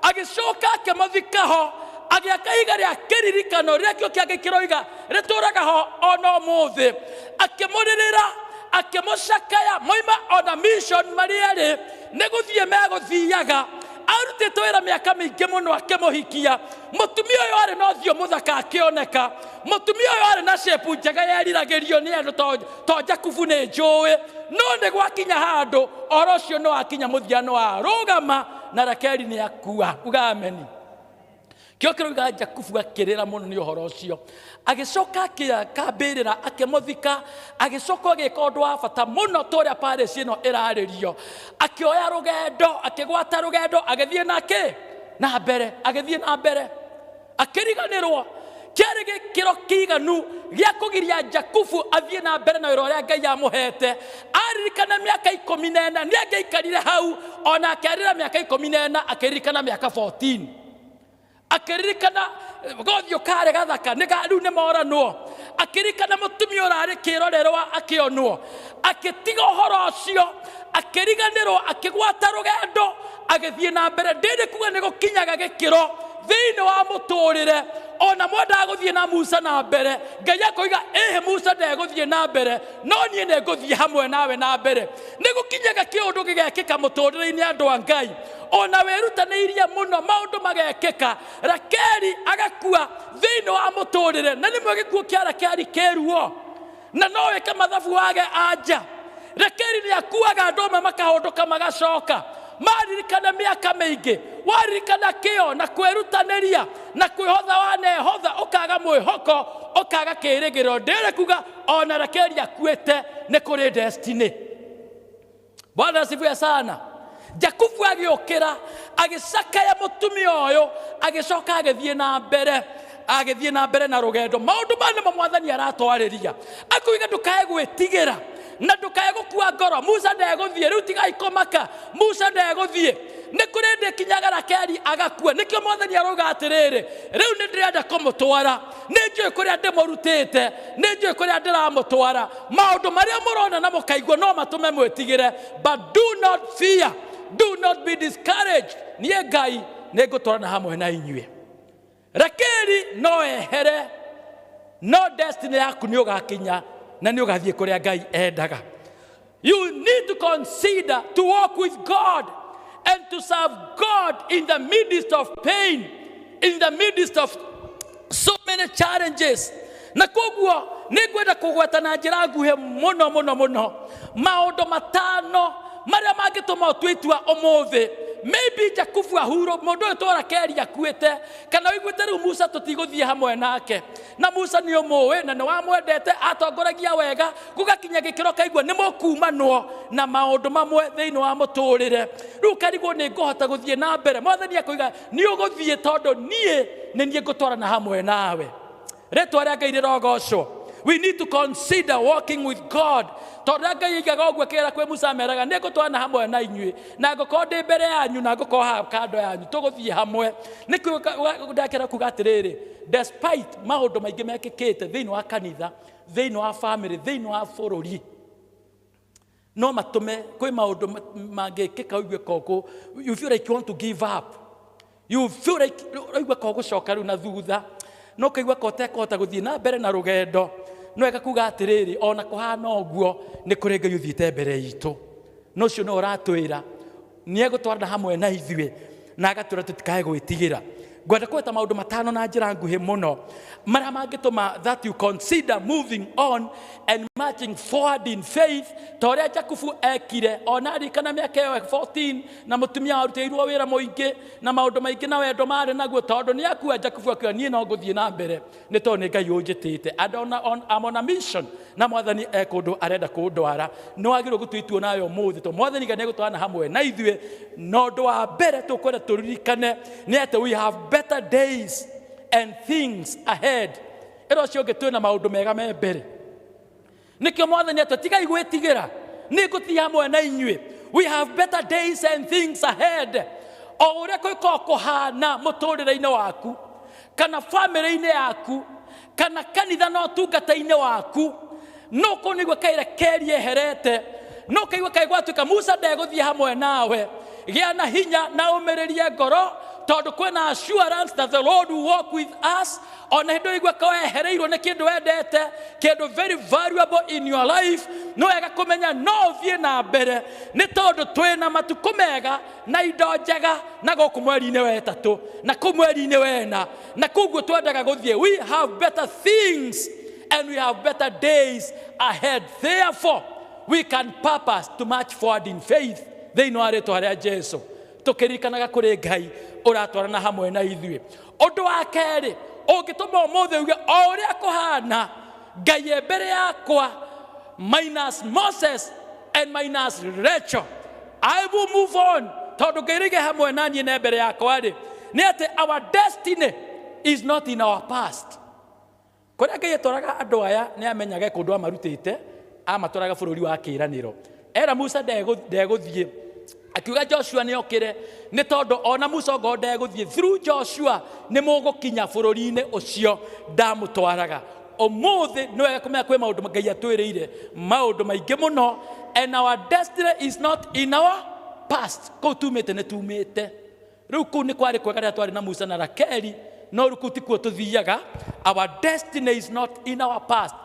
agĩcoka akĩmathika ho, agĩaka iga rĩa kĩririkano rĩrĩa kĩo kĩngĩ kĩroiga rĩtũraga ho ona ũmũthĩ. Akĩmũrĩrĩra, akĩmũcakaya, moima ona mission marĩ erĩ nĩ gũthiĩ megũthiaga. Arutĩte wĩra mĩaka mĩingĩ mũno akĩmũhikia. Mũtumia ũyũ arĩ na ũthiũ mũthaka akĩoneka. Mũtumia ũyũ arĩ na shape njega yeriragĩrio nĩ andũ to Jakubu nĩ njũĩ. No nĩ gwakinya handũ ũhoro ũcio nĩ wakinya mũthia nĩ warũgama na Rakeli nĩ akua. Uga ameni. Kĩo kĩroiga Jakubu akĩrĩra mũno nĩ ũhoro ũcio. Agĩcoka akĩaka mbĩrĩra akĩmũthika, agĩcoka agĩka ũndũ wa bata mũno ta ũrĩa parish ĩno ĩrarĩrio. Akĩoya rũgendo, akĩgwata rũgendo, agĩthiĩ na mbere, agĩthiĩ na mbere. Akĩriganĩrwo, kĩarĩ gĩkĩro kĩiganu gĩa kũgiria Jakubu athiĩ na mbere na wĩra ũrĩa Ngai amũhete. Aririkana mĩaka 14 nĩ angĩaikarire hau, ona akĩarĩra mĩaka 14 akĩririkana mĩaka 14. Akĩririkana gothiũ karĩ gathaka rĩu nĩ moranwo. Akĩririkana mũtumia ũrarĩ kĩrorerwa akĩonwo. Akĩtiga ũhoro ũcio, akĩriganĩrwo, akĩgwata rũgendo, agĩthiĩ na mbere. Ndĩrĩ kuga nĩ gũkinyaga gĩkĩro thĩinĩ wa mũtũrĩre, ona mwendaga gũthiĩ na Musa na mbere, Ngai akoiga Musa ndegũthiĩ na mbere, no niĩ nĩ ngũthiĩ hamwe nawe na mbere. Nĩ gũkinyaga kĩũndũ gĩgekĩka mũtũrĩre-inĩ andũ a Ngai, ona wĩrutanĩirie mũno maũndũ magekĩka. Rakeli agakua thĩinĩ wa mũtũrĩre, na nĩmwe gĩkuũ kĩa Rakeli kĩruo, na no wĩke mathabu wage anja. Rakeli nĩ akuaga andũ amwe makahũndũka magacoka. Maririkana mĩaka mĩingĩ, waririkana kĩo na kwĩrutanĩria na kwĩhotha wanehotha, ũkaga mwĩhoko, ũkaga kĩrĩgĩrĩro. Ndĩrĩ kuga ona Rakeli akuĩte nĩ kũrĩ destiny. Bwana asifiwe sana. Jakubu agĩũkĩra, agĩcakaya mũtumia ũyũ, agĩcoka agĩthiĩ na mbere na rũgendo. Maũndũ manene Mwathani aratwarĩria, akuiga ndũkae gwĩtigĩra na ndũkae gũkua ngoro. Musa ndegũthiĩ, rĩu tigai kũmaka, Musa ndegũthiĩ. Nĩ kũrĩ ndĩkinyaga Rakeli agakua. Nĩkĩo Mwathani arauga atĩrĩrĩ, rĩu nĩ ndĩrenda kũmũtwara, nĩ njũĩ kũrĩa ndĩmũrutĩte, nĩ njũĩ kũrĩa ndĩramũtwara. Maũndũ marĩa mũrona na mũkaigua no matũme mwĩtigĩre, but do not fear, do not be discouraged. Niĩ Ngai nĩ ngũtwarana hamwe na inyuĩ. Rakeli no ehere, no destiny yaku nĩ ũgakinya na nĩ ũgathiĩ kũrĩa Ngai endaga. You need to consider to walk with God and to serve God in the midst of pain, in the midst of so many challenges. Na koguo nĩ ngwenda kũgweta na njĩra nguhĩ mũno maũndũ matano marĩa mangĩtũma ũtue itua ũmũthĩ maybe Jakufu ahuro mondo tora keri akuete kana wiguite ru Musa tutiguthie hamwe nake na Musa ni omowe na wamwendete atongoragia wega gugakinya gikiro kaigwa ni mukumanwo na maundu mamwe thiini wa muturire riu karigwo ni ngohota guthie na mbere mwathani akoiga ni uguthie tondu nie ni nie ngutwarana hamwe nawe retwa ria Ngai rirogocwo. We need to consider walking with God. Tondu Ngai igaga ogwe kera kwe Musa meraga ni ngutwarana hamwe na inyui na ngoko ndi mbere yanyu na ngoko ha kando yanyu tuguthie hamwe ni ndakera kuga atiriri despite maundu maingi mekikite thiini wa kanitha thiini wa family thiini wa bururi no matume kwi maundu mangikika uigwe koko you feel like you want to give up, you feel like uigwe koko coka riu na thutha no kaigwa kote kota guthie na mbere na rugendo no ekakuga atiriri ona kuhana oguo ni kuri Ngai uthiite mbere itu no cio no uratwira ni egutwarana hamwe na ithuĩ na agatwĩra tutikae gwĩtigĩra. Ngwenda kweta maundu matano na njĩra nguhĩ muno maria mangĩtũma that you consider moving on and marching forward in faith ta ũrĩa Jakubu ekire ona arikana mĩaka ĩyo 14 na mũtumia warutĩirwo wĩra mũingĩ na maundu maingĩ na wendo marĩ naguo tondu nĩ akua Jakubu akiuga niĩ no ngũthiĩ na mbere nĩ tondũ nĩ Ngai ũnjĩtĩte and I'm on a mission na mwathani ekũndũ arenda kũndwara no agĩrĩirwo gũtũitua nayo mũthĩ tondũ mwathani Ngai nĩ egũtwarana hamwe na ithuĩ na ũndũ wa mbere tũkwenda tũririkane nĩ atĩ we have better days and things ahead. Ero cio ngetwe na maundu mega me mbere nikio mwathani atigai gwĩtigĩra nĩ ngũthiĩ hamwe na inyuĩ. We have better days and things ahead. O ũrĩa kũikorwo kũhana mũtũrĩre-inĩ waku kana family-inĩ yaku kana kanitha na ũtungata-inĩ waku no kũnigua kaire eherete no kaigua gwatuĩka Musa ndegũthiĩ hamwe nawe gĩa na hinya na ũmĩrĩrie ngoro tondu kwena assurance that the Lord will walk with us. Ona hindu igwa kawehereirwo ni kindu wendete kindu very valuable in your life no ega kumenya no thie na mbere ni tondu twina matuku mega na indo njega na goku mweri-ini wetatu na ku mweri-ini wena na kuguo twendaga guthie. We have better things and we have better days ahead. Therefore we can purpose to march forward in faith thiini wa ritwa ria Jesu tukirikanaga kuri Ngai uratwarana hamwe na ithuĩ. Ũndũ wa kerĩ ũngĩtũma ũmũthĩ uge o ũrĩa kũhana Ngai e mbere yakwa minus Moses and minus Rachel I will move on tondu Ngai rĩge hamwe na niĩ na mbere yakwa rĩ nĩ atĩ our destiny is not in our past. Kũrĩa Ngai etwaraga andũ aya nĩ amenyaga kũndũ amarutĩte amatwaraga bũrũri wa kĩĩranĩro. Era Musa ndegũthiĩ akiuga Joshua nĩ okire nĩ tondu ona Musa ngo ndegũthiĩ through Joshua nĩ mũgũkinya bũrũri-inĩ ũcio ndamũtwaraga. Ũmũthĩ nĩ wega kũmenya kwĩ maũndũ Ngai atwĩrĩire maũndũ maingĩ mũno and our destiny is not in our past. Kũu tumĩte nĩ tumĩte rĩu kũu nĩ kwarĩ kwega rĩrĩa twarĩ na Musa na Rakeli no rĩu kũu tikuo tũthiaga. Our destiny is not in our past.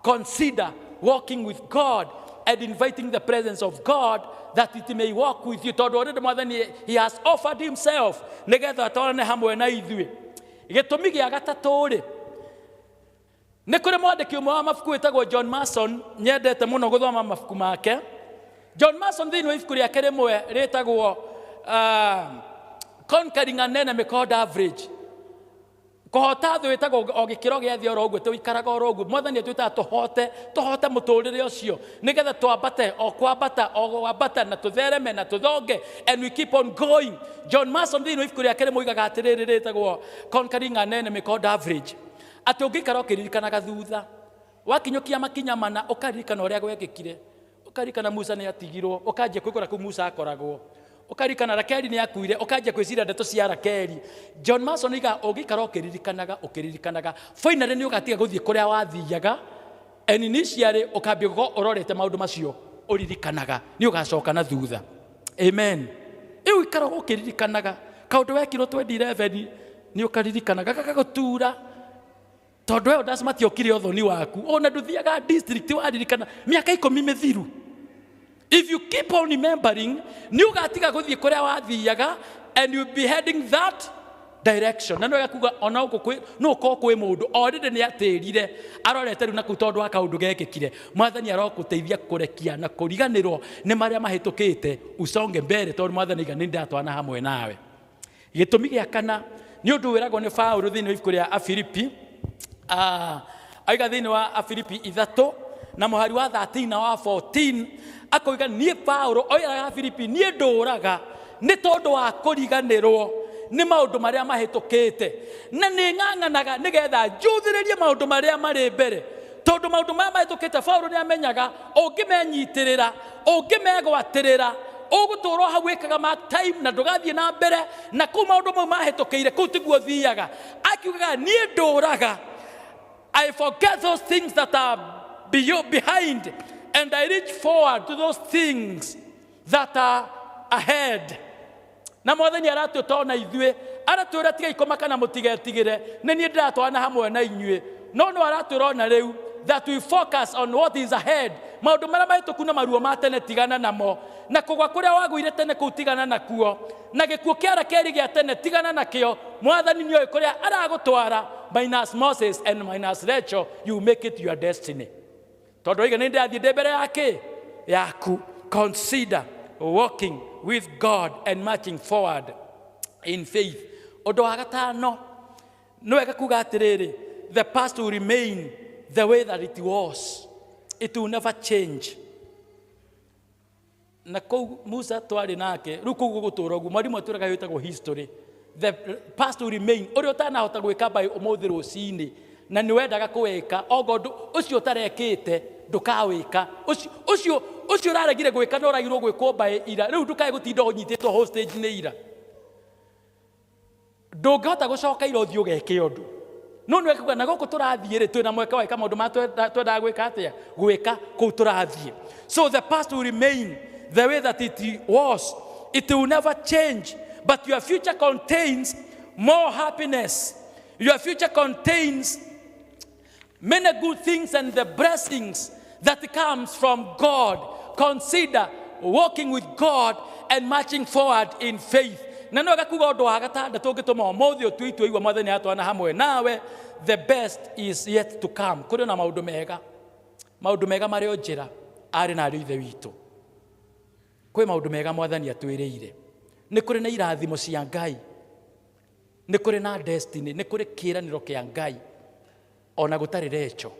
Consider walking with God and inviting the presence of God that it may walk with you. Tondu already mwathani he has offered himself nigetha atwarane hamwe na ithuĩ. Gĩtũmi gĩa gatatũ rĩ nĩ kũrĩ mwandĩki ũmwe wa mabuku wĩtagwo John Mason nyendete mũno gũthoma mabuku make. John Mason thĩinĩ wa ibuku rĩake rĩmwe rĩtagwo Conquering an Enemy Called Average. Kũhota thũ wĩtagwo o gĩkĩro gĩa thĩ oro ũguo tũikaraga oro ũguo mwathani atwĩtaga tũhote mũtũrĩre ũcio nĩgetha twambate o kwambata na tũthereme na tũthonge and we keep on going. John Mason thĩinĩ wa ibuku rĩake rĩmoigaga atĩrĩrĩ rĩtagwo Conquering an Enemy Called Average atĩ ũngĩikara ũkĩririkanaga thutha wakinyũkia makinya mana ũkaririkana ũrĩa gwekĩkire ũkaririkana Musa nĩ atigirwo ũkanjia kwĩkora kũu Musa akoragwo ukarikana Rakeli ni akuire ukanjia kwiciria ndeto cia Rakeli. John Mason iga ugikara ukiririkanaga finally ni ugatiga guthie kuria wathiaga and initially ukambia go urorete maundu macio uririkanaga ni ugacoka na thutha. Amen. Iu ikara ukiririkanaga kaundu wekirwo 2011 ni ukaririkanaga gagagutura tondu we ndacimati okire uthoni waku ona nduthiaga district waririkana miaka 10 mithiru. If you keep on remembering, ni ugatiga guthie kuria wathiaga and you'll be heading that direction. Na no gakuga ona uko kwi no ko kwi mundu already ni atirire arorete na kutondu aka undu gekikire mwathani arokuteithia kurekia na kuriganirwo ni maria mahitukite usonge mbere tondu mwathani ga ni ndatwana hamwe nawe. Gitumi gia kana ni undu wiragwo ni Paulo thini ibuku ria Afilipi aiga thini wa Afilipi 3 na muhari wa 13 na wa 14 akoiga ni Paulo oiraga Afilipi ni nduraga ni tondu wa kuriganirwo ni maundu maria mahitukite na ni ng'ang'anaga nigetha njuthiririe maundu maria mari mbere tondu maundu maria mahitukite Paulo ni amenyaga ungimenyitirira ungimegwatirira uguturwo hau wikaga mark time na ndugathie na mbere na ku maundu mau mahitukire ku tiguo thiaga akiugaga ni nduraga I forget those things that are behind and I reach forward to those things that are ahead. Na mwathani aratutona ithue aratwira tiga ikoma kana mutigetigire ni ni ndiratwana hamwe na inyue no araturona riu that we focus on what is ahead. Maundu maria mahituku na maruo matene tigana namo na kugwa kuria waguire tene kutigana nakuo na gikuo kiara keri gia tene tigana nakio. Mwathani ni oy kuria aragutwara minus Moses and minus Rachel, you make it your destiny. Tondu iga ni ndathie ndembere yake yaku. Consider walking with God and marching forward in faith. Odo wa gatano no wega kuga atiriri, the past will remain the way that it was. It will never change. Na kou Musa twari nake ruku gugutura gu mwarimu aturaga yitagwo history. The past will remain. Uri utanahota gwika by umuthi rucini na ni wendaga kuweka ogo ucio utarekite ndukawika ucio uraregire gwika no uragirwo gwikwo by ira riu ndukae gutinda unyititwo hostage ni ira ndungihota gucoka ira uthio geke undu no ni wekuga na guku turathie ri twina mweka wa maundu ma twendaga gwika atia gwika ku turathie. So the past will remain the way that it was. It will never change, but your future contains more happiness. Your future contains many good things and the blessings that comes from God. Consider walking with God and marching forward in faith. Na no gakuga undu wa gatandatu ngituma umuthi utwitwe igwa mwathani atwana hamwe nawe. The best is yet to come. Kuri na maundu mega mari onjira ari na ari ithe witu. Kwi maundu mega mwathani atwiriire. Ni kuri na irathimo cia Ngai, ni kuri na destiny, ni kuri kiraniro kia Ngai. Ona gutari Rachel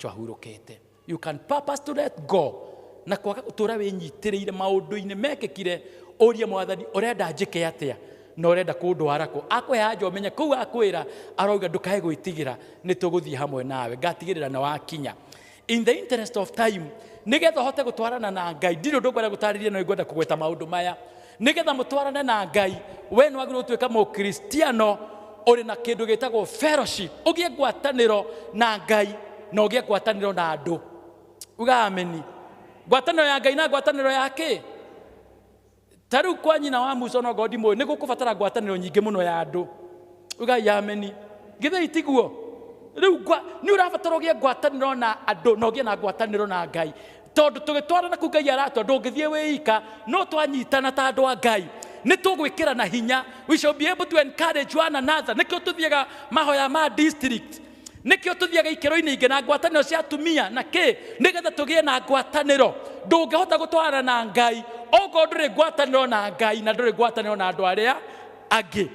ahurukite. You can purpose to let go na kwaga utura winyitiriire maundu-ini mekikire uria mwathani urenda njike atia no urenda kundwara ko akwe haja umenye kuu akwira arauga ndukae gwitigira ni tuguthie hamwe nawe ngatigirira na wakinya. In the interest of time nigetha hote gutwarana na Ngai ndiro ndungwenda gutariria no igwenda kugweta maundu maya nigetha mutwarane na Ngai we no agirwo twika mu Kristiano uri na kindu gitagwo fellowship ugie ngwataniro na Ngai na ugie ngwataniro na andu. Uga ameni. Ngwataniro ya Ngai na ngwataniro yake taru kwa nyina wa Musa no godi mo niguo kubatara ngwataniro nyingi muno ya andu. Uga yameni githe itiguo riu ni urabatara ugie ngwataniro na andu no ugie na ngwataniro na Ngai tondu tugitwarana ku Ngai aratwa ndungithie wika no twanyitana ta andu a Ngai ni tugwikira na hinya. We shall be able to encourage one another. Nikio tuthiaga mahoya ma district, nikio tuthiaga ikero-ini ingi na ngwataniro cia atumia na ki nigetha tugie na ngwataniro. Ndungihota gutwara na Ngai ogo nduri ngwataniro na Ngai na nduri ngwataniro na andu aria angi.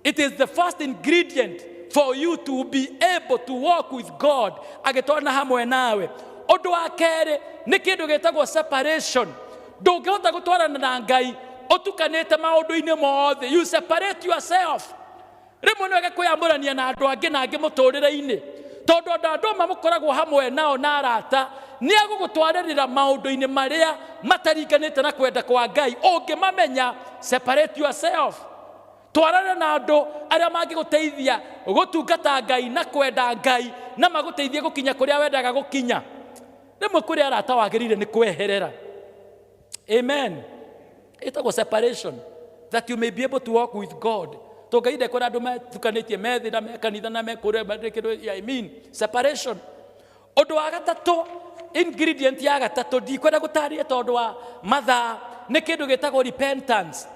It is the first ingredient for you to be able to walk with God agitwarana hamwe nawe. Undu wa keri ni kindu gitagwo separation. Ndungihota gutwarana na Ngai otukanete maundu-ini mothe. You separate yourself. Rimwe no gakuyamurania na andu angi na angi muturire-ini tondu andu mamukoragwo hamwe nao na arata ni agugutwarira maundu-ini maria matariganite na kwenda kwa Ngai. Ungimamenya, separate yourself. Twarana na andu aria mangiguteithia gutungata Ngai na kwenda Ngai na maguteithie gukinya kuria wendaga gukinya. Rimwe kuri arata wagirire ni kweherera. Amen. It was separation that you may be able to walk with God. Togaide kwa andu matukanitie methi na mekanitha na mekure badikiro. I mean separation. Undu wa gatatu, ingredient ya gatatu ndikwenda gutaria tondu wa mathaa ni kindu gitagwo repentance.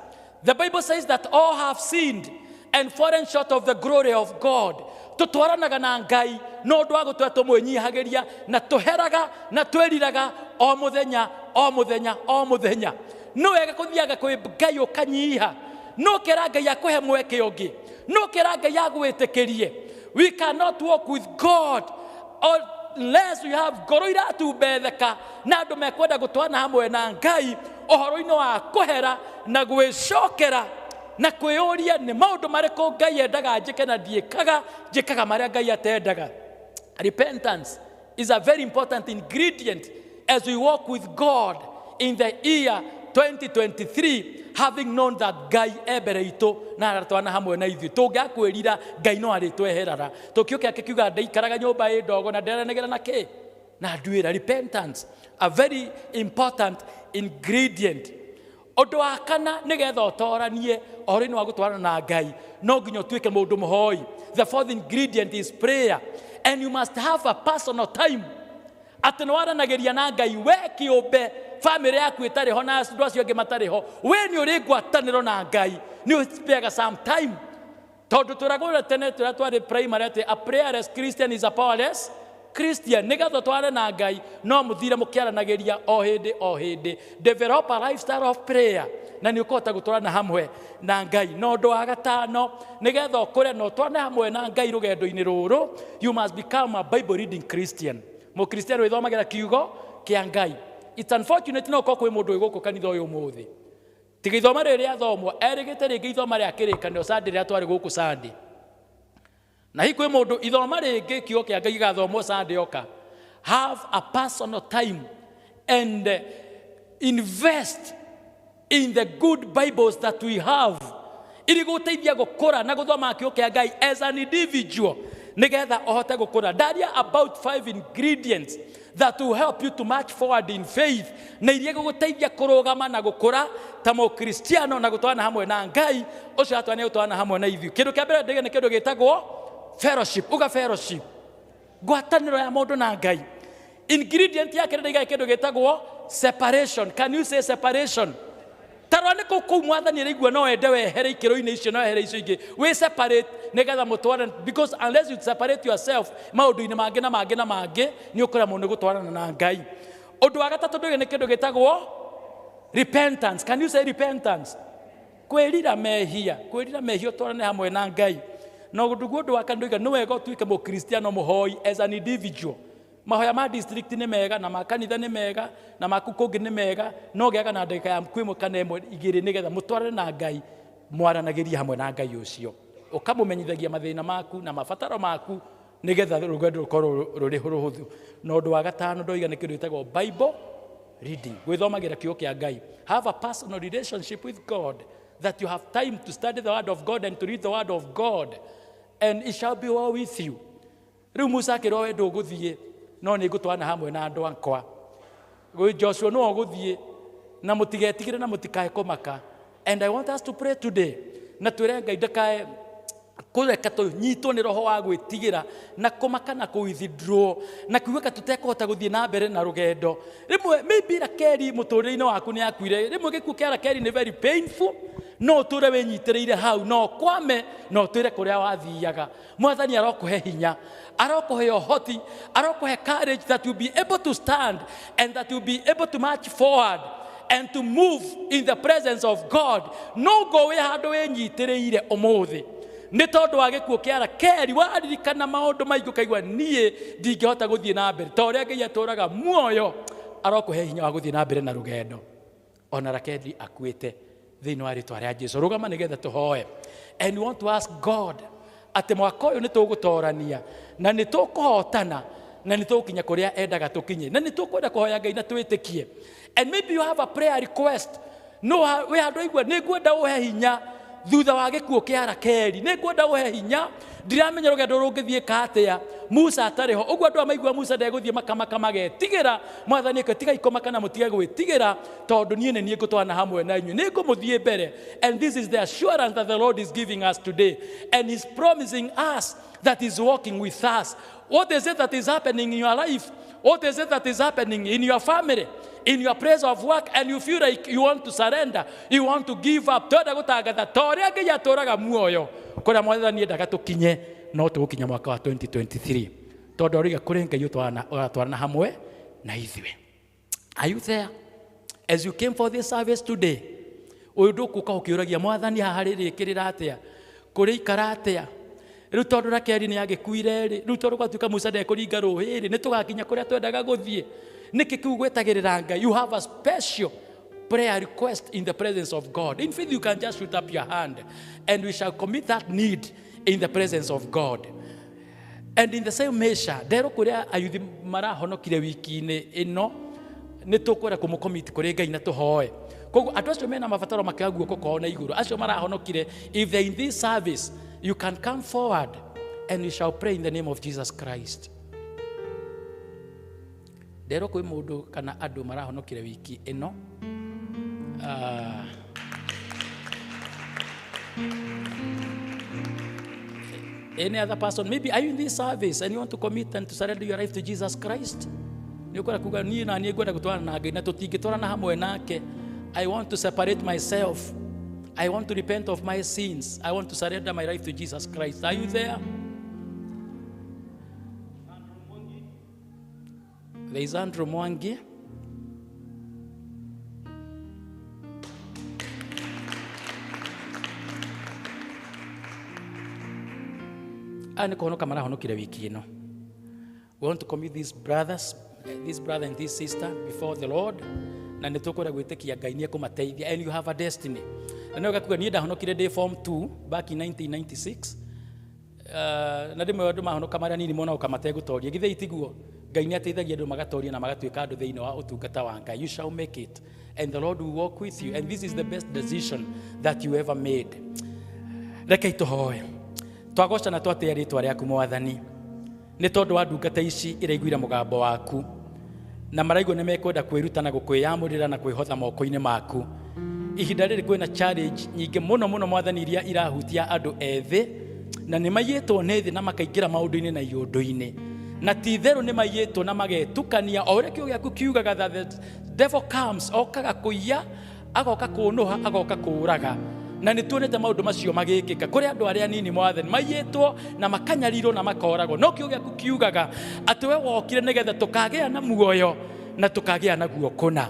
The Bible says that all have sinned and fallen short of the glory of God. Tutwaranaga na Ngai no ndwa gutwa tumwinyihagiria na tuheraga na twiriraga o muthenya o muthenya o muthenya. No wega kuthiaga kwi Ngai ukanyiha. No kera Ngai akuhe mweke ungi. No kera Ngai agwitikirie. We cannot walk with God unless we have ngoro iratubetheka na andu mekwenda gutwana hamwe na Ngai uhoro-ini wa kuhera na gwicokera na kwiyuria ni maundu mariku Ngai endaga njike na njikaga maria Ngai atendaga. Repentance is a very important ingredient as we walk with God in the year 2023, having known that Ngai ebere itu na aratwana hamwe na ithu tungiakwirira Ngai no aritweherara tukiukia kikiuga ndeikaraga nyumba ndogo na nderanegera na ki na nduira. Repentance, a very important ingredient. Ondo wa kana nigetha utoranie ohoro-ini wa gutwarana na Ngai no nginya tuike mundu muhoi. The fourth ingredient is prayer, and you must have a personal time ati ni waranagiria na Ngai we kiumbe family yaku itari ho na andu acio angi matari ho we ni uri ngwataniro na Ngai ni uspiaga some time tondu turagura tene twari primary ati a prayerless Christian is a powerless Christian. Nigatho tware na Ngai no muthire mukiaranagiria o hindi. Develop a lifestyle of prayer na ni ukota gutwarana hamwe na Ngai. No ndo wa gatano nigetho kure no twane hamwe na Ngai rugendo-ini ruru, you must become a Bible reading Christian. Mo Christian withomagira kiugo kia Ngai. It's unfortunate no kwe mundu iguku kanitha uyu muthi tigithoma riria thomwo erigite ringi ithoma ria kirikanio Sunday ria twari guku Sunday na hi kwe mundu ithoma ringi kiugo kia Ngai gathomwo Sunday oka. Have a personal time and invest in the good Bibles that we have ili guteithia gukura na guthoma kiugo kia Ngai as an individual nigetha ohote gukura. Daria about 5 ingredients that will help you to march forward in faith na iria guguteithia kurugama na gukura ta mo Kristiano na gutwana hamwe na Ngai ucio atwane gutwana hamwe na ithu. Kindu kia mbere ndege ni kindu gitagwo fellowship. Uga fellowship, ngwataniro ya mundu na Ngai. Ingredient ya kindu kindu gitagwo separation. Can you say separation? Tarwane ko mwathani rigwa no ende wehere ikiro-ini icio no wehere icio ingi we separate nigetha mutwarane, because unless you separate yourself maundu-ini mangi na mangi na mangi ni ukora mundu gutwarana na Ngai. Undu wa gatatu ndege ni kindu gitagwo repentance. Can you say repentance? Kwirira mehia utwarane hamwe na Ngai. No undu wa kandu ni wega utuike mu Kristiano muhoi as an individual. Mahoya ma district ni mega na makanitha ni mega na makukungi ni mega no giaga na ndeka ya kwimwe kana imwe igiri nigetha mutwarane na Ngai mwaranagiria hamwe na Ngai ucio ukamumenyithagia mathina maku na mabataro maku nigetha rugendo rukorwo ruri huruthu. No undu wa gatano ndoiga ni kindu gitagwo Bible reading, gwithomagira kiugo kia Ngai. Have a personal relationship with God that you have time to study the word of God and to read the word of God, and it shall be well with you. Riu Musa akirwo we nduguthie no ni ngutwana hamwe na andu ankwa. Gwe Joshua no guthie na mutigetigire na mutikae kumaka. And I want us to pray today na twire Ngai ndakae kureka tunyitwo ni roho wa gwitigira na kumaka na withdraw na kuweka tutekota guthie na mbere na rugendo. Rimwe maybe Rakeri muturire-ini waku ni akwire, rimwe gikuo kia Rakeri ni very painful, no ture wenyitiriire hau no kwame no twire kuria wathiaga. Mwathani arokuhe hinya, arokuhe ohoti, arokuhe courage that you be able to stand and that you be able to march forward and to move in the presence of God. No go we handu wenyitiriire umuthi ni tondu wa gikuo kia Rakeri waririkana maundu maingi ukaigua nie ndingihota guthie na mbere ta uria Ngai aturaga muoyo arokuhe hinya wa guthie na mbere na rugendo. Ona Rakeri akuite thiini wa ritwa ria Jesu. Rugama nigetha tuhoe, and we want to ask God ati mwaka uyu ni tugutorania na ni tukuhotana na ni tukinya kuria endaga tukinye na ni tukwenda kuhoya Ngai na twitikie. And maybe you have a prayer request. No we handu igwa ni ngwenda uhe hinya thutha wa gikuo kia Rakeri, ni ngwenda uhe hinya ndiramenya rugendo rungithie katia Musa atariho. Uguo andu amaigua Musa ndeguthie makamaka magetigira mwathani tiga ikomaka na mutige gwitigira tondu nie ni ngutwana hamwe na inyu ni ngumuthie mbere. And this is the assurance that the Lord is giving us today, and He's promising us that He's walking with us. What is it that is happening in your life? What is it that is happening in your family, in your place of work, and you feel like you want to surrender, you want to give up? Toda gutagatha toria Ngai aturaga muoyo kuria mwathani endaga tukinye no tugukinya mwaka wa 2023 tondu origa kuri ngai utwarana hamwe na ithuĩ. Are you there? As you came for this service today, uyu ndukuka ukiuragia mwathani haha ririkirira atia kuri ikara atia riu tondu Rakeri ni agikuire ri riu tondu gwatuika Musa ndekuringa ruhiri ni tugakinya kuria twendaga guthie niki kiu gwetagirira Ngai. You have a special prayer request in the presence of God. In faith, you can just shoot up your hand and we shall commit that need in the presence of God. And in the same measure, dero kuria ayuthi marahonokire wiki-ini ino ni tukwenda kumucommit kuri Ngai na tuhoe. Koguo andu acio mena mabataro makia guoko kwao na iguru acio marahonokire, if they in this service, you can come forward and we shall pray in the name of Jesus Christ. Dero kwi mundu kana andu marahonokire wiki ino any other person, maybe are you in this service and you want to commit and to surrender your life to Jesus Christ? Ni ukora kuga ni na ni gwenda gutwara na Ngai na tutingitwara na hamwe nake. I want to separate myself. I want to repent of my sins. I want to surrender my life to Jesus Christ. Are you there? There is Andrew Mwangi. We want to commit these brothers, this brother and this sister before the Lord. And you have a destiny. I know I day form 2 back in 1996. You shall make it. And the Lord will walk with you. And this is the best decision that you ever made. Twagoca na twatea ritwa riaku Mwathani ni tondu wa ndungata ici iraiguira mugambo waku na maraigo ni mekwenda kwiruta na gukwiyamurira na kwihotha moko-ini maku. Ihinda riri kwina challenge nyingi muno Mwathani iria irahutia andu ethi na ni mayitwo ni thi na makaingira maundu-ini na iundu-ini na titheru ni mayitwo na magetukania o uria kiugo giaku kiugaga that the devil comes okaga kuiya agoka kunuha agoka kuuraga na ni tuonete maundu macio magikika kuri andu aria nini Mwathani mayitwo na makanyarirwo na makoragwo no kiugo giaku kiugaga ati we wokire nigetha tukagea na muoyo na tukagea na guo kuna.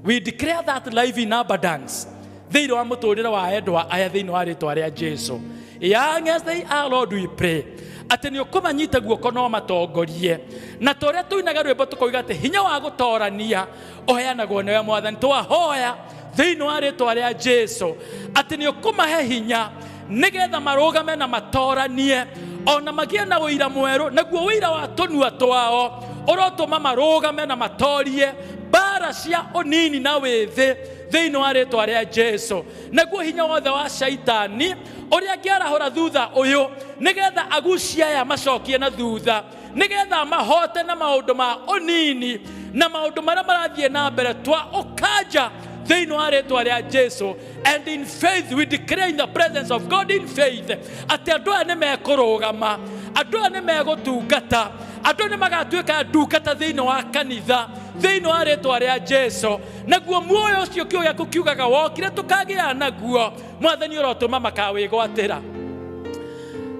We declare that life in abundance thiini wa muturire wa endwa aya thiini wa ritwa ria Jesu. Young as they are, Lord, we pray ati ni ukumanyita guoko no matongorie na toria tuinaga rwimbo tukoiga ati hinya wa gutorania uheanagwo niwe Mwathani. Twahoya thiini wa ritwa ria Jesu ati ni ukumahe hinya nigetha marugame na matoranie ona magie na uira mweru naguo uira wa tunua twao urotuma marugame na matorie bara cia unini na withi thiini wa ritwa ria Jesu. Naguo hinya wothe wa shaitani uria ngiarahura thutha uyu nigetha agucia aya macokie na thutha nigetha mahote na maundu ma unini na maundu maria marathie na mbere twa ukanja thiini wa ritwa ria Jesu. And in faith we declare in the presence of God in faith ati andu aya ni mekurugama, andu aya ni megutungata, andu ni magatuika ndungata thiini wa kanitha thiini wa ritwa ria Jesu. Naguo muoyo ucio kiugo giaku kiugaga wokire tukagea naguo Mwathani urotuma makawigwatira.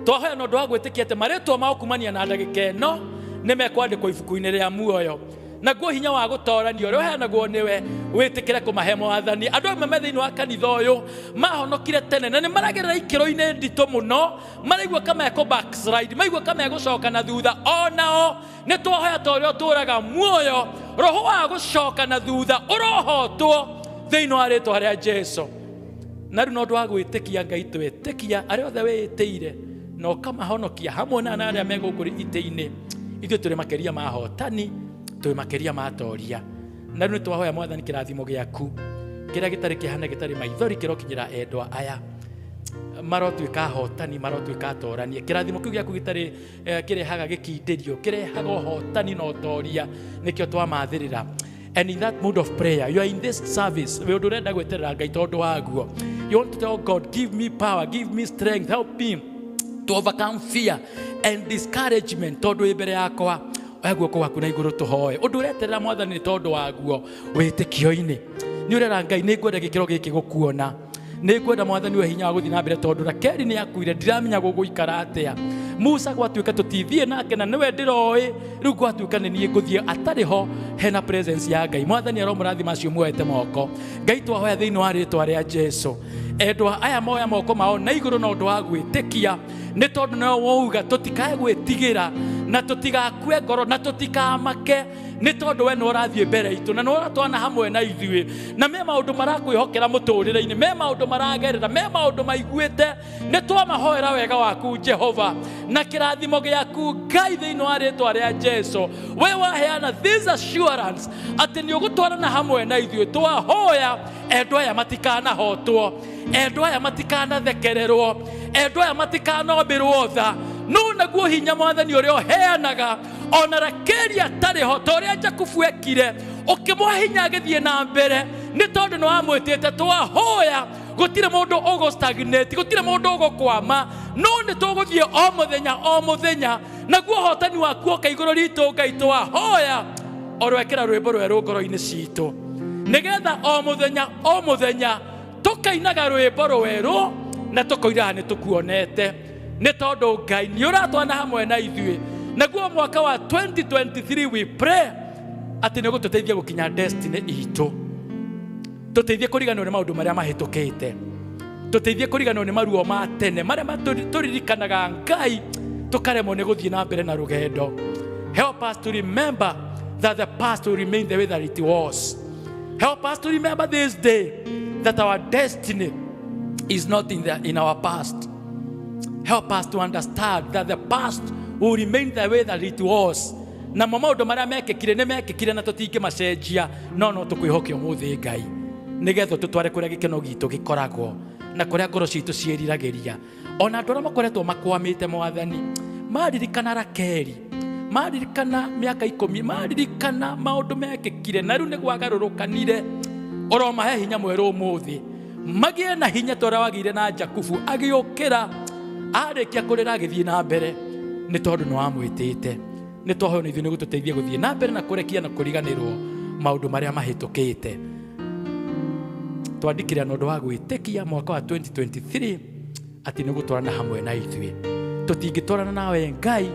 Twahoya no ndwa gwitikia ati maritwa mao kumania na ndagika ino ni mekwandikwo ibuku-ini ria muoyo. Naguo hinya wa gutorania uria uheanagwo niwe witikire kumahe Mwathani. Andu amwe thiini wa kanitha uyu mahonokire tene na ni maragerera ikiro-ini ndito muno maraigua kama eko backslide maigua kama egucoka na thutha onao ni twahoya ta uria uturaga muoyo roho wa gucoka na thutha urohotwo thiini wa ritwa ria Jesu. Na riu no ndwa gwitikia Ngai twitikia aria othe witiire no kamahonokia hamwe na aria megukuri ite-ini ithu turi makeria mahotani tui makeria matoria. Na riu twahoya Mwathani kirathimo giaku kiria gitari kihana gitari maithori kirokinyira endwa aya marotuika hotani marotuika atoranie. Kirathimo kiu giaku gitari kirehaga gikindirio kirehaga hotani no toria nikio twamathirira. And in that mood of prayer you are in this service we urenda gweterera Ngai tondu waguo. You want to tell God, give me power, give me strength, help me to overcome fear and discouragement tondu ibere yakwa guoko waku na iguru tuhoe undu ureterera Mwathani tondu waguo witikio-ini ni urera Ngai ni ngwenda gikiro giki gukuona nä kwenda mwathani we hinya wa gå thiä na mbere tondå Rakeli nä akuire ndiramenya gå gå ikara atä a Musa gwatuä ka tå tithiä nake na nä we ndä roä rä u gwatuä ka nä niä ngå thiä atarä ho hena presence ya Ngai mwathani aromå rathima acio muoete moko Ngai twahoya thä inä wa rä twa rä a Jesu endwa aya moya moko mao na igå rå na å ndå wa gwä tä kia nä tondå nä wauga tå tikae gwä tigä ra na tå tigakue ngoro na tå tikamake nä tondå we nä å mbere itå na nä å ratwana hamwe na ithuä na me maå ndå marakwä hokera må tå rä re-inä me maå ndå maragerera me maå ndå maiguä te nä twamahoera wega waku Jehova na kä rathimo gä aku Ngai thä inä wa rä twa rä a Jesu we waheana this assurance atä nä å gå twarana hamwe na ithuä twahoya endwa aya matikanahotwo endwa aya matikanathekererwo endwa aya matikanombärwo tha no naguo hinya mwathani å rä a å heanaga ona Rakeli atarä ho ta å rä a Jakubu ekire å kä mwa hinya agä thiä na mbere nä tondå nä wamwä tä te twahoya gå tirä må ndå å gå stagnate gå tirä må ndå å gå kwama no nä tå gå thiä o må thenya naguo hotani waku oka igå rå ritå Ngai twahoya o rwekera rwä mbo rwerå ngoro-inä citå nä getha o må thenya tå kainaga rwä mbo rwerå na tå koiraga nä tå kuonete nä tondå Ngai nä å ratwana hamwe na ithuä naguo mwaka wa 2023 we pray atä nä gå tå teithia gå kinya destiny itå tå teithie kå riganwo nä maå ndå marä a mahä tå kä te tå teithie kå riganwo nä maruo ma tene marä a tå ririkanaga Ngai tå karemwo nä gå thiä na mbere na rå gendo help us to remember that the past will remain the way that it was help us to remember this day that our destiny is not in our past help us to understand that the past will remain the way that it was na maũndũ marĩa mekĩkire nĩ mekĩkire na tũtingĩmacenjia no tũkwĩhokia ũmũthĩ Ngai nĩgetha tũtware kũrĩa gĩkeno gitũ gĩkoragwo na kũrĩa ngoro citũ ciĩriragĩria ona andũ arĩa makoretwo makwamĩte mwathani maririkana Rakeli maririkana mĩaka 10 maririkana maũndũ mekĩkire na rĩu nĩ gwagarũrũkanire oromahe hinya mwerũ ũmũthĩ magĩe na hinya ta ũrĩa wagĩire na Jakubu agĩũkĩra arĩkia kũrĩra agĩthiĩ na mbere nĩ tondũ nĩ wamwĩtĩte nĩ twahoywo nĩ ithuĩ nĩ gũtũteithia gũthiĩ na mbere na kũrekia na kũriganĩrwo maũndũ marĩa mahĩtũkĩte twandĩkĩra na ũndũ wa gwĩtĩkia mwaka wa 2023 atĩ nĩ gũtwarana hamwe na ithuĩ tũtingĩtwarana nawe Ngai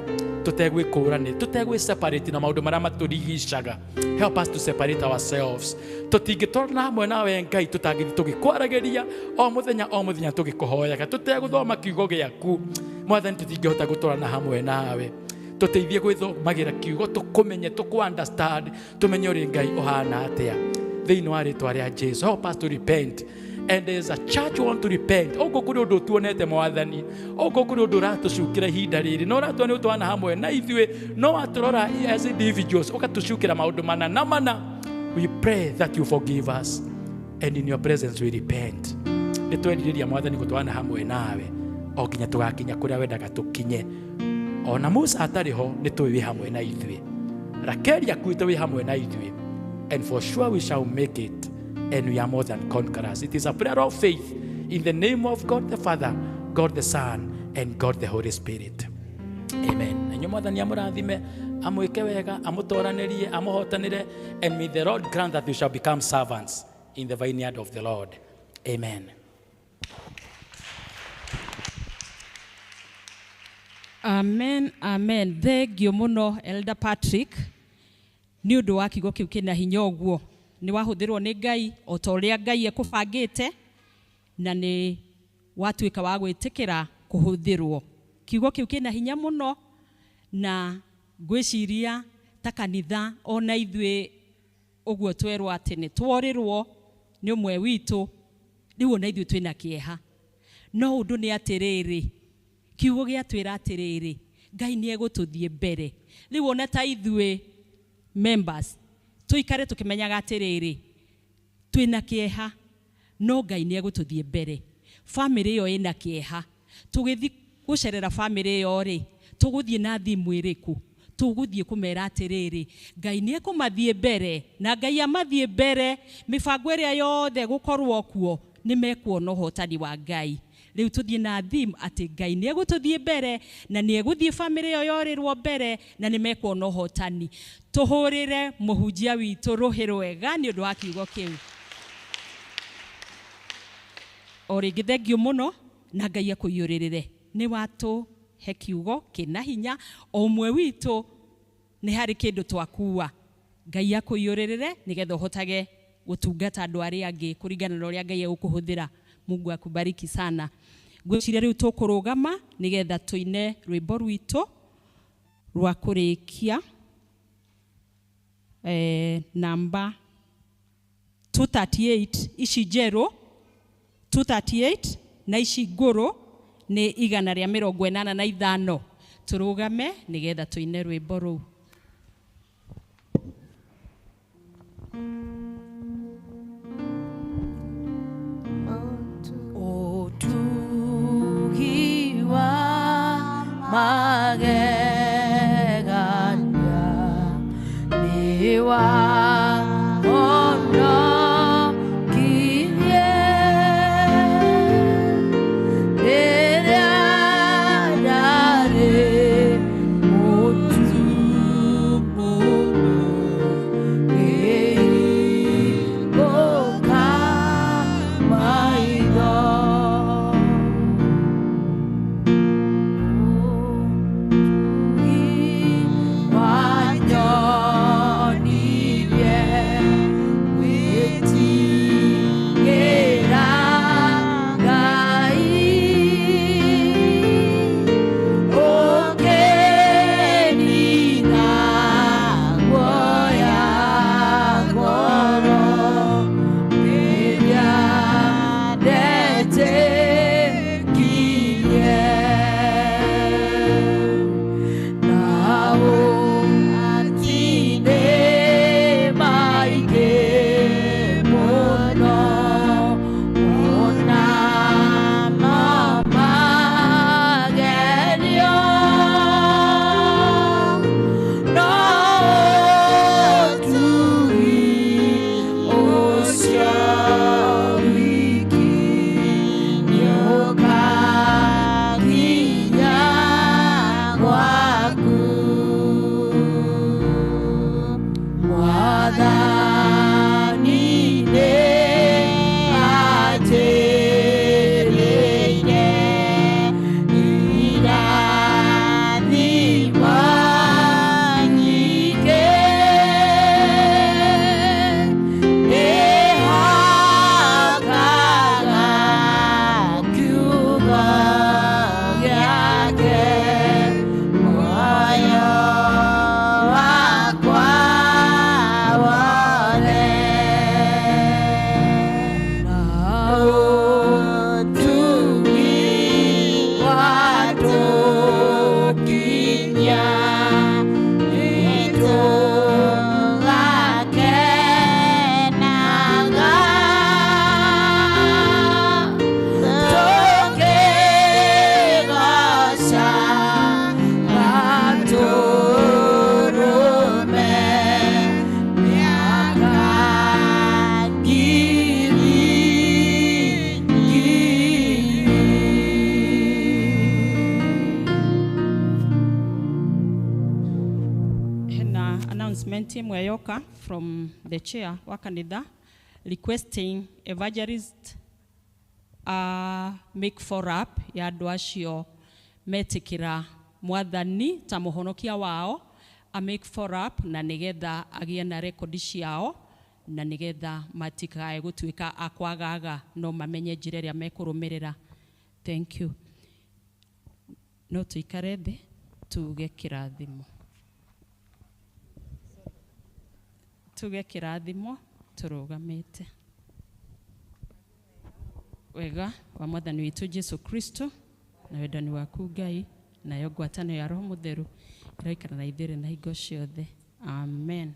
tũtegwĩkũũranĩra tũtegwĩseparate na maũndũ marĩa matũrigicaga help us to separate ourselves tũtingĩtwarana hamwe nawe Ngai tũtangĩthiĩ tũgĩkwaragĩria o mũthenya tũgĩkũhoyaga tũtegũthoma kiugo gĩaku mwathani tũtingĩhota gũtwarana hamwe nawe tũteithie gwĩthomagĩra kiugo tũkũmenye tũkũ-understand tũmenye ũrĩ Ngai ũhana atĩa thĩinĩ wa rĩtwa rĩa Jesu help us to repent and as a church we want to repent ogo kuri ũndũ tuonete mwathani ogo kuri ũndũ ũratũcukĩra ihinda rĩrĩ no ũratũa nĩ ũtwana hamwe na ithuĩ no watũrora as individuals ũgatũcukĩra maũndũ mana na mana we pray that you forgive us and in your presence we repent nĩ twendirĩria mwathani gũtwana hamwe nawe o nginya tũgakinya kũrĩa wendaga tũkinye ona Musa atarĩ ho nĩ tũĩ wĩ hamwe na ithuĩ Rakeli akuĩte wĩ hamwe na ithuĩ and for sure we shall make it and we are more than conquerors. It is a prayer of faith in the name of God the Father, God the Son, and God the Holy Spirit. Amen. Na mwathani amũrathime amwĩke wega amũtoranĩrie amũhotanĩre and may the Lord grant that we shall become servants in the vineyard of the Lord. Amen. Amen, amen. Thengio mũno Elder Patrick nĩ ũndũ wa kiugo kĩu kĩna hinya ũguo nĩ wahũthĩrwo nĩ Ngai o ta ũrĩa Ngai ekũbangĩte na nĩ watuĩka wa gwĩtĩkĩra kũhũthĩrwo kiugo kĩu kĩna hinya mũno na ngwĩciria ta kanitha ona ithuĩ ũguo twerwo atĩ nĩ tworĩrwo nĩ ũmwe witũ rĩu ona ithuĩ twĩna kĩeha no ũndũ nĩ atĩrĩrĩ kiugo gĩatwĩra atĩrĩrĩ Ngai nĩ egũtũthiĩ mbere rĩu ona ta ithuĩ members tuikare tukimenyaga atiriri twina kieha no Ngai ni egutũthie mbere family iyo ina kieha tugithi gucerera family iyo ri tuguthie na thimu iriku tuguthie kumera atiriri Ngai ni ekumathie mbere na Ngai amathie mbere mibango iria yothe gukorwo kuo ni mekuona ũhotani wa Ngai riu tuthie na theme ati Ngai ni egũtũthie mbere na ni egũthie family iyo yorirwo mbere na ni mekuona ũhotani tuhurire muhunjia witũ rũhĩ rwega ni ũndũ wa kiugo kĩu o rĩngĩ thengio mũno na Ngai akũiyũrĩrĩre nĩ watũ he kiugo kĩna hinya o ũmwe witũ nĩ harĩ kĩndũ twakua Ngai akũiyũrĩrĩre nĩgetha ũhotage gũtungata andũ arĩa angĩ kũringana na ũrĩa Ngai egũkũhũthĩra. Mungu akubariki sana. Ngwĩciria rĩu tũkũrũgama nĩgetha tũine rwĩmbo rwitũ rwa kũrĩkia namba 238 ici njerũ 238 na ici ngũrũ nĩ 185. Tũrũgame nĩgetha tũine rwĩmbo rũu. Otugiwa magegania niwa ono kiye derare Timwe Yoka from the chair wa kanitha requesting evangelist make for up ya andũ acio metikira mwathani ta mũhonokia wao a make for up na nigetha agie na record ciao na nigetha matikae gũtuĩka akwagaga no mamenye njĩra ĩrĩa mekũrũmĩrĩra. Thank you. No tuikare thĩ tuge kĩrathimo. Tuge kĩrathimo tũrũgamĩte. Wega wa mwathani witũ Jesu Kristo na wendani waku Ngai na yo ngwatanĩro ya Roho Mũtheru ĩroikara na ithuĩ na hingo ciothe. Amen.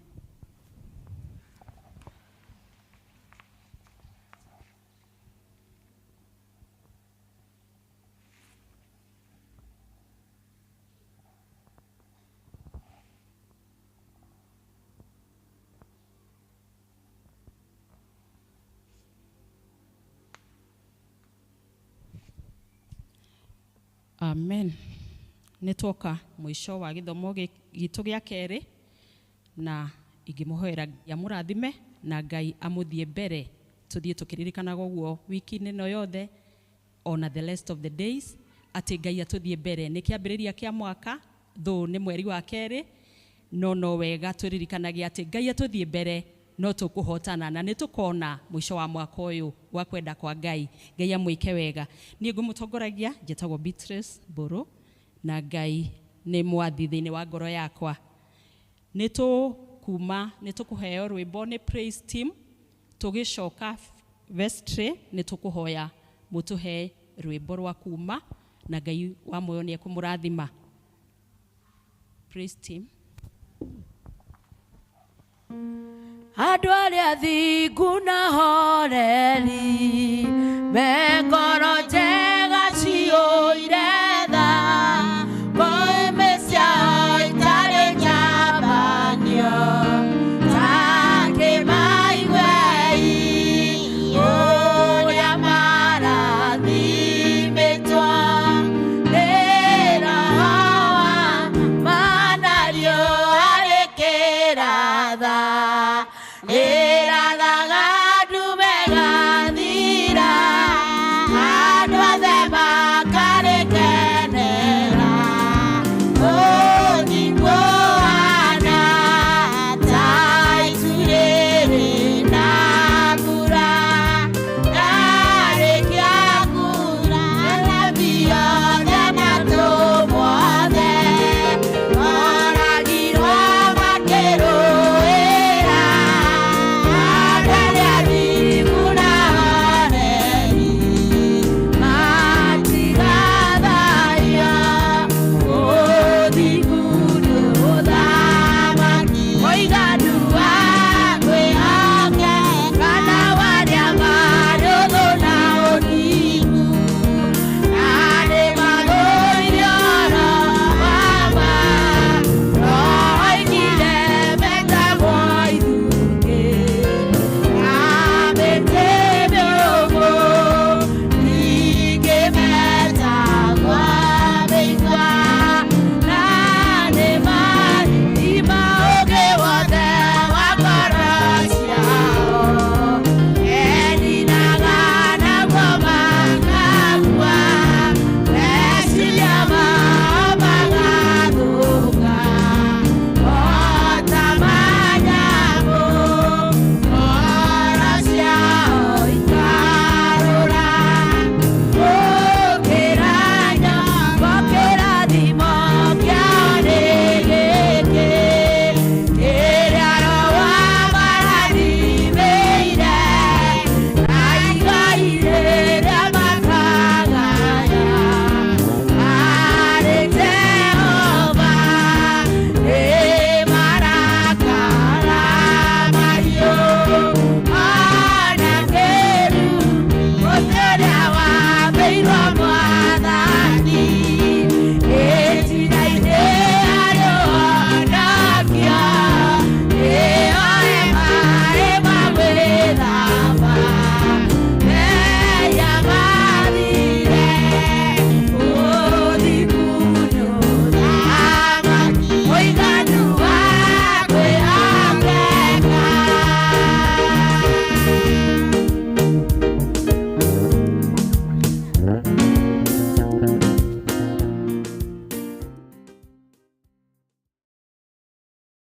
Amen. Nĩtwoka mwisho wa gĩthomo gitũ gĩa kerĩ na ingĩmũhoera ya mũrathime na Ngai amũthie mbere tuthie tukiririkanaga guo wiki-inĩ no yothe ona the rest of the days ati Ngai atuthie mbere nĩ kĩambĩrĩria kĩa mwaka though nĩ mweri wa kerĩ no wega turirikanagia ati Ngai atuthie mbere no tukuhotana na nĩ tukona mwisho wa mwaka ũyũ wa kwenda kwa Ngai amwĩke wega. Niĩ ngũmũtongoragia njĩtagwo Beatrice Mburu na Ngai nĩ mwathi thĩinĩ wa ngoro yakwa. Nĩ tũkũheo rwĩmbo nĩ praise team, tũgĩcoka vestry nĩ tũkũhoya mũtũhe rwĩmbo rwa kuma na Ngai wa muoyo nĩ ekũmũrathima. Praise team. Andũ arĩa thingu na horeri me ngoro njega